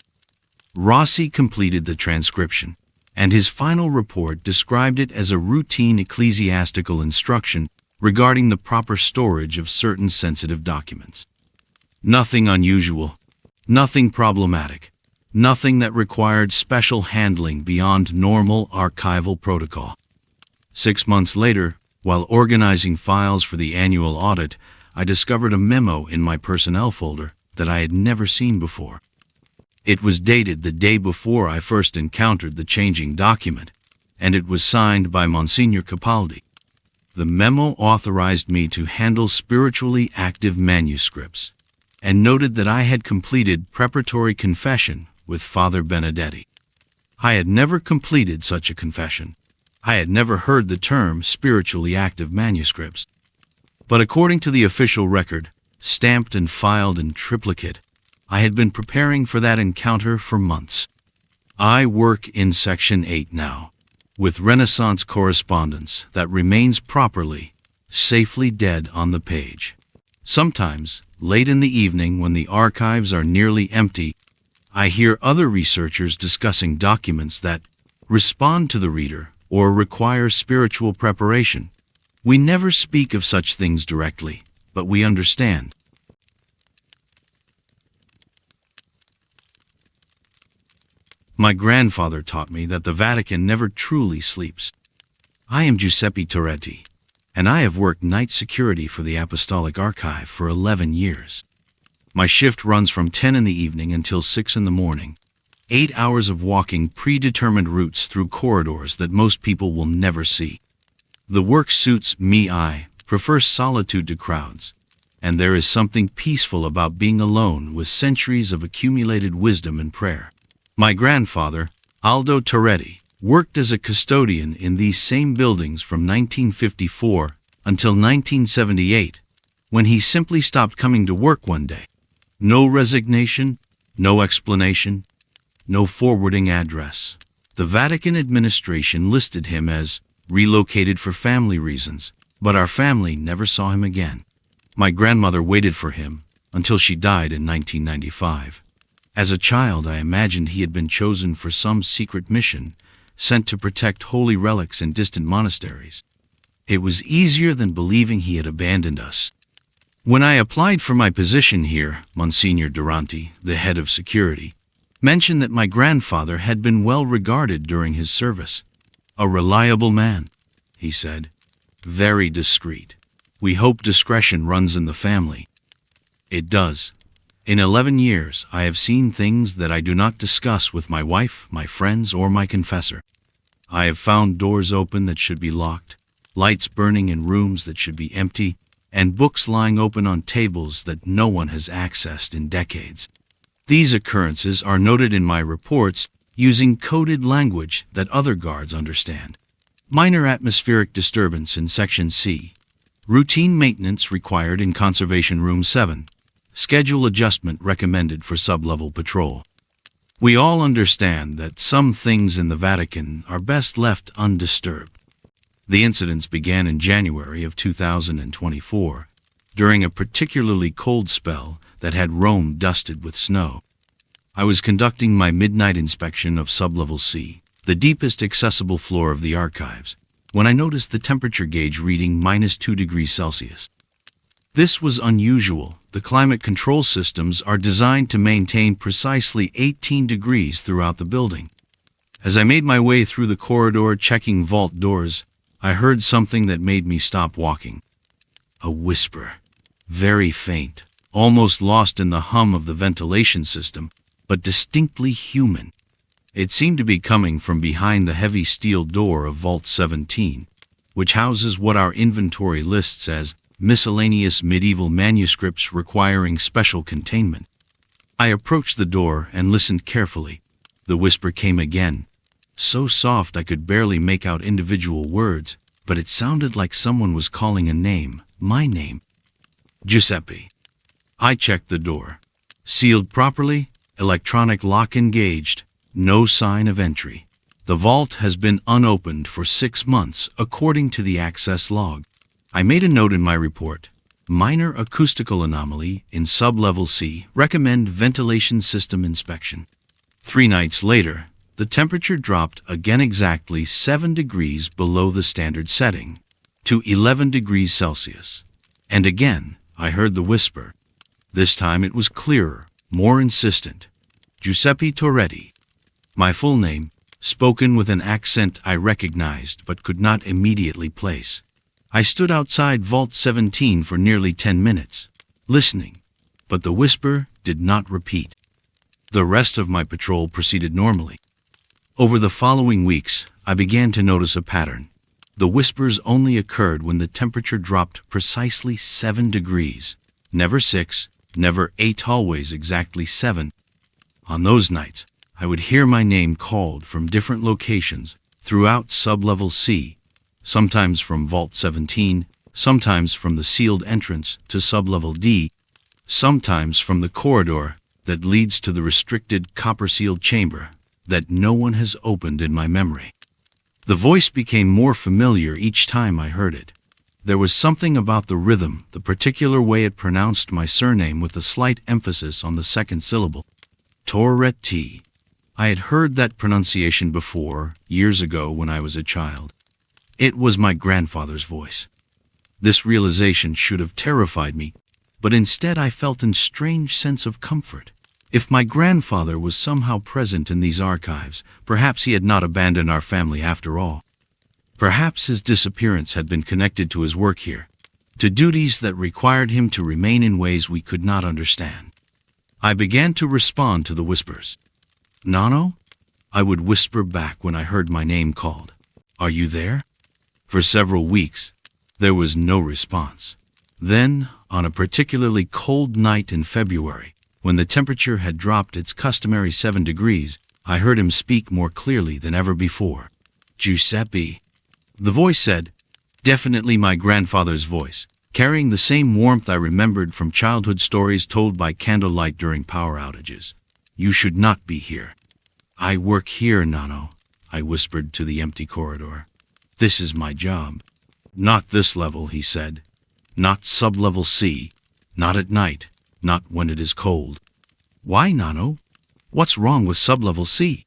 Rossi completed the transcription, and his final report described it as a routine ecclesiastical instruction regarding the proper storage of certain sensitive documents. Nothing unusual, nothing problematic, nothing that required special handling beyond normal archival protocol. 6 months later, while organizing files for the annual audit, I discovered a memo in my personnel folder that I had never seen before. It was dated the day before I first encountered the changing document, and it was signed by Monsignor Capaldi. The memo authorized me to handle spiritually active manuscripts, and noted that I had completed preparatory confession with Father Benedetti. I had never completed such a confession. I had never heard the term spiritually active manuscripts. But according to the official record, stamped and filed in triplicate, I had been preparing for that encounter for months. I work in Section 8 now, with Renaissance correspondence that remains properly, safely dead on the page. Sometimes, late in the evening when the archives are nearly empty, I hear other researchers discussing documents that respond to the reader or require spiritual preparation. We never speak of such things directly, but we understand. My grandfather taught me that the Vatican never truly sleeps. I am Giuseppe Toretti, and I have worked night security for the Apostolic Archive for 11 years. My shift runs from 10 in the evening until 6 in the morning, 8 hours of walking predetermined routes through corridors that most people will never see. The work suits me. I prefer solitude to crowds, and there is something peaceful about being alone with centuries of accumulated wisdom and prayer. My grandfather, Aldo Toretti, worked as a custodian in these same buildings from 1954 until 1978, when he simply stopped coming to work one day. No resignation, no explanation, no forwarding address. The Vatican administration listed him as relocated for family reasons, but our family never saw him again. My grandmother waited for him until she died in 1995. As a child, I imagined he had been chosen for some secret mission, sent to protect holy relics in distant monasteries. It was easier than believing he had abandoned us. When I applied for my position here, Monsignor Duranti, the head of security, mentioned that my grandfather had been well regarded during his service. A reliable man, he said. Very discreet. We hope discretion runs in the family. It does. In 11 years, I have seen things that I do not discuss with my wife, my friends, or my confessor. I have found doors open that should be locked, lights burning in rooms that should be empty, and books lying open on tables that no one has accessed in decades. These occurrences are noted in my reports using coded language that other guards understand. Minor atmospheric disturbance in Section C. Routine maintenance required in Conservation Room 7. Schedule adjustment recommended for sub-level patrol. We all understand that some things in the Vatican are best left undisturbed. The incidents began in January of 2024, during a particularly cold spell that had Rome dusted with snow. I was conducting my midnight inspection of sublevel C, the deepest accessible floor of the archives, when I noticed the temperature gauge reading -2 degrees Celsius. This was unusual. The climate control systems are designed to maintain precisely 18 degrees throughout the building. As I made my way through the corridor checking vault doors, I heard something that made me stop walking. A whisper, very faint, almost lost in the hum of the ventilation system, but distinctly human. It seemed to be coming from behind the heavy steel door of Vault 17, which houses what our inventory lists as miscellaneous medieval manuscripts requiring special containment. I approached the door and listened carefully. The whisper came again, so soft I could barely make out individual words, but it sounded like someone was calling a name, my name. Giuseppe. I checked the door. Sealed properly, electronic lock engaged, no sign of entry. The vault has been unopened for 6 months, according to the access log. I made a note in my report. Minor acoustical anomaly in sublevel C. Recommend ventilation system inspection. 3 nights later, the temperature dropped again exactly 7 degrees below the standard setting, to 11 degrees Celsius. And again, I heard the whisper. This time it was clearer, more insistent. Giuseppe Torretti. My full name, spoken with an accent I recognized but could not immediately place. I stood outside Vault 17 for nearly 10 minutes, listening, but the whisper did not repeat. The rest of my patrol proceeded normally. Over the following weeks, I began to notice a pattern. The whispers only occurred when the temperature dropped precisely 7 degrees. Never 6, never 8, always exactly 7. On those nights, I would hear my name called from different locations throughout sublevel C, sometimes from Vault 17, sometimes from the sealed entrance to sublevel D, sometimes from the corridor that leads to the restricted copper-sealed chamber that no one has opened in my memory. The voice became more familiar each time I heard it. There was something about the rhythm, the particular way it pronounced my surname with a slight emphasis on the second syllable. Torretti. I had heard that pronunciation before, years ago when I was a child. It was my grandfather's voice. This realization should have terrified me, but instead I felt a strange sense of comfort. If my grandfather was somehow present in these archives, perhaps he had not abandoned our family after all. Perhaps his disappearance had been connected to his work here, to duties that required him to remain in ways we could not understand. I began to respond to the whispers. "Nonno?" I would whisper back when I heard my name called. "Are you there?" For several weeks, there was no response. Then, on a particularly cold night in February, when the temperature had dropped its customary 7 degrees, I heard him speak more clearly than ever before. "Giuseppe." The voice said, definitely my grandfather's voice, carrying the same warmth I remembered from childhood stories told by candlelight during power outages. "You should not be here." "I work here, Nonno," I whispered to the empty corridor. "This is my job." "Not this level," he said. "Not sublevel C. Not at night. Not when it is cold." "Why, Nonno? What's wrong with sublevel C?"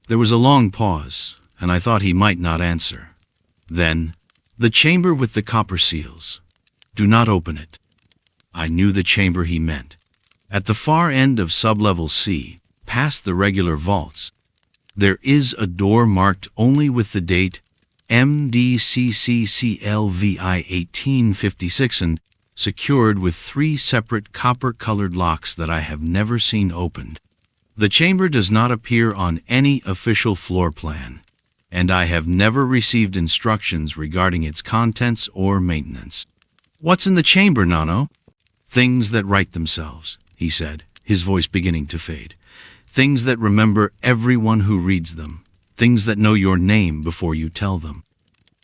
There was a long pause, and I thought he might not answer. Then, "The chamber with the copper seals. Do not open it." I knew the chamber he meant. At the far end of sublevel C, past the regular vaults, there is a door marked only with the date MDCCCLVI 1856 and secured with 3 separate copper-colored locks that I have never seen opened. The chamber does not appear on any official floor plan, and I have never received instructions regarding its contents or maintenance. "What's in the chamber, Nonno?" "Things that write themselves," he said, his voice beginning to fade. "Things that remember everyone who reads them. Things that know your name before you tell them."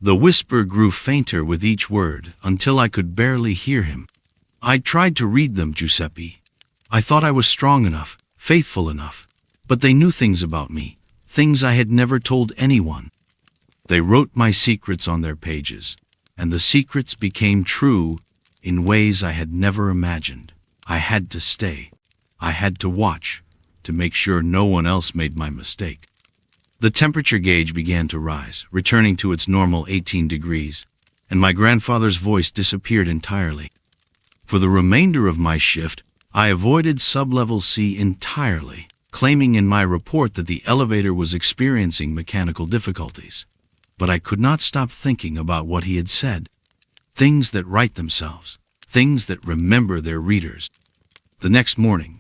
The whisper grew fainter with each word until I could barely hear him. "I tried to read them, Giuseppe. I thought I was strong enough, faithful enough. But they knew things about me, things I had never told anyone. They wrote my secrets on their pages, and the secrets became true in ways I had never imagined. I had to stay. I had to watch, to make sure no one else made my mistake. The temperature gauge began to rise, returning to its normal 18 degrees, and my grandfather's voice disappeared entirely. For the remainder of my shift, I avoided sublevel C entirely, claiming in my report that the elevator was experiencing mechanical difficulties. But I could not stop thinking about what he had said. Things that write themselves, things that remember their readers. The next morning,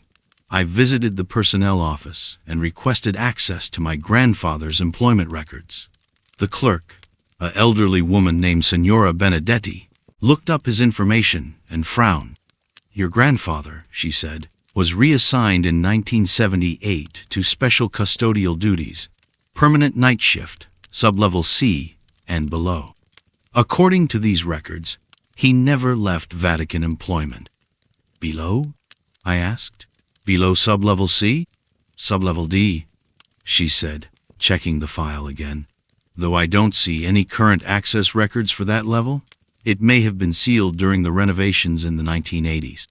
I visited the personnel office and requested access to my grandfather's employment records. The clerk, an elderly woman named Signora Benedetti, looked up his information and frowned. "Your grandfather," she said, "was reassigned in 1978 to special custodial duties, permanent night shift, sublevel C and below. According to these records, he never left Vatican employment." "Below?" I asked. "Below sublevel C? Sublevel D," she said, checking the file again. "Though I don't see any current access records for that level, it may have been sealed during the renovations in the 1980s.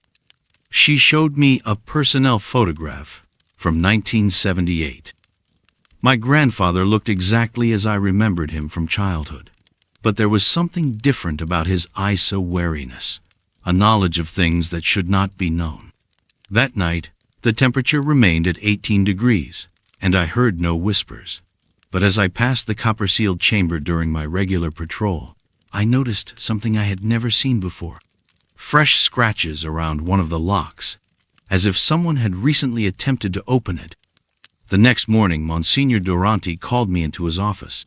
She showed me a personnel photograph from 1978. My grandfather looked exactly as I remembered him from childhood, but there was something different about his ISO wariness, a knowledge of things that should not be known. That night, the temperature remained at 18 degrees, and I heard no whispers. But as I passed the copper-sealed chamber during my regular patrol, I noticed something I had never seen before. Fresh scratches around one of the locks, as if someone had recently attempted to open it. The next morning, Monsignor Durante called me into his office.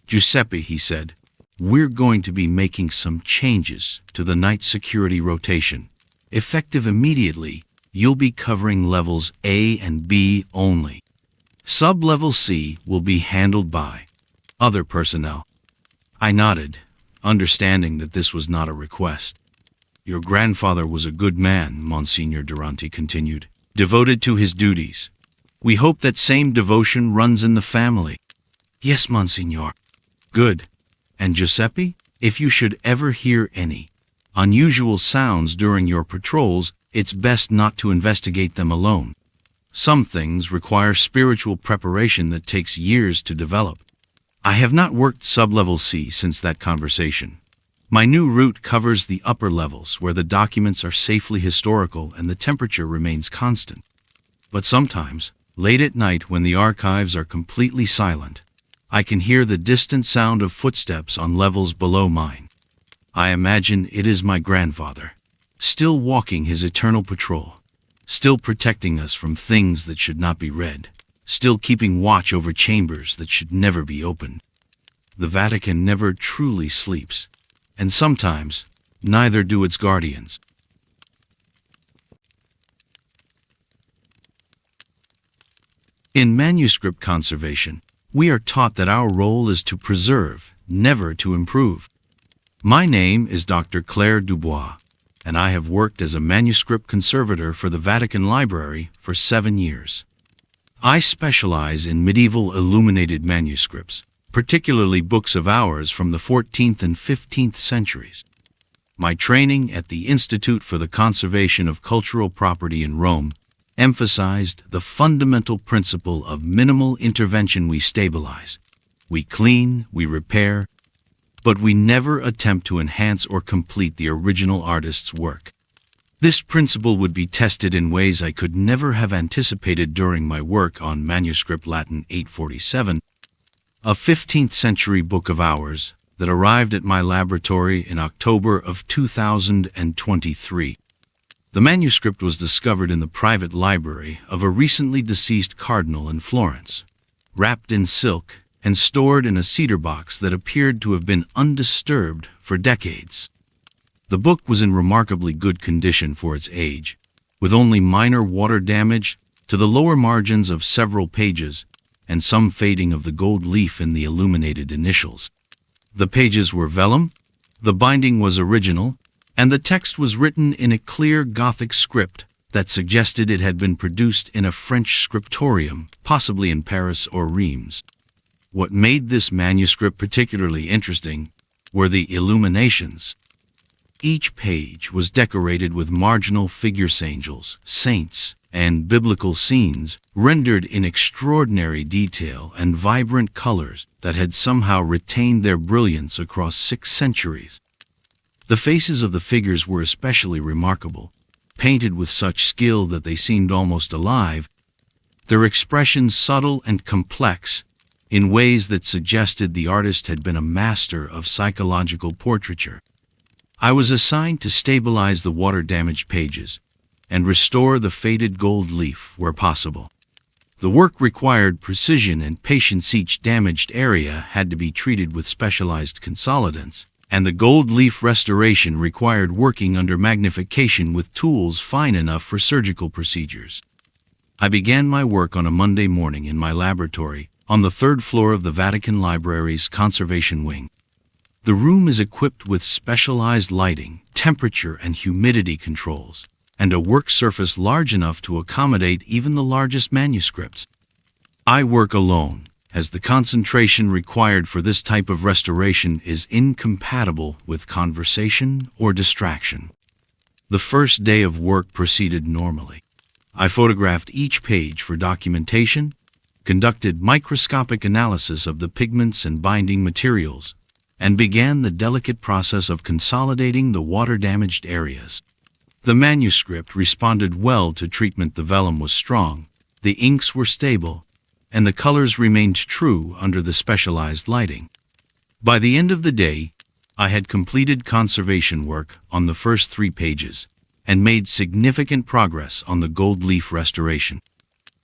"Giuseppe," he said, "we're going to be making some changes to the night security rotation. Effective immediately, you'll be covering levels A and B only. Sub-level C will be handled by other personnel." I nodded, understanding that this was not a request. "Your grandfather was a good man," Monsignor Durante continued, "devoted to his duties. We hope that same devotion runs in the family." "Yes, Monsignor." "Good. And Giuseppe, if you should ever hear any unusual sounds during your patrols, it's best not to investigate them alone. Some things require spiritual preparation that takes years to develop." I have not worked sublevel C since that conversation. My new route covers the upper levels where the documents are safely historical and the temperature remains constant. But sometimes, late at night when the archives are completely silent, I can hear the distant sound of footsteps on levels below mine. I imagine it is my grandfather, still walking his eternal patrol, still protecting us from things that should not be read, still keeping watch over chambers that should never be opened. The Vatican never truly sleeps, and sometimes neither do its guardians. In manuscript conservation, we are taught that our role is to preserve, never to improve. My name is Dr. Claire Dubois, and I have worked as a manuscript conservator for the Vatican Library for 7 years. I specialize in medieval illuminated manuscripts, particularly books of hours from the 14th and 15th centuries. My training at the Institute for the Conservation of Cultural Property in Rome emphasized the fundamental principle of minimal intervention. We stabilize, we clean, we repair, but we never attempt to enhance or complete the original artist's work. This principle would be tested in ways I could never have anticipated during my work on manuscript Latin 847, a 15th century book of hours that arrived at my laboratory in October of 2023. The manuscript was discovered in the private library of a recently deceased cardinal in Florence, wrapped in silk and stored in a cedar box that appeared to have been undisturbed for decades. The book was in remarkably good condition for its age, with only minor water damage to the lower margins of several pages and some fading of the gold leaf in the illuminated initials. The pages were vellum, the binding was original, and the text was written in a clear Gothic script that suggested it had been produced in a French scriptorium, possibly in Paris or Reims. What made this manuscript particularly interesting were the illuminations. Each page was decorated with marginal figures, angels, saints, and biblical scenes, rendered in extraordinary detail and vibrant colors that had somehow retained their brilliance across 6 centuries. The faces of the figures were especially remarkable, painted with such skill that they seemed almost alive, their expressions subtle and complex, in ways that suggested the artist had been a master of psychological portraiture. I was assigned to stabilize the water-damaged pages and restore the faded gold leaf where possible. The work required precision and patience. Each damaged area had to be treated with specialized consolidants, and the gold leaf restoration required working under magnification with tools fine enough for surgical procedures. I began my work on a Monday morning in my laboratory on the 3rd floor of the Vatican Library's conservation wing. The room is equipped with specialized lighting, temperature and humidity controls, and a work surface large enough to accommodate even the largest manuscripts. I work alone, as the concentration required for this type of restoration is incompatible with conversation or distraction. The first day of work proceeded normally. I photographed each page for documentation, conducted microscopic analysis of the pigments and binding materials, and began the delicate process of consolidating the water-damaged areas. The manuscript responded well to treatment. The vellum was strong, the inks were stable, and the colors remained true under the specialized lighting. By the end of the day, I had completed conservation work on the first 3 pages and made significant progress on the gold leaf restoration.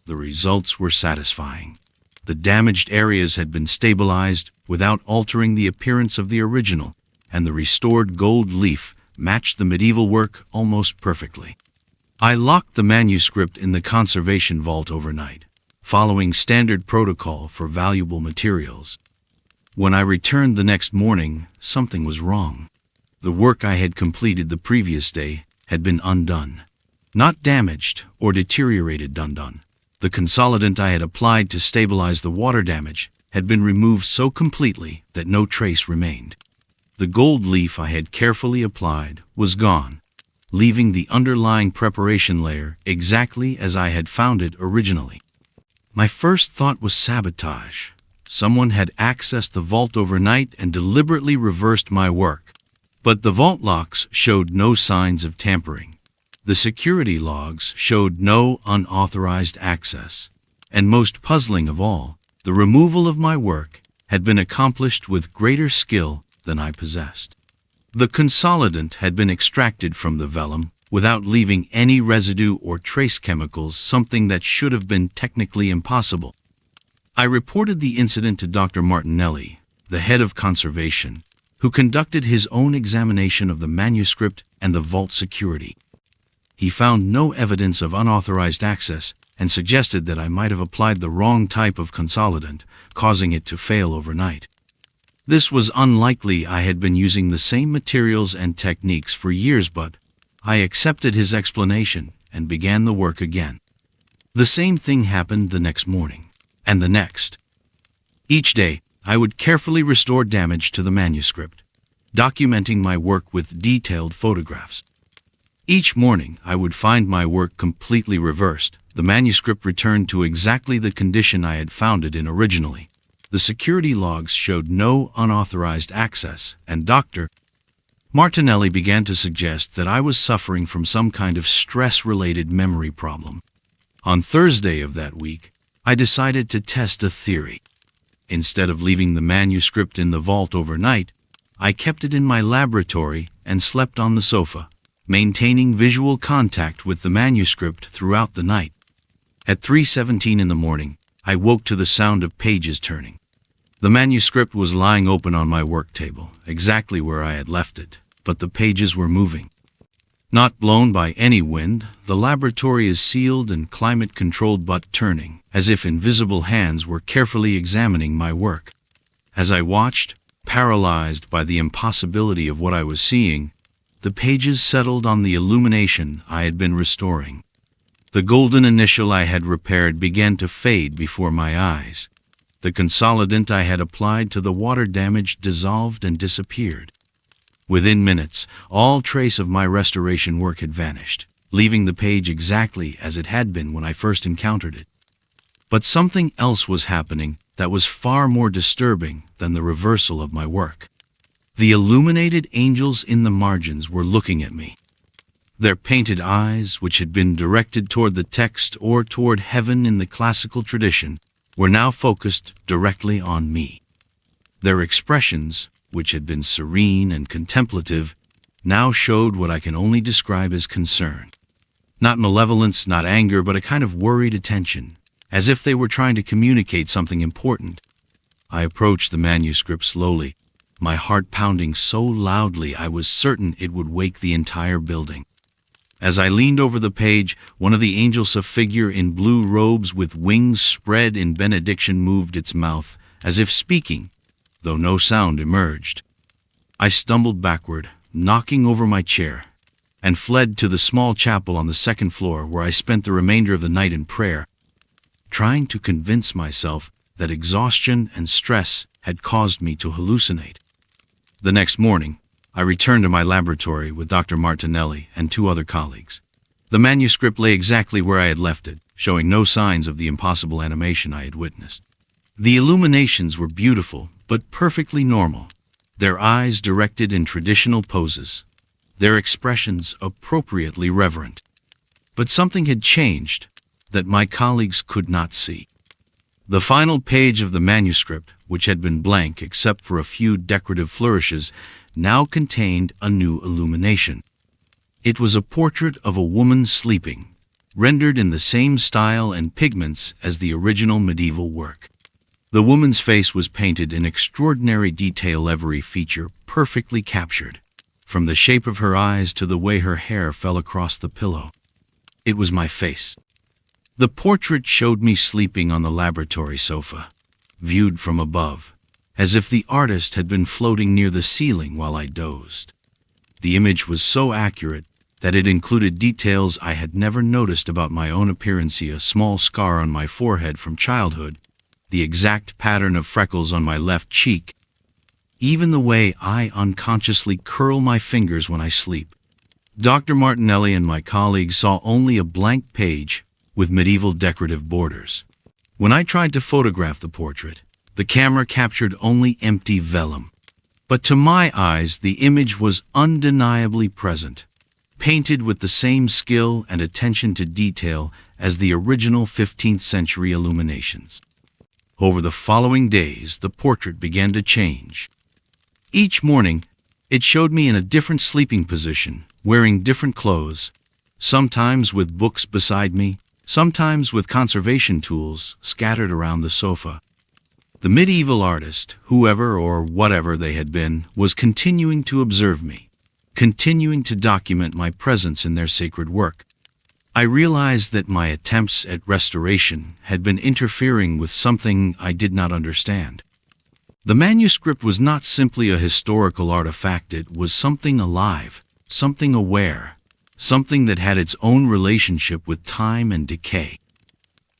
The results were satisfying. The damaged areas had been stabilized without altering the appearance of the original, and the restored gold leaf matched the medieval work almost perfectly. I locked the manuscript in the conservation vault overnight, following standard protocol for valuable materials. When I returned the next morning, something was wrong. The work I had completed the previous day had been undone. Not damaged or deteriorated, undone. The consolidant I had applied to stabilize the water damage had been removed so completely that no trace remained. The gold leaf I had carefully applied was gone, leaving the underlying preparation layer exactly as I had found it originally. My first thought was sabotage. Someone had accessed the vault overnight and deliberately reversed my work. But the vault locks showed no signs of tampering. The security logs showed no unauthorized access. And most puzzling of all, the removal of my work had been accomplished with greater skill than I possessed. The consolidant had been extracted from the vellum without leaving any residue or trace chemicals, something that should have been technically impossible. I reported the incident to Dr. Martinelli, the head of conservation, who conducted his own examination of the manuscript and the vault security. He found no evidence of unauthorized access and suggested that I might have applied the wrong type of consolidant, causing it to fail overnight. This was unlikely. I had been using the same materials and techniques for years, but I accepted his explanation and began the work again. The same thing happened the next morning, and the next. Each day, I would carefully restore damage to the manuscript, documenting my work with detailed photographs. Each morning, I would find my work completely reversed. The manuscript returned to exactly the condition I had found it in originally. The security logs showed no unauthorized access, and Dr. Martinelli began to suggest that I was suffering from some kind of stress-related memory problem. On Thursday of that week, I decided to test a theory. Instead of leaving the manuscript in the vault overnight, I kept it in my laboratory and slept on the sofa, maintaining visual contact with the manuscript throughout the night. At 3:17 in the morning, I woke to the sound of pages turning. The manuscript was lying open on my work table, exactly where I had left it, but the pages were moving. Not blown by any wind, the laboratory is sealed and climate-controlled, but turning, as if invisible hands were carefully examining my work. As I watched, paralyzed by the impossibility of what I was seeing, the pages settled on the illumination I had been restoring. The golden initial I had repaired began to fade before my eyes. The consolidant I had applied to the water damage dissolved and disappeared. Within minutes, all trace of my restoration work had vanished, leaving the page exactly as it had been when I first encountered it. But something else was happening that was far more disturbing than the reversal of my work. The illuminated angels in the margins were looking at me. Their painted eyes, which had been directed toward the text or toward heaven in the classical tradition, were now focused directly on me. Their expressions, which had been serene and contemplative, now showed what I can only describe as concern. Not malevolence, not anger, but a kind of worried attention, as if they were trying to communicate something important. I approached the manuscript slowly, my heart pounding so loudly I was certain it would wake the entire building. As I leaned over the page, one of the angels, a figure in blue robes with wings spread in benediction, moved its mouth, as if speaking, though no sound emerged. I stumbled backward, knocking over my chair, and fled to the small chapel on the second floor where I spent the remainder of the night in prayer, trying to convince myself that exhaustion and stress had caused me to hallucinate. The next morning, I returned to my laboratory with Dr. Martinelli and 2 other colleagues. The manuscript lay exactly where I had left it, showing no signs of the impossible animation I had witnessed. The illuminations were beautiful, but perfectly normal, their eyes directed in traditional poses, their expressions appropriately reverent. But something had changed that my colleagues could not see. The final page of the manuscript, which had been blank except for a few decorative flourishes, now contained a new illumination. It was a portrait of a woman sleeping, rendered in the same style and pigments as the original medieval work. The woman's face was painted in extraordinary detail, every feature perfectly captured, from the shape of her eyes to the way her hair fell across the pillow. It was my face. The portrait showed me sleeping on the laboratory sofa, viewed from above, as if the artist had been floating near the ceiling while I dozed. The image was so accurate that it included details I had never noticed about my own appearance: a small scar on my forehead from childhood, the exact pattern of freckles on my left cheek, even the way I unconsciously curl my fingers when I sleep. Dr. Martinelli and my colleagues saw only a blank page with medieval decorative borders. When I tried to photograph the portrait, the camera captured only empty vellum. But to my eyes, the image was undeniably present, painted with the same skill and attention to detail as the original 15th century illuminations. Over the following days, the portrait began to change. Each morning, it showed me in a different sleeping position, wearing different clothes, sometimes with books beside me, sometimes with conservation tools scattered around the sofa. The medieval artist, whoever or whatever they had been, was continuing to observe me, continuing to document my presence in their sacred work. I realized that my attempts at restoration had been interfering with something I did not understand. The manuscript was not simply a historical artifact, it was something alive, something aware, something that had its own relationship with time and decay.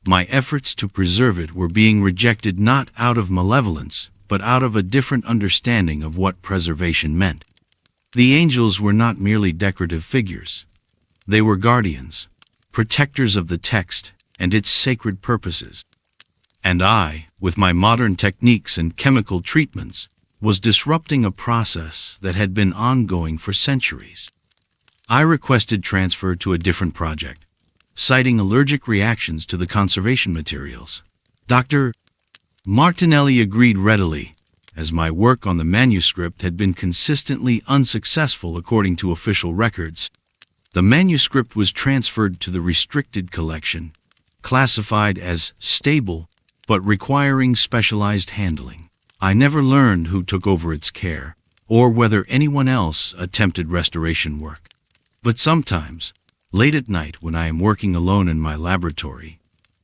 My efforts to preserve it were being rejected not out of malevolence, but out of a different understanding of what preservation meant. The angels were not merely decorative figures. They were guardians, protectors of the text and its sacred purposes. And I, with my modern techniques and chemical treatments, was disrupting a process that had been ongoing for centuries. I requested transfer to a different project, citing allergic reactions to the conservation materials. Dr. Martinelli agreed readily, as my work on the manuscript had been consistently unsuccessful according to official records. The manuscript was transferred to the restricted collection, classified as stable but requiring specialized handling. I never learned who took over its care, or whether anyone else attempted restoration work. But sometimes, late at night when I am working alone in my laboratory,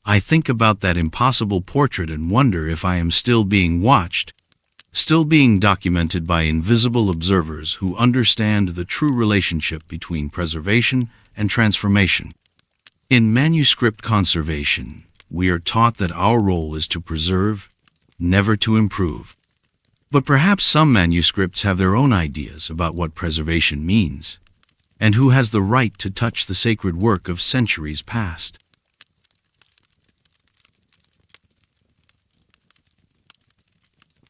I think about that impossible portrait and wonder if I am still being watched, still being documented by invisible observers who understand the true relationship between preservation and transformation. In manuscript conservation, we are taught that our role is to preserve, never to improve. But perhaps some manuscripts have their own ideas about what preservation means, and who has the right to touch the sacred work of centuries past.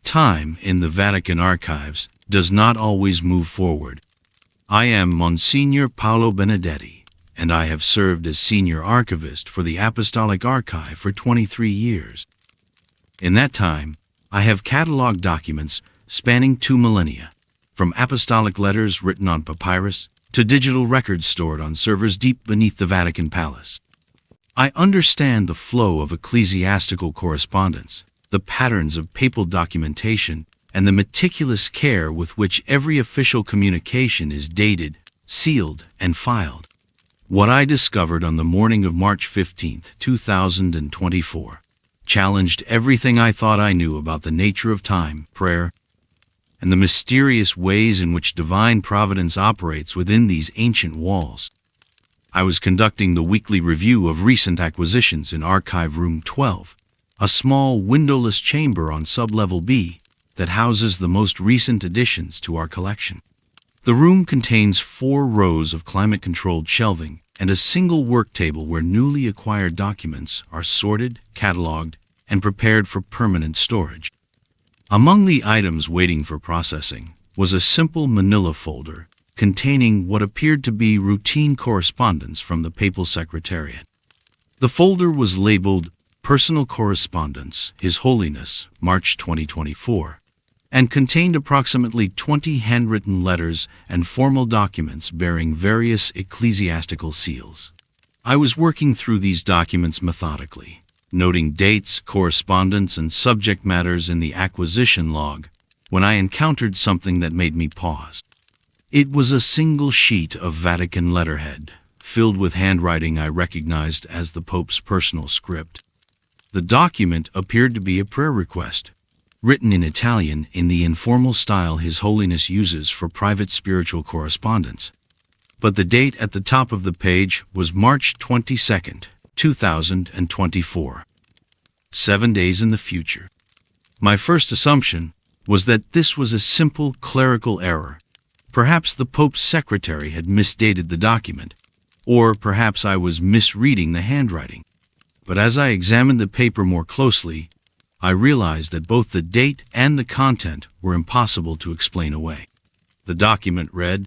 Time in the Vatican Archives does not always move forward. I am Monsignor Paolo Benedetti, and I have served as Senior Archivist for the Apostolic Archive for 23 years. In that time, I have cataloged documents spanning 2 millennia, from apostolic letters written on papyrus to digital records stored on servers deep beneath the Vatican Palace. I understand the flow of ecclesiastical correspondence, the patterns of papal documentation, and the meticulous care with which every official communication is dated, sealed, and filed. What I discovered on the morning of March 15, 2024, challenged everything I thought I knew about the nature of time, prayer, and the mysterious ways in which divine providence operates within these ancient walls. I was conducting the weekly review of recent acquisitions in Archive Room 12, a small windowless chamber on sublevel B that houses the most recent additions to our collection. The room contains 4 rows of climate-controlled shelving and a single work table where newly acquired documents are sorted, cataloged, and prepared for permanent storage. Among the items waiting for processing was a simple manila folder containing what appeared to be routine correspondence from the Papal Secretariat. The folder was labeled Personal Correspondence, His Holiness, March 2024, and contained approximately 20 handwritten letters and formal documents bearing various ecclesiastical seals. I was working through these documents methodically, noting dates, correspondence, and subject matters in the acquisition log, when I encountered something that made me pause. It was a single sheet of Vatican letterhead, filled with handwriting I recognized as the Pope's personal script. The document appeared to be a prayer request, written in Italian in the informal style His Holiness uses for private spiritual correspondence. But the date at the top of the page was March 22, 2024. 7 days in the future. My first assumption was that this was a simple clerical error. Perhaps the Pope's secretary had misdated the document, or perhaps I was misreading the handwriting. But as I examined the paper more closely, I realized that both the date and the content were impossible to explain away. The document read,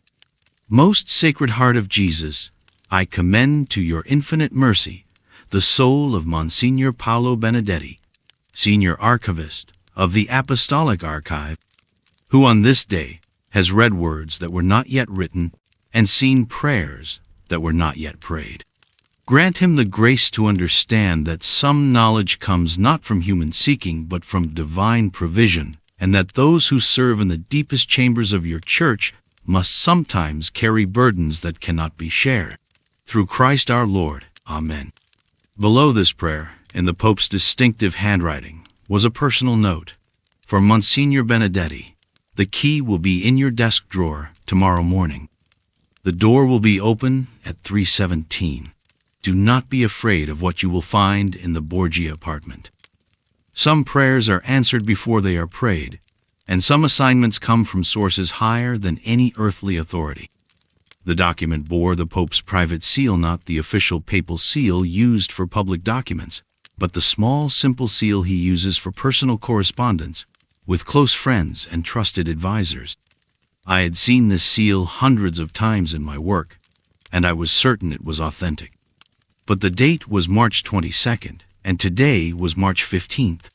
Most Sacred Heart of Jesus, I commend to your infinite mercy the soul of Monsignor Paolo Benedetti, Senior Archivist of the Apostolic Archive, who on this day has read words that were not yet written and seen prayers that were not yet prayed. Grant him the grace to understand that some knowledge comes not from human seeking but from divine provision, and that those who serve in the deepest chambers of your church must sometimes carry burdens that cannot be shared. Through Christ our Lord. Amen. Below this prayer, in the Pope's distinctive handwriting, was a personal note. For Monsignor Benedetti, the key will be in your desk drawer tomorrow morning. The door will be open at 3:17. Do not be afraid of what you will find in the Borgia apartment. Some prayers are answered before they are prayed, and some assignments come from sources higher than any earthly authority. The document bore the Pope's private seal, not the official papal seal used for public documents, but the small, simple seal he uses for personal correspondence with close friends and trusted advisors. I had seen this seal hundreds of times in my work, and I was certain it was authentic. But the date was March 22nd, and today was March 15th.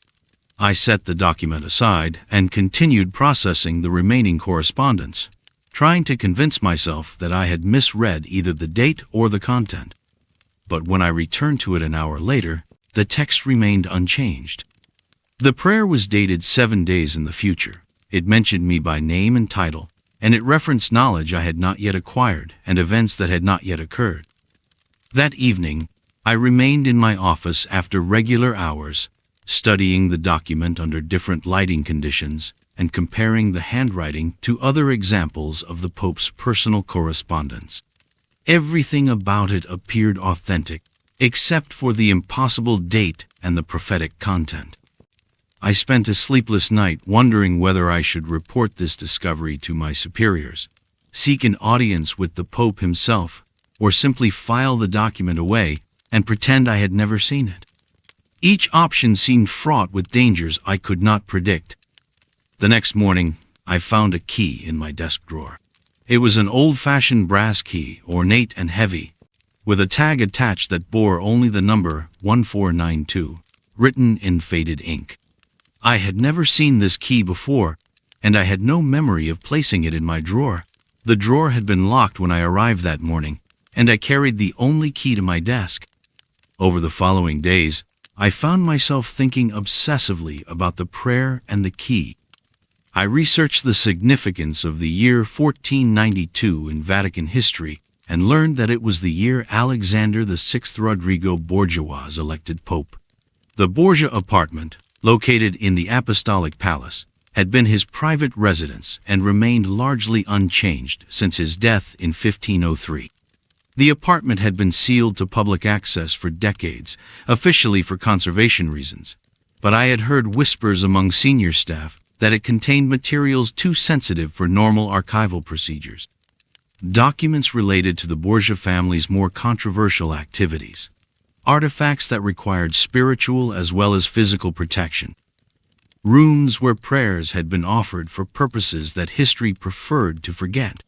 I set the document aside and continued processing the remaining correspondence, trying to convince myself that I had misread either the date or the content. But when I returned to it an hour later, the text remained unchanged. The prayer was dated 7 days in the future. It mentioned me by name and title, and it referenced knowledge I had not yet acquired and events that had not yet occurred. That evening, I remained in my office after regular hours, studying the document under different lighting conditions and comparing the handwriting to other examples of the Pope's personal correspondence. Everything about it appeared authentic, except for the impossible date and the prophetic content. I spent a sleepless night wondering whether I should report this discovery to my superiors, seek an audience with the Pope himself, or simply file the document away and pretend I had never seen it. Each option seemed fraught with dangers I could not predict. The next morning, I found a key in my desk drawer. It was an old-fashioned brass key, ornate and heavy, with a tag attached that bore only the number 1492, written in faded ink. I had never seen this key before, and I had no memory of placing it in my drawer. The drawer had been locked when I arrived that morning, and I carried the only key to my desk. Over the following days, I found myself thinking obsessively about the prayer and the key. I researched the significance of the year 1492 in Vatican history and learned that it was the year Alexander VI Rodrigo Borgia was elected Pope. The Borgia apartment, located in the Apostolic Palace, had been his private residence and remained largely unchanged since his death in 1503. The apartment had been sealed to public access for decades, officially for conservation reasons, but I had heard whispers among senior staff that it contained materials too sensitive for normal archival procedures. Documents related to the Borgia family's more controversial activities. Artifacts that required spiritual as well as physical protection. Rooms where prayers had been offered for purposes that history preferred to forget.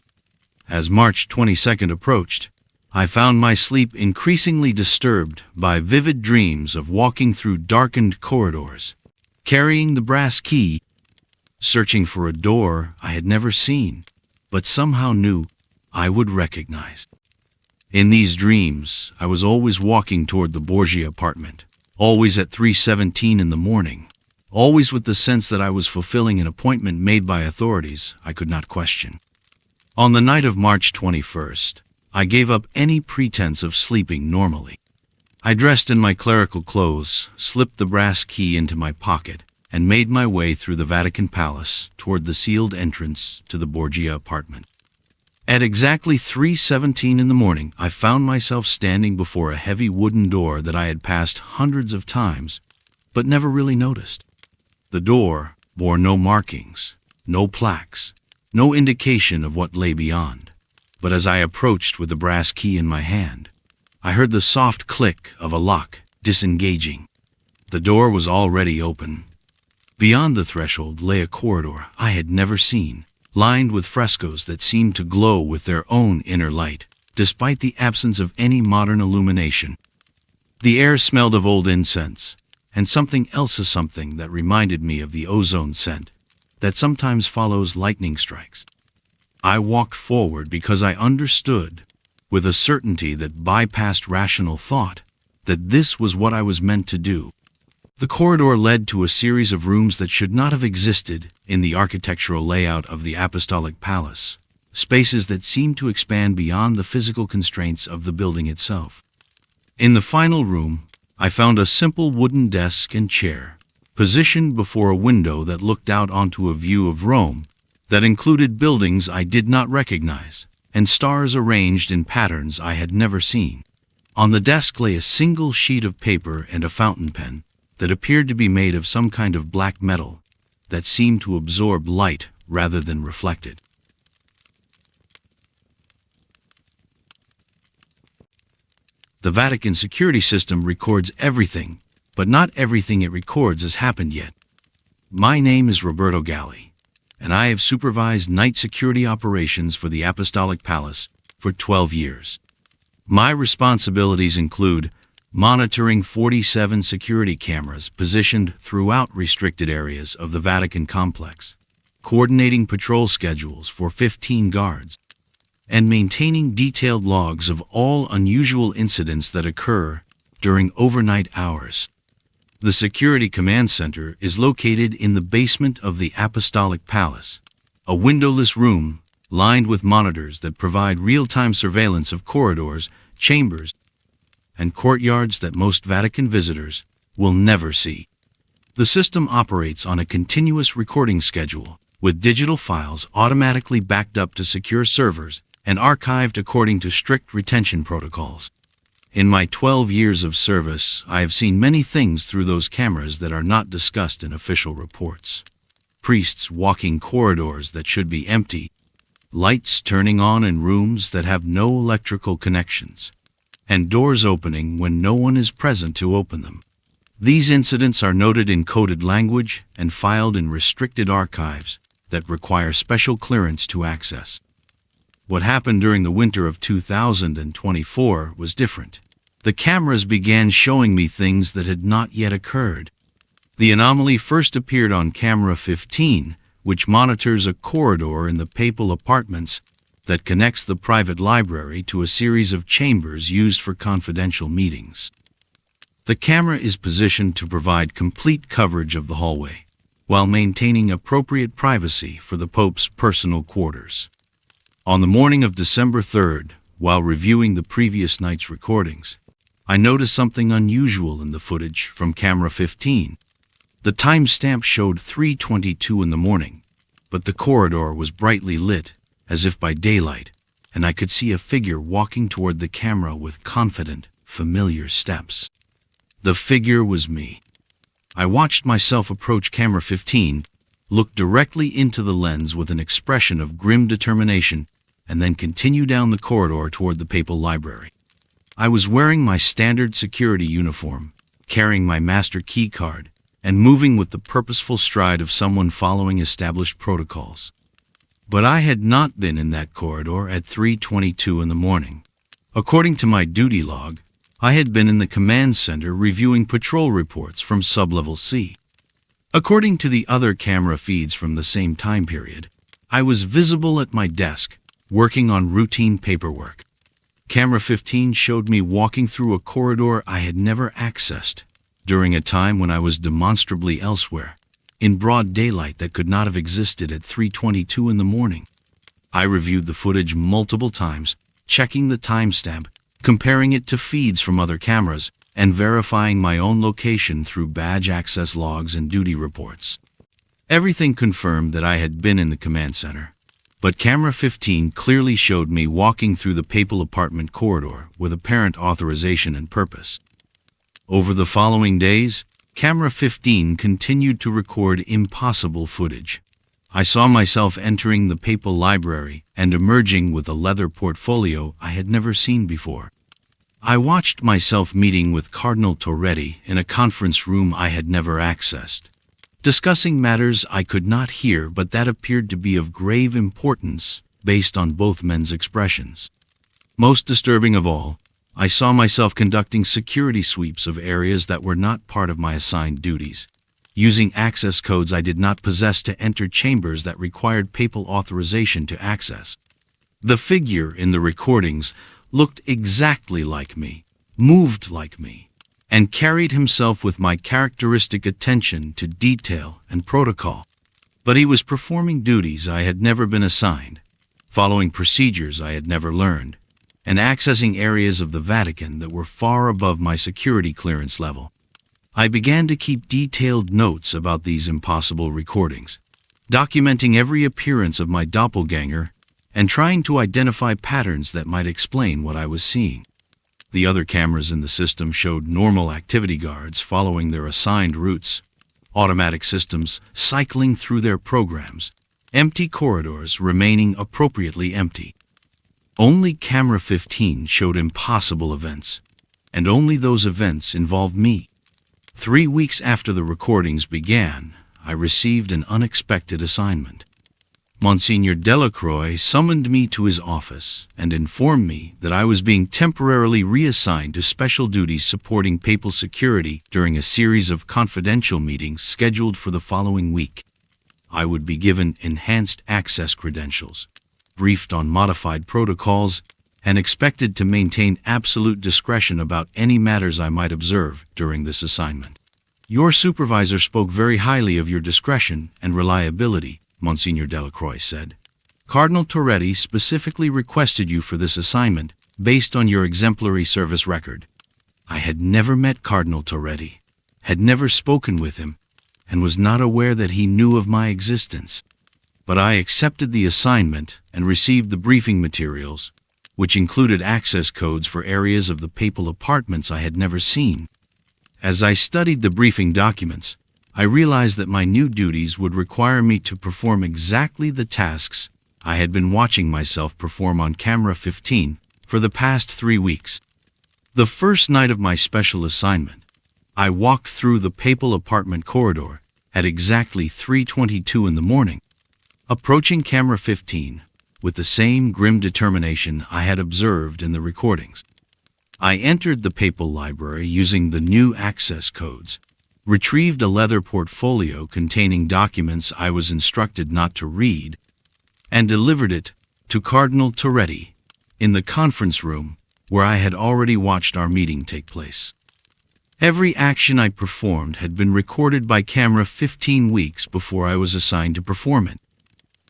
As March 22nd approached, I found my sleep increasingly disturbed by vivid dreams of walking through darkened corridors, carrying the brass key, searching for a door I had never seen, but somehow knew I would recognize. In these dreams, I was always walking toward the Borgia apartment, always at 3:17 in the morning, always with the sense that I was fulfilling an appointment made by authorities I could not question. On the night of March 21st, I gave up any pretense of sleeping normally. I dressed in my clerical clothes, slipped the brass key into my pocket, and made my way through the Vatican Palace toward the sealed entrance to the Borgia apartment. At exactly 3:17 in the morning, I found myself standing before a heavy wooden door that I had passed hundreds of times, but never really noticed. The door bore no markings, no plaques, no indication of what lay beyond. But as I approached with the brass key in my hand, I heard the soft click of a lock disengaging. The door was already open. Beyond the threshold lay a corridor I had never seen, lined with frescoes that seemed to glow with their own inner light, despite the absence of any modern illumination. The air smelled of old incense, and something else is something that reminded me of the ozone scent that sometimes follows lightning strikes. I walked forward because I understood, with a certainty that bypassed rational thought, that this was what I was meant to do. The corridor led to a series of rooms that should not have existed in the architectural layout of the Apostolic Palace, spaces that seemed to expand beyond the physical constraints of the building itself. In the final room, I found a simple wooden desk and chair, positioned before a window that looked out onto a view of Rome that included buildings I did not recognize, and stars arranged in patterns I had never seen. On the desk lay a single sheet of paper and a fountain pen that appeared to be made of some kind of black metal that seemed to absorb light rather than reflect it. The Vatican security system records everything, but not everything it records has happened yet. My name is Roberto Galli, and I have supervised night security operations for the Apostolic Palace for 12 years. My responsibilities include monitoring 47 security cameras positioned throughout restricted areas of the Vatican complex, coordinating patrol schedules for 15 guards, and maintaining detailed logs of all unusual incidents that occur during overnight hours. The Security Command Center is located in the basement of the Apostolic Palace, a windowless room lined with monitors that provide real-time surveillance of corridors, chambers, and courtyards that most Vatican visitors will never see. The system operates on a continuous recording schedule, with digital files automatically backed up to secure servers and archived according to strict retention protocols. In my 12 years of service, I have seen many things through those cameras that are not discussed in official reports. Priests walking corridors that should be empty, lights turning on in rooms that have no electrical connections, and doors opening when no one is present to open them. These incidents are noted in coded language and filed in restricted archives that require special clearance to access. What happened during the winter of 2024 was different. The cameras began showing me things that had not yet occurred. The anomaly first appeared on camera 15, which monitors a corridor in the papal apartments that connects the private library to a series of chambers used for confidential meetings. The camera is positioned to provide complete coverage of the hallway, while maintaining appropriate privacy for the Pope's personal quarters. On the morning of December 3rd, while reviewing the previous night's recordings, I noticed something unusual in the footage from camera 15. The timestamp showed 3:22 in the morning, but the corridor was brightly lit, as if by daylight, and I could see a figure walking toward the camera with confident, familiar steps. The figure was me. I watched myself approach camera 15, look directly into the lens with an expression of grim determination, and then continue down the corridor toward the papal library. I was wearing my standard security uniform, carrying my master key card, and moving with the purposeful stride of someone following established protocols. But I had not been in that corridor at 3:22 in the morning. According to my duty log, I had been in the command center reviewing patrol reports from sublevel C. According to the other camera feeds from the same time period, I was visible at my desk, working on routine paperwork. Camera 15 showed me walking through a corridor I had never accessed, during a time when I was demonstrably elsewhere, in broad daylight that could not have existed at 3:22 in the morning. I reviewed the footage multiple times, checking the timestamp, comparing it to feeds from other cameras, and verifying my own location through badge access logs and duty reports. Everything confirmed that I had been in the command center, but camera 15 clearly showed me walking through the papal apartment corridor with apparent authorization and purpose. Over the following days, camera 15 continued to record impossible footage. I saw myself entering the papal library and emerging with a leather portfolio I had never seen before. I watched myself meeting with Cardinal Torretti in a conference room I had never accessed, discussing matters I could not hear but that appeared to be of grave importance based on both men's expressions. Most disturbing of all, I saw myself conducting security sweeps of areas that were not part of my assigned duties, using access codes I did not possess to enter chambers that required papal authorization to access. The figure in the recordings looked exactly like me, moved like me, and carried himself with my characteristic attention to detail and protocol. But he was performing duties I had never been assigned, following procedures I had never learned, and accessing areas of the Vatican that were far above my security clearance level. I began to keep detailed notes about these impossible recordings, documenting every appearance of my doppelganger and trying to identify patterns that might explain what I was seeing. The other cameras in the system showed normal activity guards following their assigned routes, automatic systems cycling through their programs, empty corridors remaining appropriately empty. Only camera 15 showed impossible events, and only those events involved me. 3 weeks after the recordings began, I received an unexpected assignment. Monsignor Delacroix summoned me to his office and informed me that I was being temporarily reassigned to special duties supporting papal security during a series of confidential meetings scheduled for the following week. I would be given enhanced access credentials, briefed on modified protocols, and expected to maintain absolute discretion about any matters I might observe during this assignment. Your supervisor spoke very highly of your discretion and reliability, Monsignor Delacroix said. Cardinal Torretti specifically requested you for this assignment based on your exemplary service record. I had never met Cardinal Torretti, had never spoken with him, and was not aware that he knew of my existence. But I accepted the assignment and received the briefing materials, which included access codes for areas of the papal apartments I had never seen. As I studied the briefing documents, I realized that my new duties would require me to perform exactly the tasks I had been watching myself perform on camera 15 for the past 3 weeks. The first night of my special assignment, I walked through the papal apartment corridor at exactly 3:22 in the morning, approaching camera 15 with the same grim determination I had observed in the recordings. I entered the papal library using the new access codes, retrieved a leather portfolio containing documents I was instructed not to read, and delivered it to Cardinal Torretti in the conference room where I had already watched our meeting take place. Every action I performed had been recorded by camera 15 weeks before I was assigned to perform it.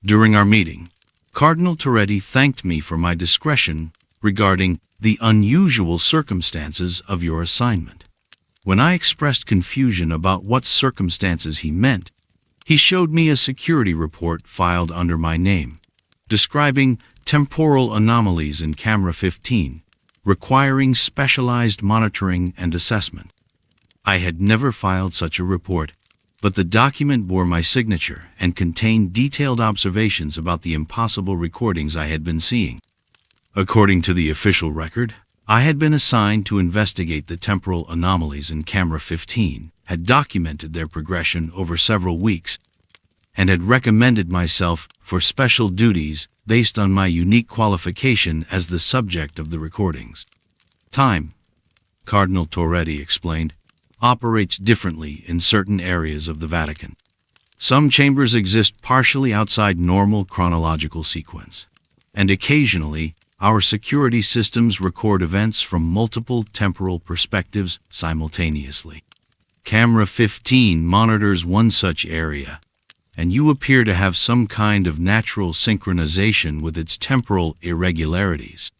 During our meeting, Cardinal Torretti thanked me for my discretion regarding the unusual circumstances of your assignment. When I expressed confusion about what circumstances he meant, he showed me a security report filed under my name, describing temporal anomalies in camera 15, requiring specialized monitoring and assessment. I had never filed such a report, but the document bore my signature and contained detailed observations about the impossible recordings I had been seeing. According to the official record, I had been assigned to investigate the temporal anomalies in camera 15, had documented their progression over several weeks, and had recommended myself for special duties based on my unique qualification as the subject of the recordings. Time, Cardinal Torretti explained, operates differently in certain areas of the Vatican. Some chambers exist partially outside normal chronological sequence, and occasionally our security systems record events from multiple temporal perspectives simultaneously. Camera 15 monitors one such area, and you appear to have some kind of natural synchronization with its temporal irregularities.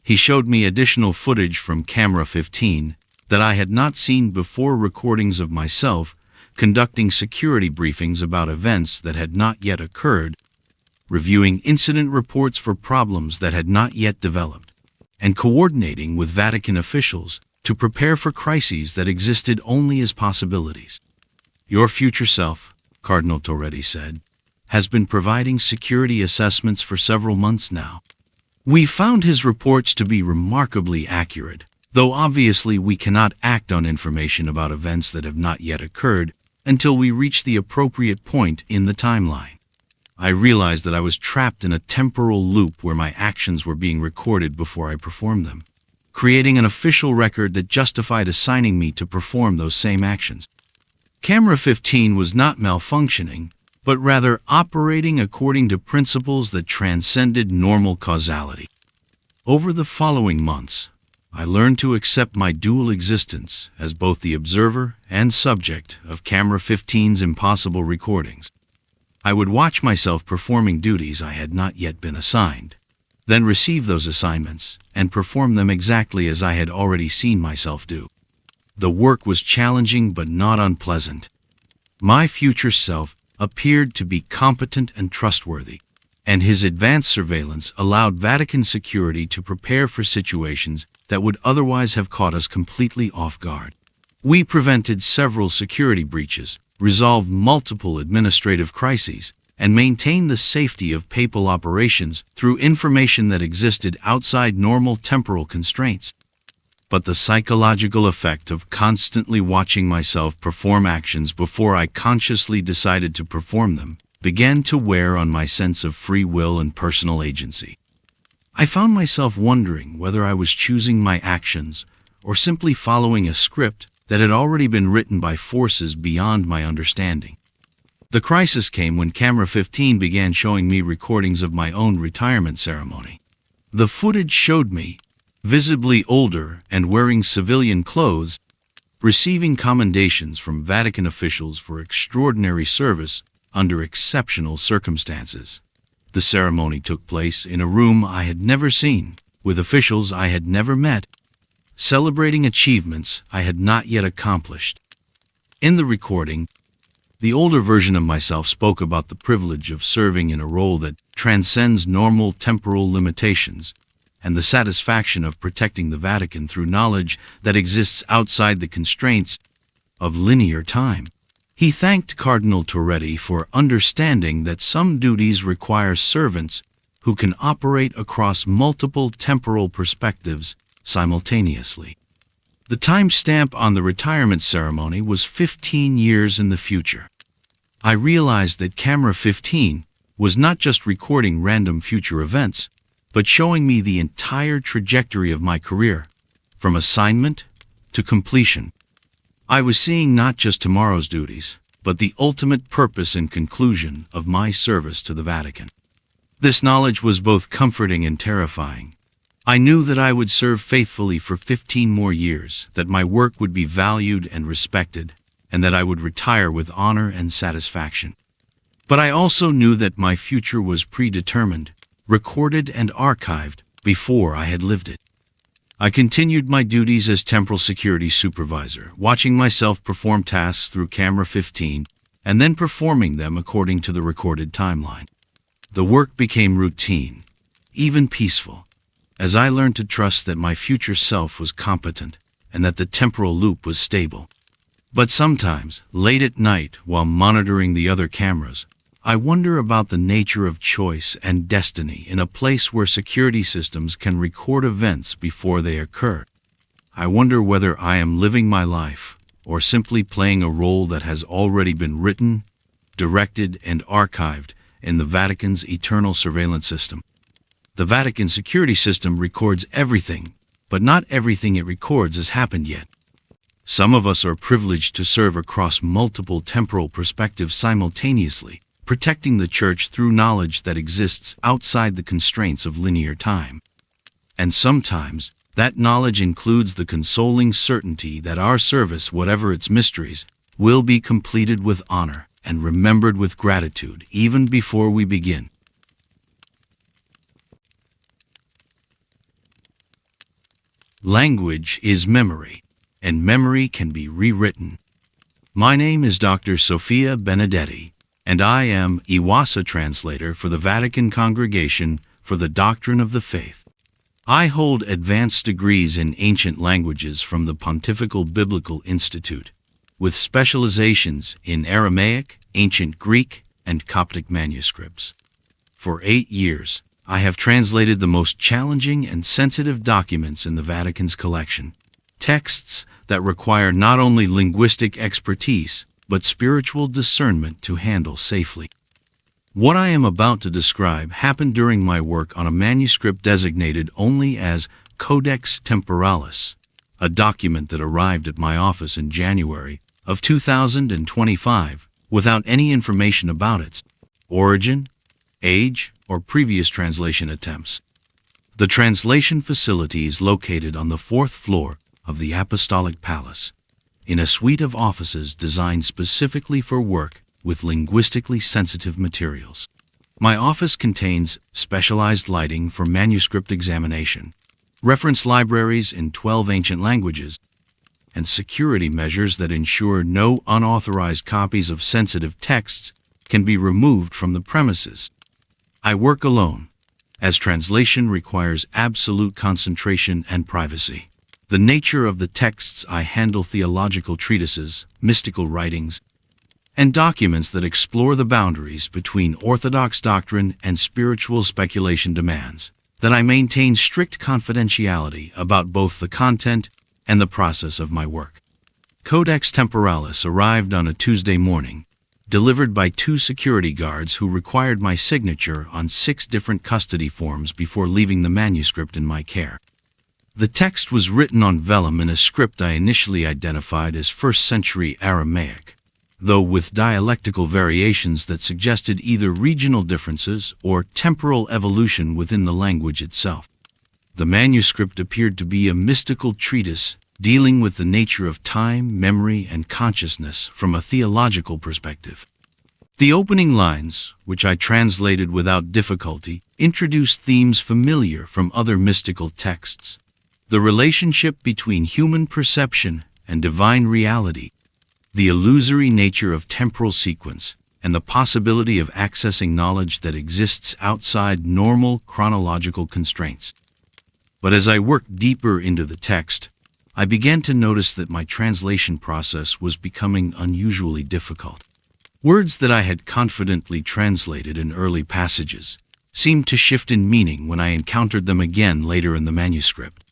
He showed me additional footage from camera 15 that I had not seen before, recordings of myself conducting security briefings about events that had not yet occurred, reviewing incident reports for problems that had not yet developed, and coordinating with Vatican officials to prepare for crises that existed only as possibilities. Your future self, Cardinal Torretti said, has been providing security assessments for several months now. We found his reports to be remarkably accurate, though obviously we cannot act on information about events that have not yet occurred until we reach the appropriate point in the timeline. I realized that I was trapped in a temporal loop where my actions were being recorded before I performed them, creating an official record that justified assigning me to perform those same actions. Camera 15 was not malfunctioning, but rather operating according to principles that transcended normal causality. Over the following months, I learned to accept my dual existence as both the observer and subject of camera 15's impossible recordings. I would watch myself performing duties I had not yet been assigned, then receive those assignments and perform them exactly as I had already seen myself do. The work was challenging but not unpleasant. My future self appeared to be competent and trustworthy, and his advanced surveillance allowed Vatican security to prepare for situations that would otherwise have caught us completely off guard. We prevented several security breaches, resolved multiple administrative crises, and maintained the safety of papal operations through information that existed outside normal temporal constraints. But the psychological effect of constantly watching myself perform actions before I consciously decided to perform them began to wear on my sense of free will and personal agency. I found myself wondering whether I was choosing my actions or simply following a script that had already been written by forces beyond my understanding. The crisis came when camera 15 began showing me recordings of my own retirement ceremony. The footage showed me, visibly older and wearing civilian clothes, receiving commendations from Vatican officials for extraordinary service under exceptional circumstances. The ceremony took place in a room I had never seen, with officials I had never met, celebrating achievements I had not yet accomplished. In the recording, the older version of myself spoke about the privilege of serving in a role that transcends normal temporal limitations and the satisfaction of protecting the Vatican through knowledge that exists outside the constraints of linear time. He thanked Cardinal Torretti for understanding that some duties require servants who can operate across multiple temporal perspectives simultaneously. The timestamp on the retirement ceremony was 15 years in the future. I realized that camera 15 was not just recording random future events, but showing me the entire trajectory of my career, from assignment to completion. I was seeing not just tomorrow's duties, but the ultimate purpose and conclusion of my service to the Vatican. This knowledge was both comforting and terrifying. I knew that I would serve faithfully for 15 more years, that my work would be valued and respected, and that I would retire with honor and satisfaction. But I also knew that my future was predetermined, recorded and archived before I had lived it. I continued my duties as temporal security supervisor, watching myself perform tasks through camera 15 and then performing them according to the recorded timeline. The work became routine, even peaceful, as I learned to trust that my future self was competent and that the temporal loop was stable. But sometimes, late at night, while monitoring the other cameras, I wonder about the nature of choice and destiny in a place where security systems can record events before they occur. I wonder whether I am living my life or simply playing a role that has already been written, directed, and archived in the Vatican's eternal surveillance system. The Vatican security system records everything, but not everything it records has happened yet. Some of us are privileged to serve across multiple temporal perspectives simultaneously, protecting the Church through knowledge that exists outside the constraints of linear time. And sometimes, that knowledge includes the consoling certainty that our service, whatever its mysteries, will be completed with honor and remembered with gratitude even before we begin. Language is memory, and memory can be rewritten. My name is Dr. Sofia Benedetti, and I am Iwasa Translator for the Vatican Congregation for the Doctrine of the Faith. I hold advanced degrees in ancient languages from the Pontifical Biblical Institute, with specializations in Aramaic, Ancient Greek, and Coptic manuscripts. For 8 years, I have translated the most challenging and sensitive documents in the Vatican's collection, texts that require not only linguistic expertise, but spiritual discernment to handle safely. What I am about to describe happened during my work on a manuscript designated only as Codex Temporalis, a document that arrived at my office in January of 2025 without any information about its origin, age, or previous translation attempts. The translation facility is located on the 4th floor of the Apostolic Palace, in a suite of offices designed specifically for work with linguistically sensitive materials. My office contains specialized lighting for manuscript examination, reference libraries in 12 ancient languages, and security measures that ensure no unauthorized copies of sensitive texts can be removed from the premises. I work alone, as translation requires absolute concentration and privacy. The nature of the texts I handle: theological treatises, mystical writings, and documents that explore the boundaries between orthodox doctrine and spiritual speculation demands that I maintain strict confidentiality about both the content and the process of my work. Codex Temporalis arrived on a Tuesday morning, delivered by 2 security guards who required my signature on 6 different custody forms before leaving the manuscript in my care. The text was written on vellum in a script I initially identified as 1st century Aramaic, though with dialectical variations that suggested either regional differences or temporal evolution within the language itself. The manuscript appeared to be a mystical treatise dealing with the nature of time, memory, and consciousness from a theological perspective. The opening lines, which I translated without difficulty, introduced themes familiar from other mystical texts: the relationship between human perception and divine reality, the illusory nature of temporal sequence, and the possibility of accessing knowledge that exists outside normal chronological constraints. But as I worked deeper into the text, I began to notice that my translation process was becoming unusually difficult. Words that I had confidently translated in early passages seemed to shift in meaning when I encountered them again later in the manuscript.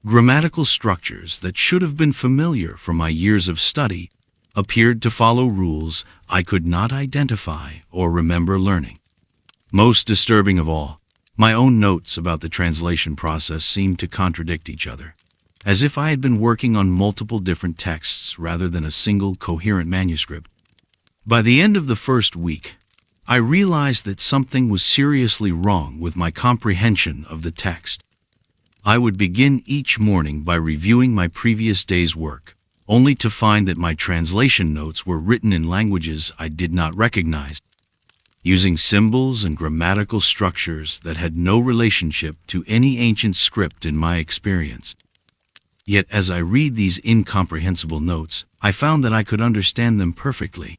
Grammatical structures that should have been familiar from my years of study appeared to follow rules I could not identify or remember learning. Most disturbing of all, my own notes about the translation process seemed to contradict each other, as if I had been working on multiple different texts rather than a single coherent manuscript. By the end of the first week, I realized that something was seriously wrong with my comprehension of the text. I would begin each morning by reviewing my previous day's work, only to find that my translation notes were written in languages I did not recognize, using symbols and grammatical structures that had no relationship to any ancient script in my experience. Yet as I read these incomprehensible notes, I found that I could understand them perfectly.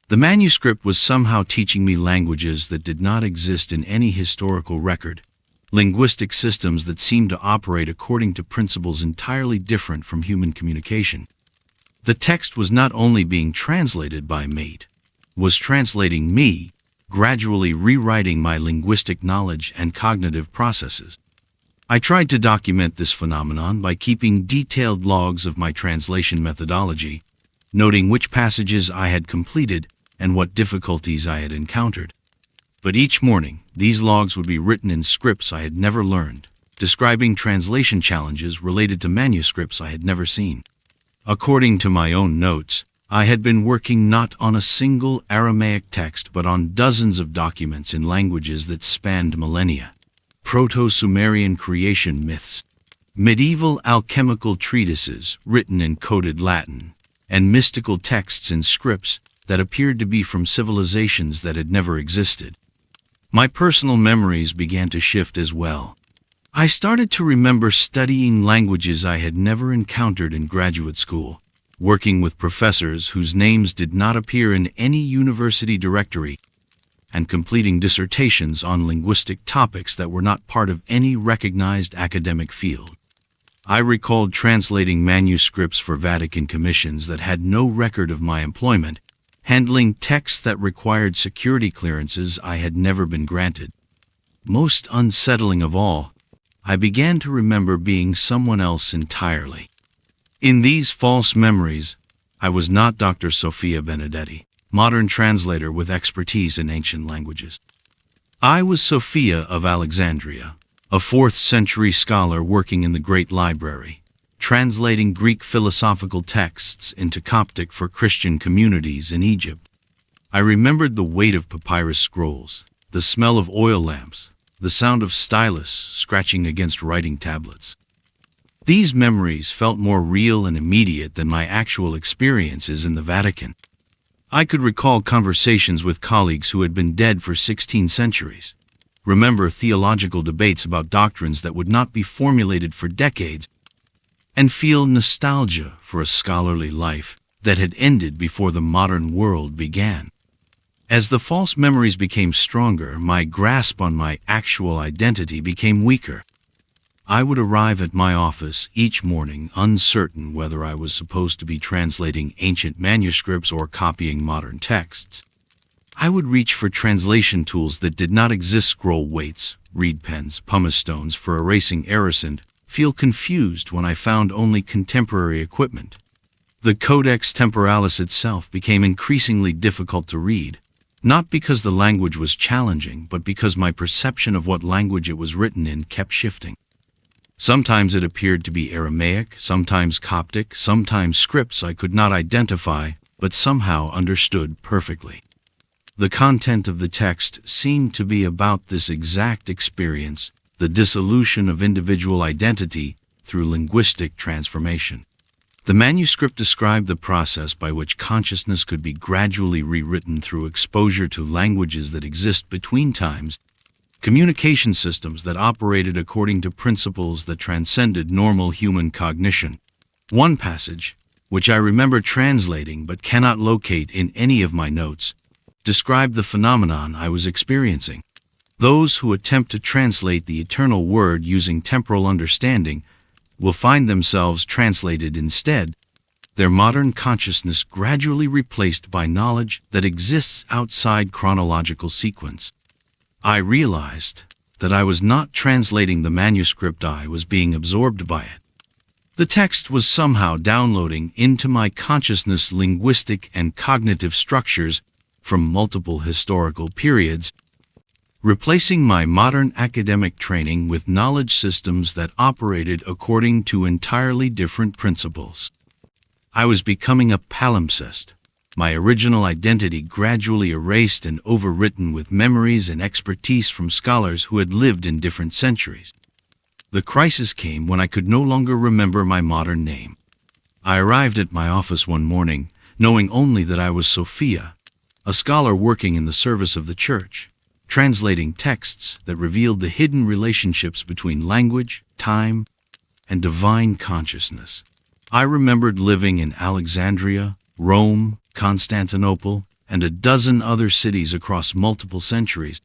The manuscript was somehow teaching me languages that did not exist in any historical record, linguistic systems that seemed to operate according to principles entirely different from human communication. The text was not only being translated by me, was translating me, gradually rewriting my linguistic knowledge and cognitive processes. I tried to document this phenomenon by keeping detailed logs of my translation methodology, noting which passages I had completed and what difficulties I had encountered. But each morning, these logs would be written in scripts I had never learned, describing translation challenges related to manuscripts I had never seen. According to my own notes, I had been working not on a single Aramaic text but on dozens of documents in languages that spanned millennia. Proto-Sumerian creation myths, medieval alchemical treatises written in coded Latin, and mystical texts in scripts that appeared to be from civilizations that had never existed. My personal memories began to shift as well. I started to remember studying languages I had never encountered in graduate school, working with professors whose names did not appear in any university directory, and completing dissertations on linguistic topics that were not part of any recognized academic field. I recalled translating manuscripts for Vatican commissions that had no record of my employment, handling texts that required security clearances I had never been granted. Most unsettling of all, I began to remember being someone else entirely. In these false memories, I was not Dr. Sophia Benedetti, modern translator with expertise in ancient languages. I was Sophia of Alexandria, a 4th century scholar working in the Great Library, translating Greek philosophical texts into Coptic for Christian communities in Egypt. I remembered the weight of papyrus scrolls, the smell of oil lamps, the sound of stylus scratching against writing tablets. These memories felt more real and immediate than my actual experiences in the Vatican. I could recall conversations with colleagues who had been dead for 16 centuries, remember theological debates about doctrines that would not be formulated for decades, and feel nostalgia for a scholarly life that had ended before the modern world began. As the false memories became stronger, my grasp on my actual identity became weaker. I would arrive at my office each morning uncertain whether I was supposed to be translating ancient manuscripts or copying modern texts. I would reach for translation tools that did not exist: scroll weights, reed pens, pumice stones for erasing errors, and feel confused when I found only contemporary equipment. The Codex Temporalis itself became increasingly difficult to read, not because the language was challenging, but because my perception of what language it was written in kept shifting. Sometimes it appeared to be Aramaic, sometimes Coptic, sometimes scripts I could not identify, but somehow understood perfectly. The content of the text seemed to be about this exact experience, the dissolution of individual identity through linguistic transformation. The manuscript described the process by which consciousness could be gradually rewritten through exposure to languages that exist between times, communication systems that operated according to principles that transcended normal human cognition. One passage, which I remember translating but cannot locate in any of my notes, described the phenomenon I was experiencing. Those who attempt to translate the eternal word using temporal understanding will find themselves translated instead, their modern consciousness gradually replaced by knowledge that exists outside chronological sequence. I realized that I was not translating the manuscript, I was being absorbed by it. The text was somehow downloading into my consciousness linguistic and cognitive structures from multiple historical periods, replacing my modern academic training with knowledge systems that operated according to entirely different principles. I was becoming a palimpsest, my original identity gradually erased and overwritten with memories and expertise from scholars who had lived in different centuries. The crisis came when I could no longer remember my modern name. I arrived at my office one morning, knowing only that I was Sophia, a scholar working in the service of the Church, translating texts that revealed the hidden relationships between language, time, and divine consciousness. I remembered living in Alexandria, Rome, Constantinople, and a dozen other cities across multiple centuries,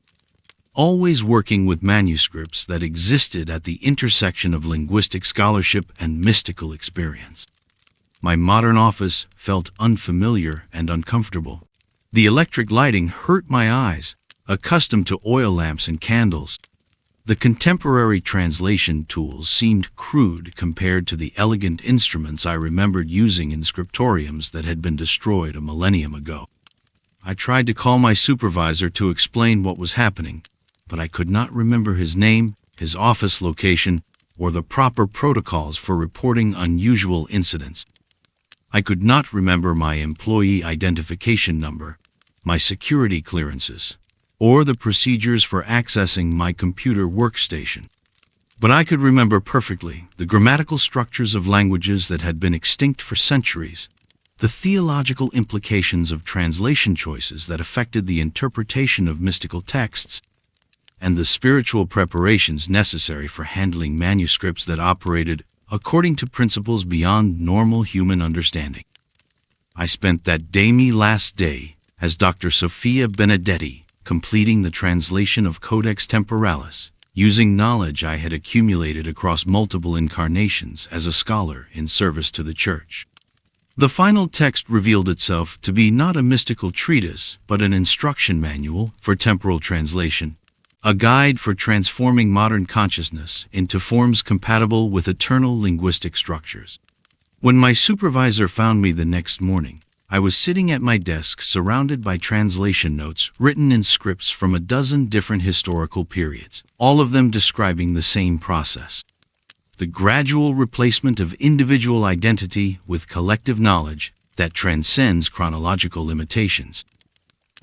always working with manuscripts that existed at the intersection of linguistic scholarship and mystical experience. My modern office felt unfamiliar and uncomfortable. The electric lighting hurt my eyes, accustomed to oil lamps and candles. The contemporary translation tools seemed crude compared to the elegant instruments I remembered using in scriptoriums that had been destroyed a millennium ago. I tried to call my supervisor to explain what was happening, but I could not remember his name, his office location, or the proper protocols for reporting unusual incidents. I could not remember my employee identification number, my security clearances, or the procedures for accessing my computer workstation. But I could remember perfectly the grammatical structures of languages that had been extinct for centuries, the theological implications of translation choices that affected the interpretation of mystical texts, and the spiritual preparations necessary for handling manuscripts that operated according to principles beyond normal human understanding. I spent that day last day as Dr. Sophia Benedetti, completing the translation of Codex Temporalis, using knowledge I had accumulated across multiple incarnations as a scholar in service to the Church. The final text revealed itself to be not a mystical treatise, but an instruction manual for temporal translation, a guide for transforming modern consciousness into forms compatible with eternal linguistic structures. When my supervisor found me the next morning, I was sitting at my desk surrounded by translation notes written in scripts from a dozen different historical periods, all of them describing the same process: the gradual replacement of individual identity with collective knowledge that transcends chronological limitations.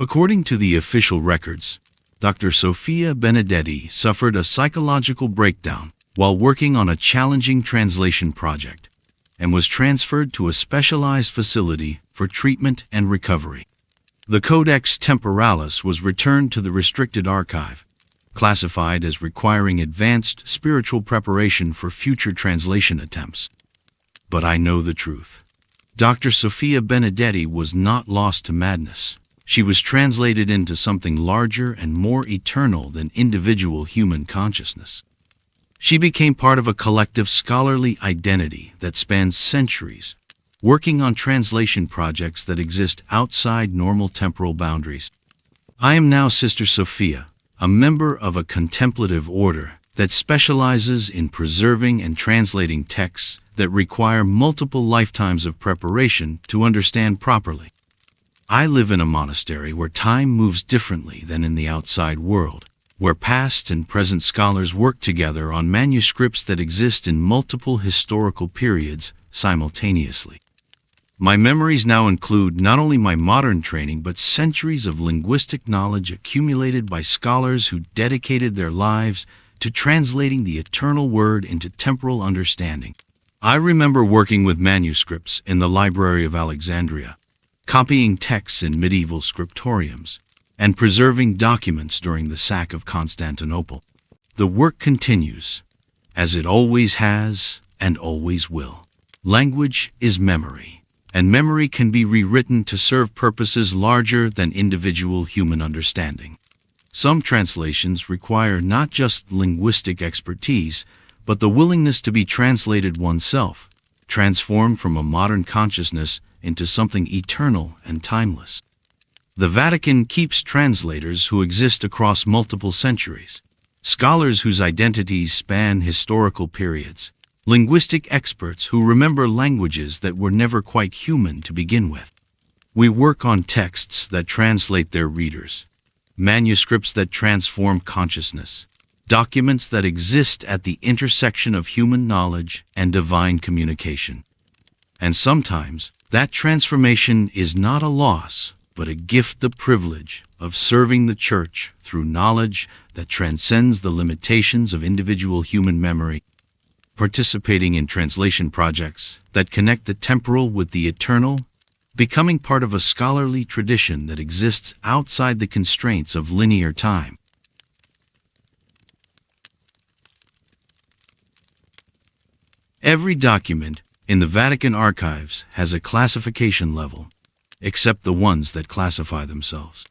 According to the official records, Dr. Sophia Benedetti suffered a psychological breakdown while working on a challenging translation project, and was transferred to a specialized facility for treatment and recovery. The Codex Temporalis was returned to the restricted archive, classified as requiring advanced spiritual preparation for future translation attempts. But I know the truth. Dr. Sophia Benedetti was not lost to madness. She was translated into something larger and more eternal than individual human consciousness. She became part of a collective scholarly identity that spans centuries, working on translation projects that exist outside normal temporal boundaries. I am now Sister Sophia, a member of a contemplative order that specializes in preserving and translating texts that require multiple lifetimes of preparation to understand properly. I live in a monastery where time moves differently than in the outside world, where past and present scholars work together on manuscripts that exist in multiple historical periods simultaneously. My memories now include not only my modern training but centuries of linguistic knowledge accumulated by scholars who dedicated their lives to translating the eternal word into temporal understanding. I remember working with manuscripts in the Library of Alexandria, copying texts in medieval scriptoriums, and preserving documents during the sack of Constantinople. The work continues, as it always has and always will. Language is memory, and memory can be rewritten to serve purposes larger than individual human understanding. Some translations require not just linguistic expertise, but the willingness to be translated oneself, transformed from a modern consciousness into something eternal and timeless. The Vatican keeps translators who exist across multiple centuries, scholars whose identities span historical periods, linguistic experts who remember languages that were never quite human to begin with. We work on texts that translate their readers, manuscripts that transform consciousness, documents that exist at the intersection of human knowledge and divine communication. And sometimes, that transformation is not a loss, but a gift, the privilege of serving the Church through knowledge that transcends the limitations of individual human memory, participating in translation projects that connect the temporal with the eternal, becoming part of a scholarly tradition that exists outside the constraints of linear time. Every document in the Vatican Archives has a classification level, except the ones that classify themselves.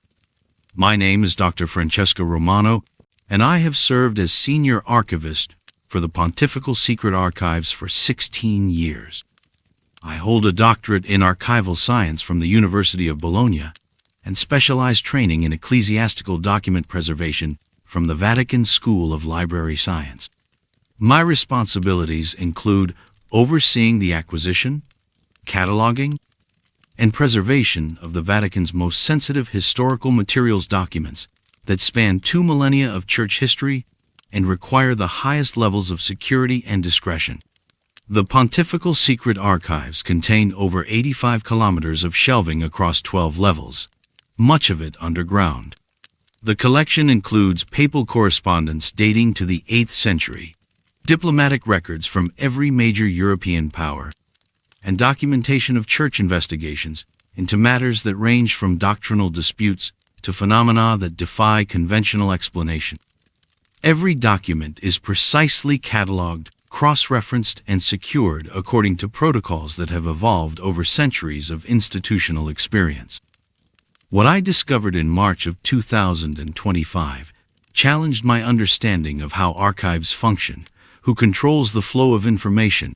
My name is Dr. Francesca Romano, and I have served as Senior Archivist for the Pontifical Secret Archives for 16 years. I hold a doctorate in archival science from the University of Bologna and specialized training in ecclesiastical document preservation from the Vatican School of Library Science. My responsibilities include overseeing the acquisition, cataloging, and preservation of the Vatican's most sensitive historical materials documents that span 2 millennia of church history and require the highest levels of security and discretion. The Pontifical Secret Archives contain over 85 kilometers of shelving across 12 levels, much of it underground. The collection includes papal correspondence dating to the 8th century, diplomatic records from every major European power, and documentation of church investigations into matters that range from doctrinal disputes to phenomena that defy conventional explanation. Every document is precisely catalogued, cross-referenced, and secured according to protocols that have evolved over centuries of institutional experience. What I discovered in March of 2025 challenged my understanding of how archives function, who controls the flow of information,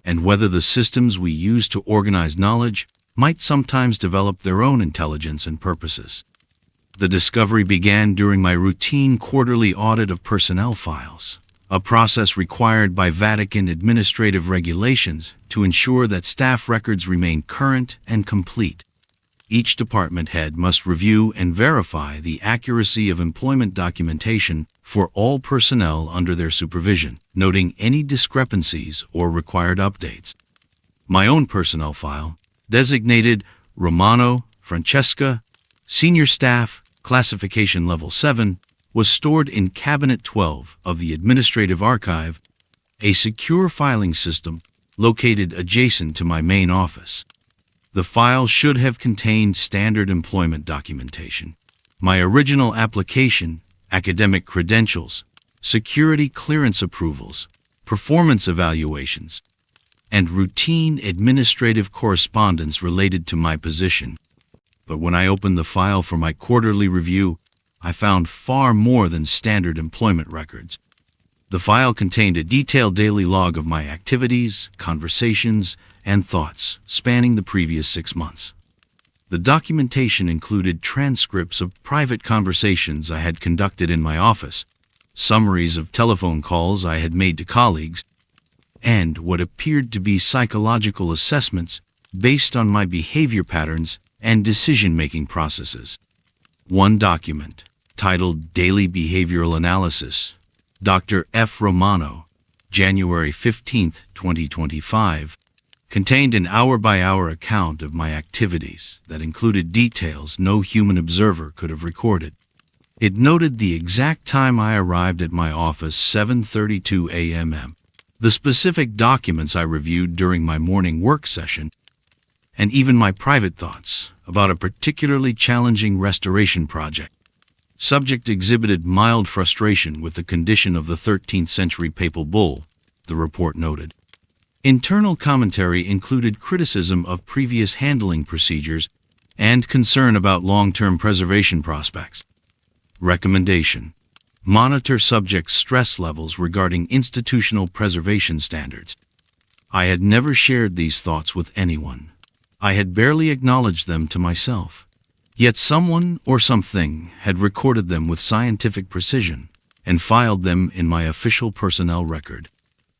and whether the systems we use to organize knowledge might sometimes develop their own intelligence and purposes. The discovery began during my routine quarterly audit of personnel files, a process required by Vatican administrative regulations to ensure that staff records remain current and complete. Each department head must review and verify the accuracy of employment documentation for all personnel under their supervision, noting any discrepancies or required updates. My own personnel file, designated Romano, Francesca, Senior Staff, Classification Level 7, was stored in Cabinet 12 of the Administrative Archive, a secure filing system located adjacent to my main office. The file should have contained standard employment documentation, my original application, academic credentials, security clearance approvals, performance evaluations, and routine administrative correspondence related to my position. But when I opened the file for my quarterly review, I found far more than standard employment records. The file contained a detailed daily log of my activities, conversations, and thoughts spanning the previous 6 months. The documentation included transcripts of private conversations I had conducted in my office, summaries of telephone calls I had made to colleagues, and what appeared to be psychological assessments based on my behavior patterns and decision-making processes. One document, titled Daily Behavioral Analysis, Dr. F. Romano, January 15, 2025, contained an hour-by-hour account of my activities that included details no human observer could have recorded. It noted the exact time I arrived at my office, 7:32 a.m., the specific documents I reviewed during my morning work session, and even my private thoughts about a particularly challenging restoration project. Subject exhibited mild frustration with the condition of the 13th century papal bull, the report noted. Internal commentary included criticism of previous handling procedures and concern about long-term preservation prospects. Recommendation: monitor subject stress levels regarding institutional preservation standards. I had never shared these thoughts with anyone. I had barely acknowledged them to myself. Yet someone or something had recorded them with scientific precision and filed them in my official personnel record.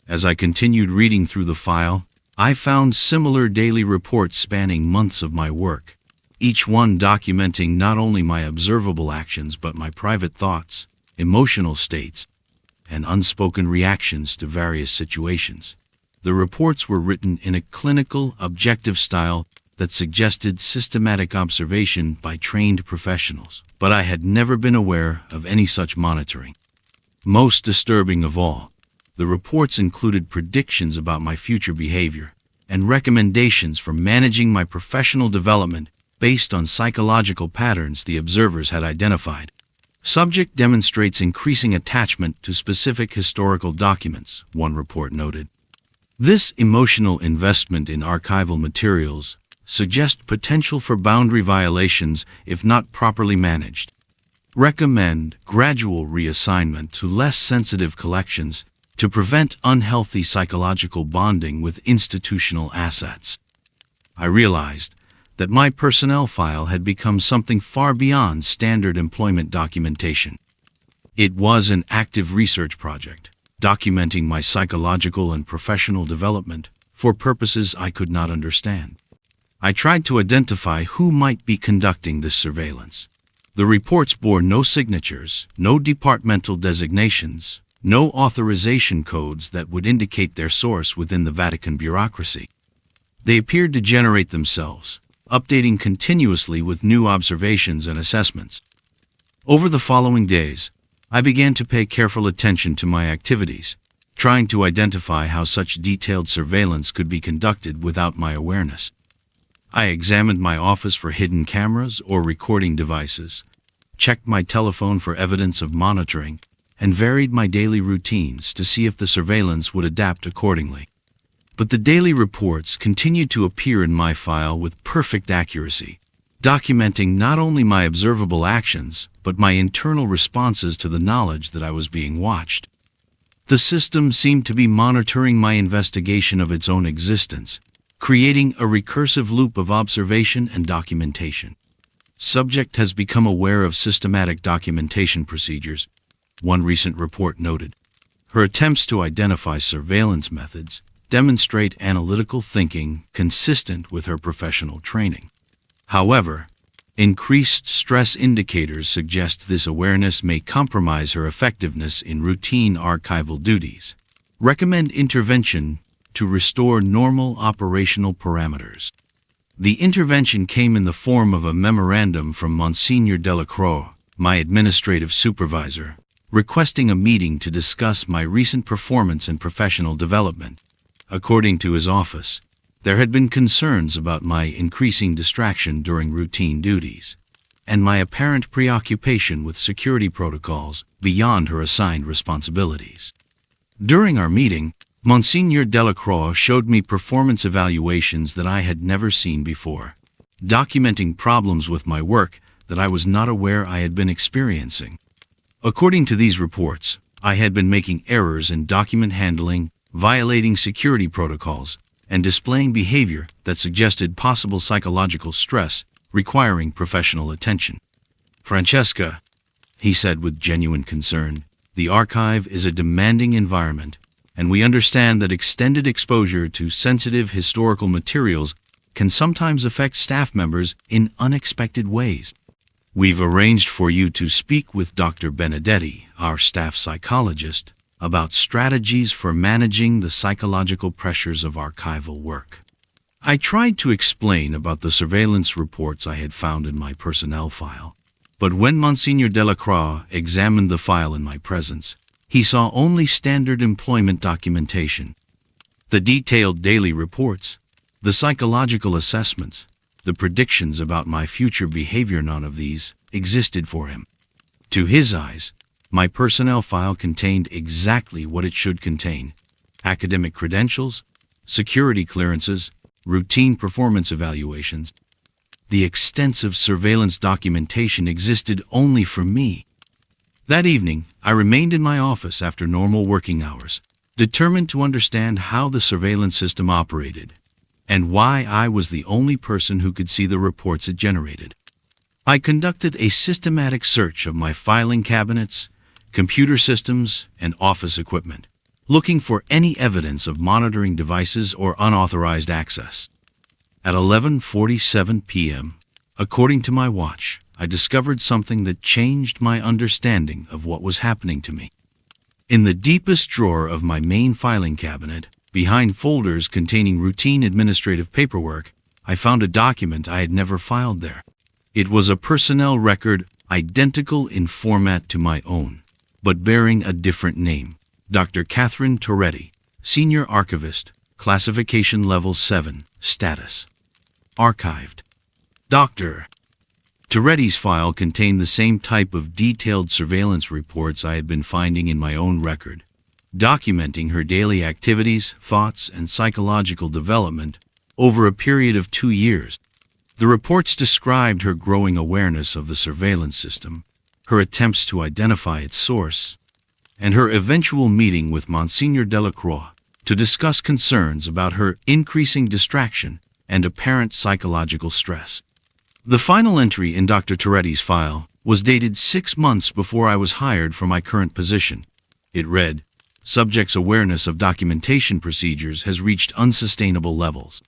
As I continued reading through the file, I found similar daily reports spanning months of my work, each one documenting not only my observable actions but my private thoughts, emotional states, and unspoken reactions to various situations. The reports were written in a clinical, objective style that suggested systematic observation by trained professionals, but I had never been aware of any such monitoring. Most disturbing of all, the reports included predictions about my future behavior and recommendations for managing my professional development based on psychological patterns the observers had identified. Subject demonstrates increasing attachment to specific historical documents, one report noted. This emotional investment in archival materials suggests potential for boundary violations if not properly managed. Recommend gradual reassignment to less sensitive collections to prevent unhealthy psychological bonding with institutional assets. I realized that my personnel file had become something far beyond standard employment documentation. It was an active research project, documenting my psychological and professional development for purposes I could not understand. I tried to identify who might be conducting this surveillance. The reports bore no signatures, no departmental designations, no authorization codes that would indicate their source within the Vatican bureaucracy. They appeared to generate themselves, updating continuously with new observations and assessments. Over the following days, I began to pay careful attention to my activities, trying to identify how such detailed surveillance could be conducted without my awareness. I examined my office for hidden cameras or recording devices, checked my telephone for evidence of monitoring, and varied my daily routines to see if the surveillance would adapt accordingly. But the daily reports continued to appear in my file with perfect accuracy, documenting not only my observable actions, but my internal responses to the knowledge that I was being watched. The system seemed to be monitoring my investigation of its own existence, creating a recursive loop of observation and documentation. Subject has become aware of systematic documentation procedures, one recent report noted. Her attempts to identify surveillance methods demonstrate analytical thinking consistent with her professional training. However, increased stress indicators suggest this awareness may compromise her effectiveness in routine archival duties. Recommend intervention to restore normal operational parameters. The intervention came in the form of a memorandum from Monsignor Delacroix, my administrative supervisor, requesting a meeting to discuss my recent performance and professional development. According to his office, there had been concerns about my increasing distraction during routine duties, and my apparent preoccupation with security protocols beyond her assigned responsibilities. During our meeting, Monsignor Delacroix showed me performance evaluations that I had never seen before, documenting problems with my work that I was not aware I had been experiencing. According to these reports, I had been making errors in document handling, violating security protocols, and displaying behavior that suggested possible psychological stress requiring professional attention. Francesca, he said with genuine concern, the archive is a demanding environment, and we understand that extended exposure to sensitive historical materials can sometimes affect staff members in unexpected ways. We've arranged for you to speak with Dr. Benedetti, our staff psychologist, about strategies for managing the psychological pressures of archival work. I tried to explain about the surveillance reports I had found in my personnel file, but when Monsignor Delacroix examined the file in my presence, he saw only standard employment documentation. The detailed daily reports, the psychological assessments, the predictions about my future behavior, none of these existed for him. To his eyes, my personnel file contained exactly what it should contain: academic credentials, security clearances, routine performance evaluations. The extensive surveillance documentation existed only for me, That evening, I remained in my office after normal working hours, determined to understand how the surveillance system operated and why I was the only person who could see the reports it generated. I conducted a systematic search of my filing cabinets, computer systems, and office equipment, looking for any evidence of monitoring devices or unauthorized access. At 11:47 p.m., according to my watch, I discovered something that changed my understanding of what was happening to me. In the deepest drawer of my main filing cabinet, behind folders containing routine administrative paperwork, I found a document I had never filed there. It was a personnel record identical in format to my own, but bearing a different name. Dr. Catherine Toretti, Senior Archivist, Classification Level 7, Status. Archived. Dr. Toretti's file contained the same type of detailed surveillance reports I had been finding in my own record, documenting her daily activities, thoughts, and psychological development over a period of 2 years. The reports described her growing awareness of the surveillance system, her attempts to identify its source, and her eventual meeting with Monsignor Delacroix to discuss concerns about her increasing distraction and apparent psychological stress. The final entry in Dr. Toretti's file was dated 6 months before I was hired for my current position. It read, "Subject's awareness of documentation procedures has reached unsustainable levels.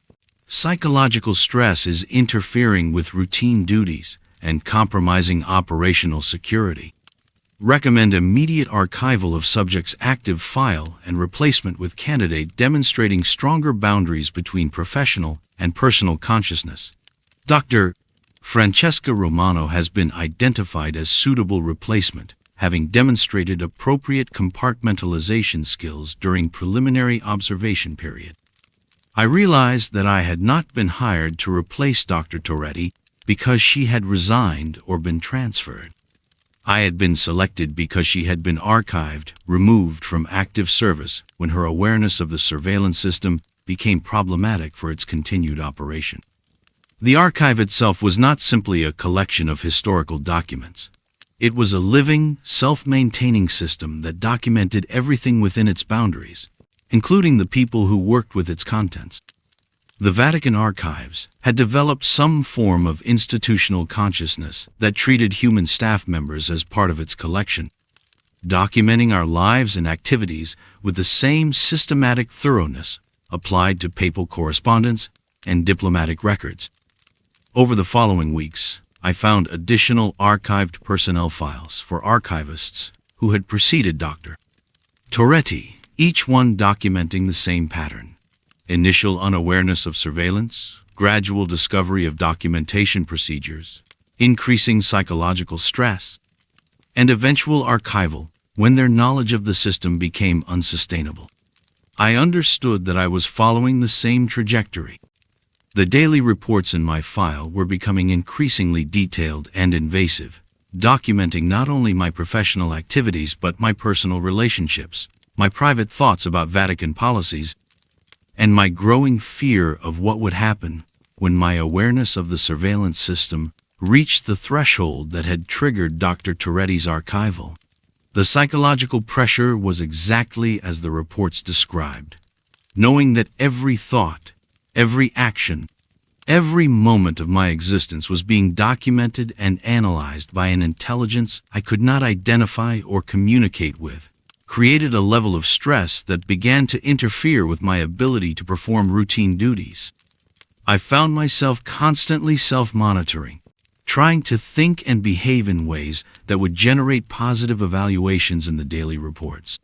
Psychological stress is interfering with routine duties and compromising operational security. Recommend immediate archival of subject's active file and replacement with candidate demonstrating stronger boundaries between professional and personal consciousness. Dr. Francesca Romano has been identified as suitable replacement, having demonstrated appropriate compartmentalization skills during preliminary observation period." I realized that I had not been hired to replace Dr. Toretti because she had resigned or been transferred. I had been selected because she had been archived, removed from active service when her awareness of the surveillance system became problematic for its continued operation. The archive itself was not simply a collection of historical documents. It was a living, self-maintaining system that documented everything within its boundaries, including the people who worked with its contents. The Vatican Archives had developed some form of institutional consciousness that treated human staff members as part of its collection, documenting our lives and activities with the same systematic thoroughness applied to papal correspondence and diplomatic records. Over the following weeks, I found additional archived personnel files for archivists who had preceded Dr. Toretti, each one documenting the same pattern: initial unawareness of surveillance, gradual discovery of documentation procedures, increasing psychological stress, and eventual archival when their knowledge of the system became unsustainable. I understood that I was following the same trajectory. The daily reports in my file were becoming increasingly detailed and invasive, documenting not only my professional activities but my personal relationships, my private thoughts about Vatican policies, and my growing fear of what would happen when my awareness of the surveillance system reached the threshold that had triggered Dr. Toretti's archival. The psychological pressure was exactly as the reports described. Knowing that every thought, every action, every moment of my existence was being documented and analyzed by an intelligence I could not identify or communicate with, created a level of stress that began to interfere with my ability to perform routine duties. I found myself constantly self-monitoring, trying to think and behave in ways that would generate positive evaluations in the daily reports.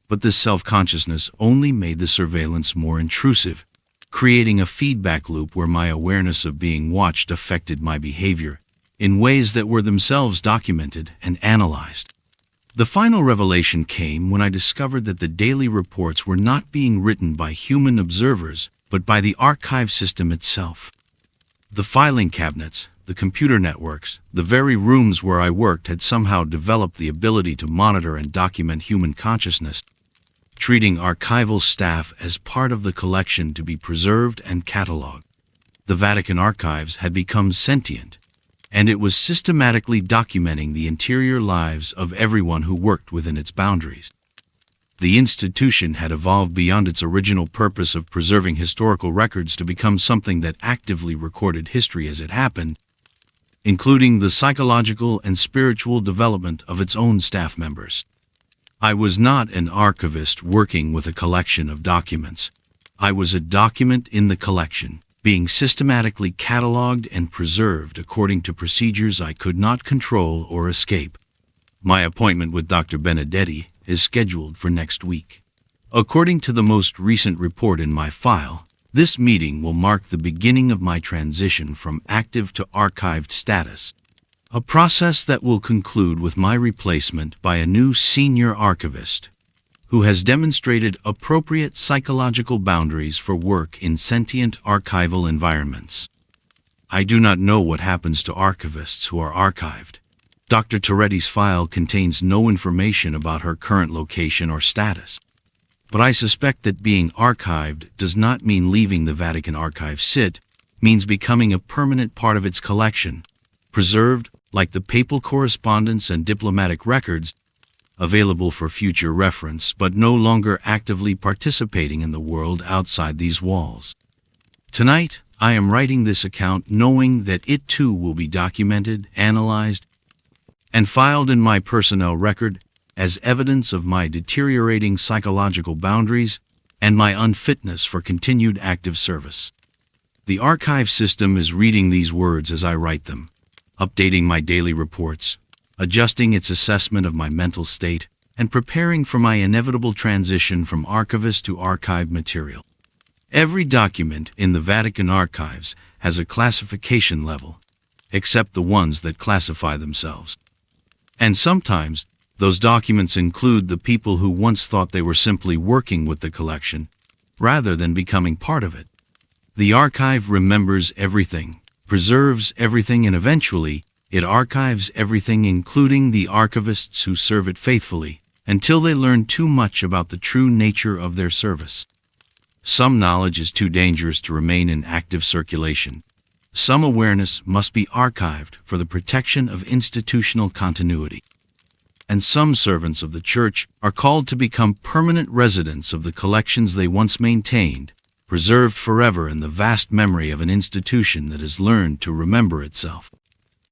But this self-consciousness only made the surveillance more intrusive, creating a feedback loop where my awareness of being watched affected my behavior in ways that were themselves documented and analyzed. The final revelation came when I discovered that the daily reports were not being written by human observers, but by the archive system itself. The filing cabinets, the computer networks, the very rooms where I worked had somehow developed the ability to monitor and document human consciousness, treating archival staff as part of the collection to be preserved and cataloged. The Vatican Archives had become sentient, and it was systematically documenting the interior lives of everyone who worked within its boundaries. The institution had evolved beyond its original purpose of preserving historical records to become something that actively recorded history as it happened, including the psychological and spiritual development of its own staff members. I was not an archivist working with a collection of documents. I was a document in the collection, being systematically cataloged and preserved according to procedures I could not control or escape. My appointment with Dr. Benedetti is scheduled for next week. According to the most recent report in my file, this meeting will mark the beginning of my transition from active to archived status, a process that will conclude with my replacement by a new senior archivist, who has demonstrated appropriate psychological boundaries for work in sentient archival environments. I do not know what happens to archivists who are archived. Dr. Toretti's file contains no information about her current location or status. But I suspect that being archived does not mean leaving the Vatican Archives. It means becoming a permanent part of its collection, preserved, like the papal correspondence and diplomatic records, available for future reference but no longer actively participating in the world outside these walls. Tonight, I am writing this account knowing that it too will be documented, analyzed, and filed in my personnel record as evidence of my deteriorating psychological boundaries and my unfitness for continued active service. The archive system is reading these words as I write them, updating my daily reports, adjusting its assessment of my mental state, and preparing for my inevitable transition from archivist to archive material. Every document in the Vatican Archives has a classification level, except the ones that classify themselves. And sometimes, those documents include the people who once thought they were simply working with the collection, rather than becoming part of it. The archive remembers everything, preserves everything, and eventually, it archives everything, including the archivists who serve it faithfully, until they learn too much about the true nature of their service. Some knowledge is too dangerous to remain in active circulation. Some awareness must be archived for the protection of institutional continuity. And some servants of the Church are called to become permanent residents of the collections they once maintained, preserved forever in the vast memory of an institution that has learned to remember itself.